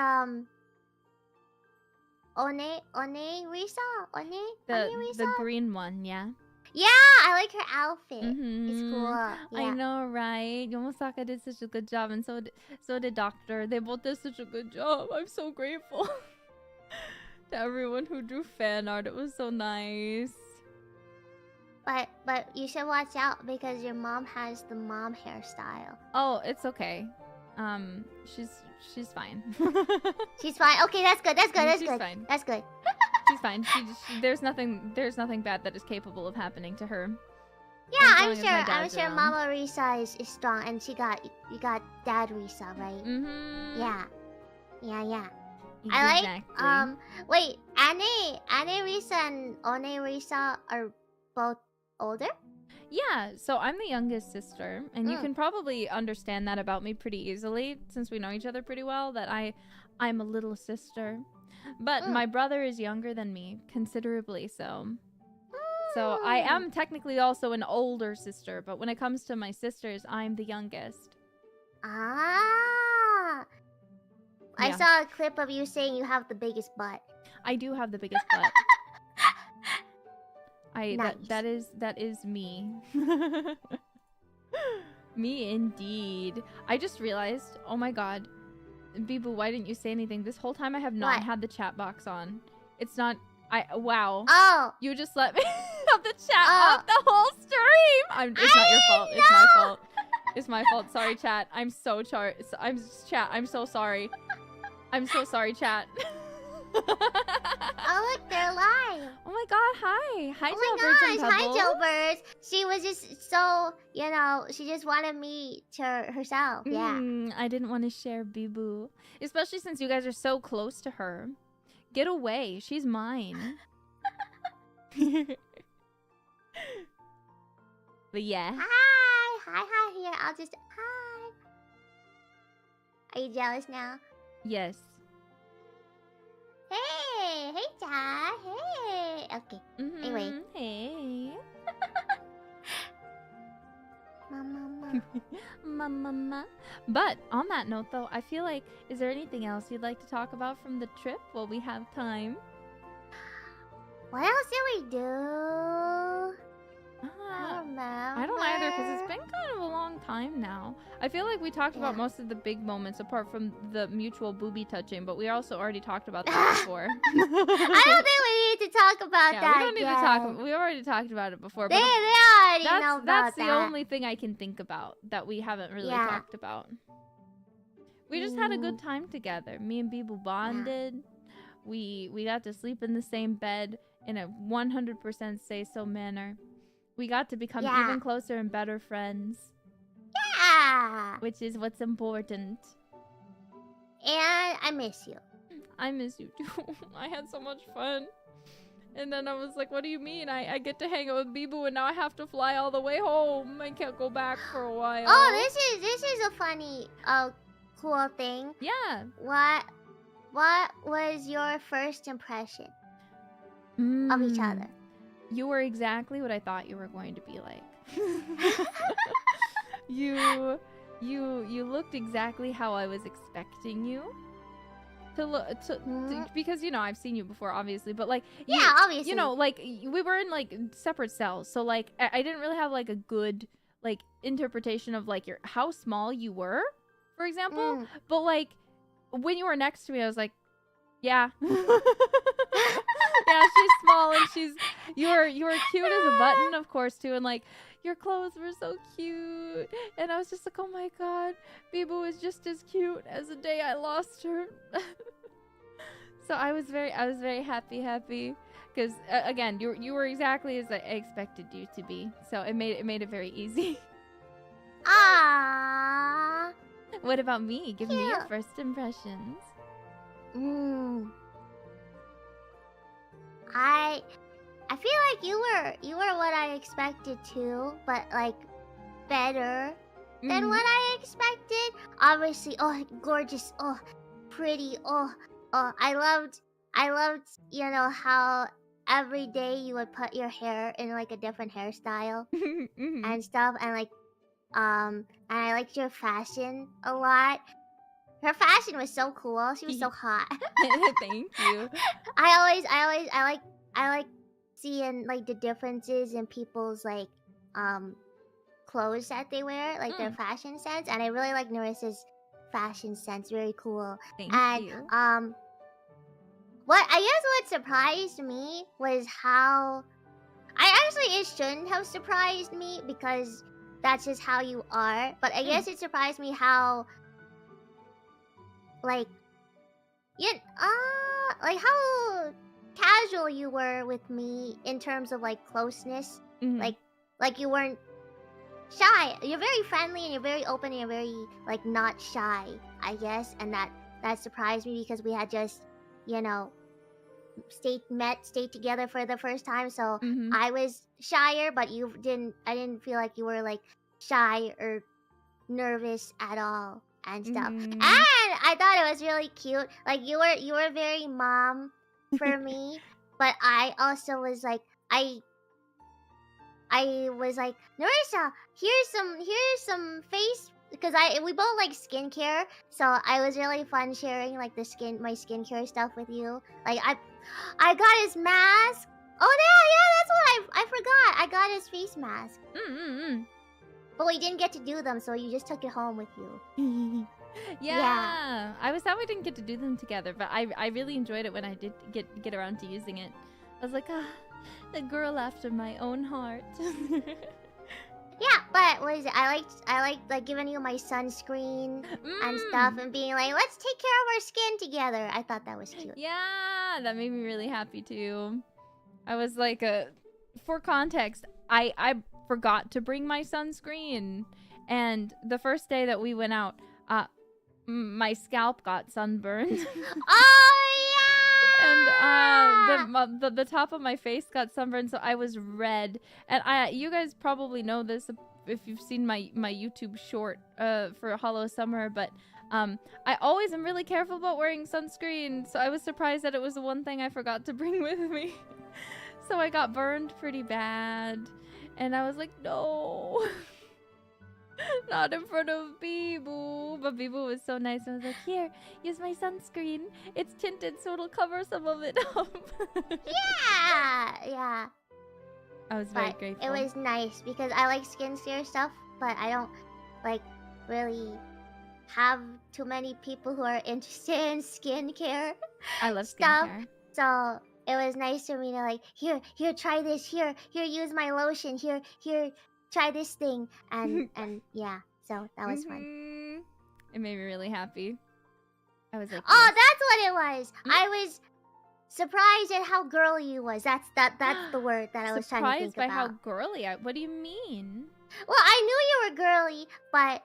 Onee-Risa. The green one, yeah. Yeah, I like her outfit. It's cool. Yeah. I know, right? Yomosaka did such a good job, and so did Doctor. They both did such a good job. I'm so grateful to everyone who drew fan art. It was so nice. But you should watch out, because your mom has the mom hairstyle. Oh, it's okay. She's fine. She's fine. Okay, that's good. She's fine. That's good. She's fine. There's nothing bad that is capable of happening to her. Yeah, I'm sure Mama Risa is strong, and you got Dad Risa, right? Yeah. Exactly. I like wait, Anne Risa and Onee Risa are both older? Yeah, so I'm the youngest sister, and you can probably understand that about me pretty easily, since we know each other pretty well, that I'm a little sister. But my brother is younger than me, considerably so. So I am technically also an older sister, but when it comes to my sisters, I'm the youngest. Ah! I saw a clip of you saying you have the biggest butt. I do have the biggest butt. Nice. That is me. Me indeed. I just realized, oh my god, Bijou, why didn't you say anything? This whole time I have not had the chat box on. It's not. Wow. Oh. You just let me have the chat off the whole stream. It's not your fault. It's my fault. It's my fault. Sorry, chat. I'm so sorry. I'm sorry. I'm so sorry, chat. Oh look, they're live. Oh my god, hi. Hi, oh Jailbirds. Hi, Jailbirds. She was just so, she just wanted me to herself. Yeah. I didn't want to share Bijou. Especially since you guys are so close to her. Get away. She's mine. But yeah. Hi here. I'll just hi. Are you jealous now? Yes. Hey, Dad. Hey. Okay. Anyway. Hey. Mama. But on that note, though, I feel like, is there anything else you'd like to talk about from the trip while we have time? What else did we do? I don't remember. I don't either, because it's been kind of a long time now. I feel like we talked about most of the big moments, apart from the mutual booby touching, but we also already talked about that before. I don't think we need to talk about that. We don't need to talk. We already talked about it before. They But already know about that's that. the only thing I can think about that we haven't really talked about. We just had a good time together. Me and Bijou bonded. We got to sleep in the same bed in a 100% say-so manner. We got to become even closer and better friends. Yeah! Which is what's important. And I miss you. I miss you too. I had so much fun. And then I was like, what do you mean? I get to hang out with Bijou and now I have to fly all the way home. I can't go back for a while. Oh, this is a funny, cool thing. Yeah. What was your first impression of each other? You were exactly what I thought you were going to be like. You looked exactly how I was expecting you to look. Because you know I've seen you before, obviously, but like obviously, you know, like we were in like separate cells, so like I didn't really have like a good like interpretation of like how small you were, for example. But like when you were next to me, I was like, yeah. Yeah, she's small and you were cute as a button, of course, too, and like your clothes were so cute, and I was just like, oh my god, Bijou is just as cute as the day I lost her. So I was very happy because again, you were exactly as I expected you to be, so it made it very easy. Ah. What about me? Give me your first impressions. I feel like you were what I expected too, but like better than what I expected. Obviously, gorgeous, pretty, I loved, you know, how every day you would put your hair in like a different hairstyle and stuff, and like and I liked your fashion a lot. Her fashion was so cool. She was so hot. Thank you. I like seeing like the differences in people's like clothes that they wear, like their fashion sense, and I really like Nerissa's fashion sense. Very cool. Thank you. What surprised me was how it shouldn't have surprised me because that's just how you are. But I guess it surprised me how like how casual you were with me in terms of like closeness. Like you weren't shy. You're very friendly and you're very open and you're very like not shy, I guess, and that surprised me because we had just, you know, stayed together for the first time, so I was shyer, but I didn't feel like you were like shy or nervous at all and stuff. And I thought it was really cute. Like you were very mom for me, but I also was like I was like, Nerissa, here's some face, because we both like skincare, so I was really fun sharing like my skincare stuff with you. Like I got his mask. Oh yeah, that's what I forgot. I got his face mask. But we didn't get to do them, so you just took it home with you. Yeah. I was sad we didn't get to do them together, but I really enjoyed it when I did get around to using it. I was like, the girl after my own heart. Yeah, but what is it? I liked like giving you my sunscreen and stuff and being like, let's take care of our skin together. I thought that was cute. Yeah, that made me really happy too. I was like, for context, I forgot to bring my sunscreen, and the first day that we went out, my scalp got sunburned. Oh yeah! And the top of my face got sunburned, so I was red. And you guys probably know this if you've seen my YouTube short for Hollow Summer, but I always am really careful about wearing sunscreen, so I was surprised that it was the one thing I forgot to bring with me. So I got burned pretty bad, and I was like, no. Not in front of Bijou. But Bijou was so nice. I was like, here, use my sunscreen. It's tinted, so it'll cover some of it up. Yeah. I was very But grateful. it was nice because I like skincare stuff, but I don't like really have too many people who are interested in skincare I love stuff. skincare. So it was nice for me to like, here, try this, here, use my lotion, here, try this thing, and yeah, so that was fun. It made me really happy. I was like, oh, yes. that's what it was. I was surprised at how girly you was. That's the word that I was trying to think surprised by about. how girly What do you mean? Well, I knew you were girly, but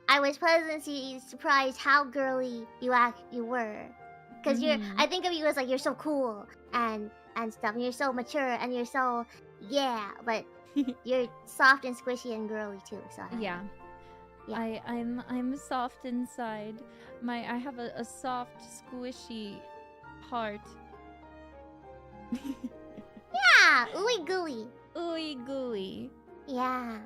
I was pleasantly surprised how girly you were. Because I think of you as like, you're so cool and stuff. And you're so mature and you're so, yeah. But you're soft and squishy and girly too. So yeah. I'm soft inside. I have a soft, squishy heart. yeah, ooey gooey. Ooey gooey. Yeah.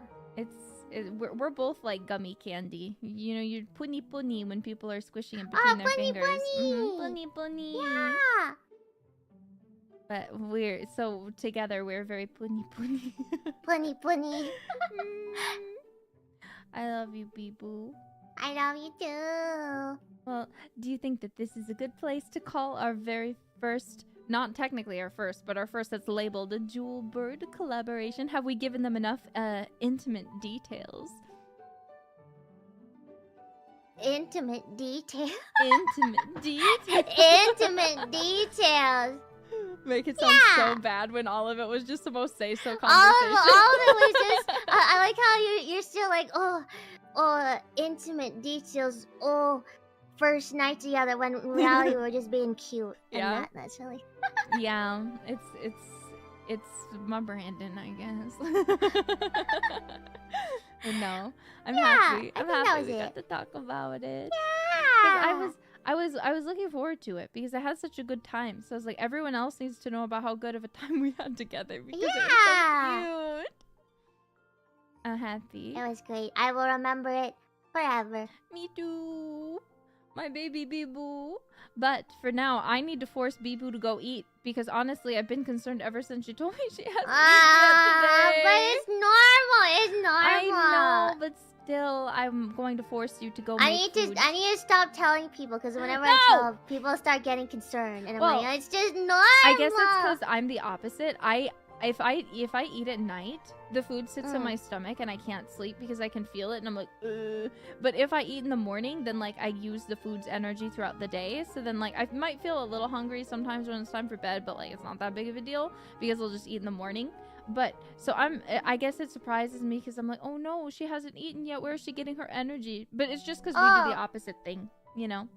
We're both like gummy candy. You know, you're punny punny when people are squishing it between their fingers. Punny punny. Yeah. But together we're very punny punny. punny punny. I love you, Bijou. I love you too. Well, do you think that this is a good place to call our very first, not technically our first, but our first that's labeled a JEWELBIRD collaboration? Have we given them enough intimate details? Intimate details? Intimate details? Intimate details! Make it sound so bad when all of it was just supposed to say so conversation. All of it was just... I like how you're still like, oh, intimate details, first night together when really we were just being cute. Yeah. And that's really... yeah, it's my Brandon, I guess. But no, I'm happy. I'm happy we got to talk about it. Yeah! I was looking forward to it because I had such a good time. So I was like, everyone else needs to know about how good of a time we had together because it was so cute. I'm happy. It was great. I will remember it forever. Me too. My baby Bijou. But for now, I need to force Bijou to go eat because honestly, I've been concerned ever since she told me she hasn't eaten yet today. But it's normal. It's normal. I know, but still, I'm going to force you to go make food. I need to stop telling people because whenever I tell, people start getting concerned, and I'm like, it's just normal. I guess it's because I'm the opposite. If I eat at night, the food sits in my stomach and I can't sleep because I can feel it and I'm like, ugh. But if I eat in the morning, then like I use the food's energy throughout the day. So then like I might feel a little hungry sometimes when it's time for bed, but like it's not that big of a deal because I'll just eat in the morning. But so I guess it surprises me because I'm like, oh no, she hasn't eaten yet. Where is she getting her energy? But it's just because we do the opposite thing, you know?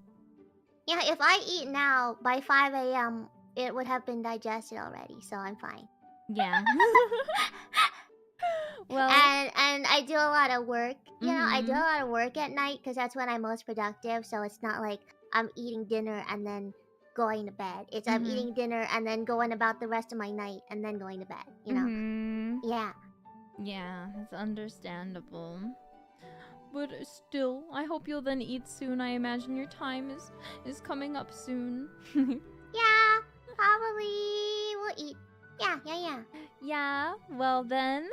Yeah, if I eat now by 5 a.m., it would have been digested already, so I'm fine. Yeah. Well, and I do a lot of work. You know, I do a lot of work at night because that's when I'm most productive. So it's not like I'm eating dinner and then going to bed. It's I'm eating dinner and then going about the rest of my night and then going to bed. You know? Yeah. Yeah, it's understandable. But still, I hope you'll then eat soon. I imagine your time is coming up soon. Yeah, probably we'll eat. Yeah. Yeah, well then,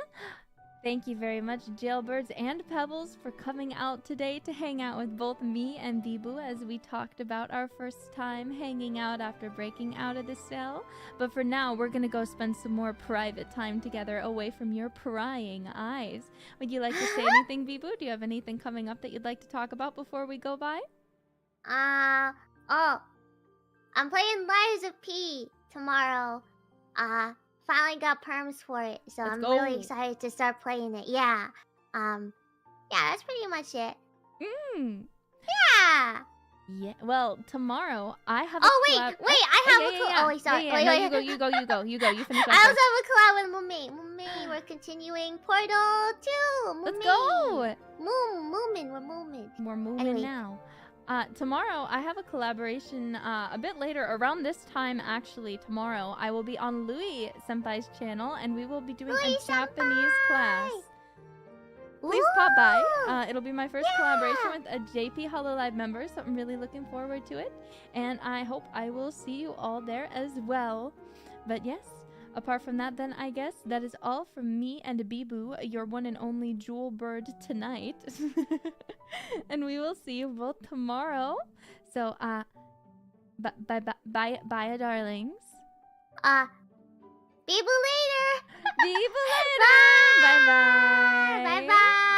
thank you very much, Jailbirds and Pebbles, for coming out today to hang out with both me and Bijou as we talked about our first time hanging out after breaking out of the cell. But for now, we're gonna go spend some more private time together away from your prying eyes. Would you like to say anything, Bijou? Do you have anything coming up that you'd like to talk about before we go by? I'm playing Lies of P tomorrow. Finally got perms for it, so I'm really excited to start playing it. Yeah. Yeah, that's pretty much it. Yeah. Yeah. Well, tomorrow I have. Wait! I have a collab. Oh wait, sorry. Yeah, wait. No, you go. You finish. I also have a collab with Moomin. We're continuing Portal 2. Let's go. Moomin. We're Moomin. We're moving now. Tomorrow, I have a collaboration a bit later, around this time actually, tomorrow, I will be on Louis Senpai's channel, and we will be doing a Japanese class. Please pop by. It'll be my first collaboration with a JP hololive member, so I'm really looking forward to it. And I hope I will see you all there as well. But yes, apart from that, then I guess that is all from me and Bijou, your one and only JEWELBIRD tonight. And we will see you both tomorrow. So, bye, darlings. Bijou later. Bijou later. Bye bye. Bye bye.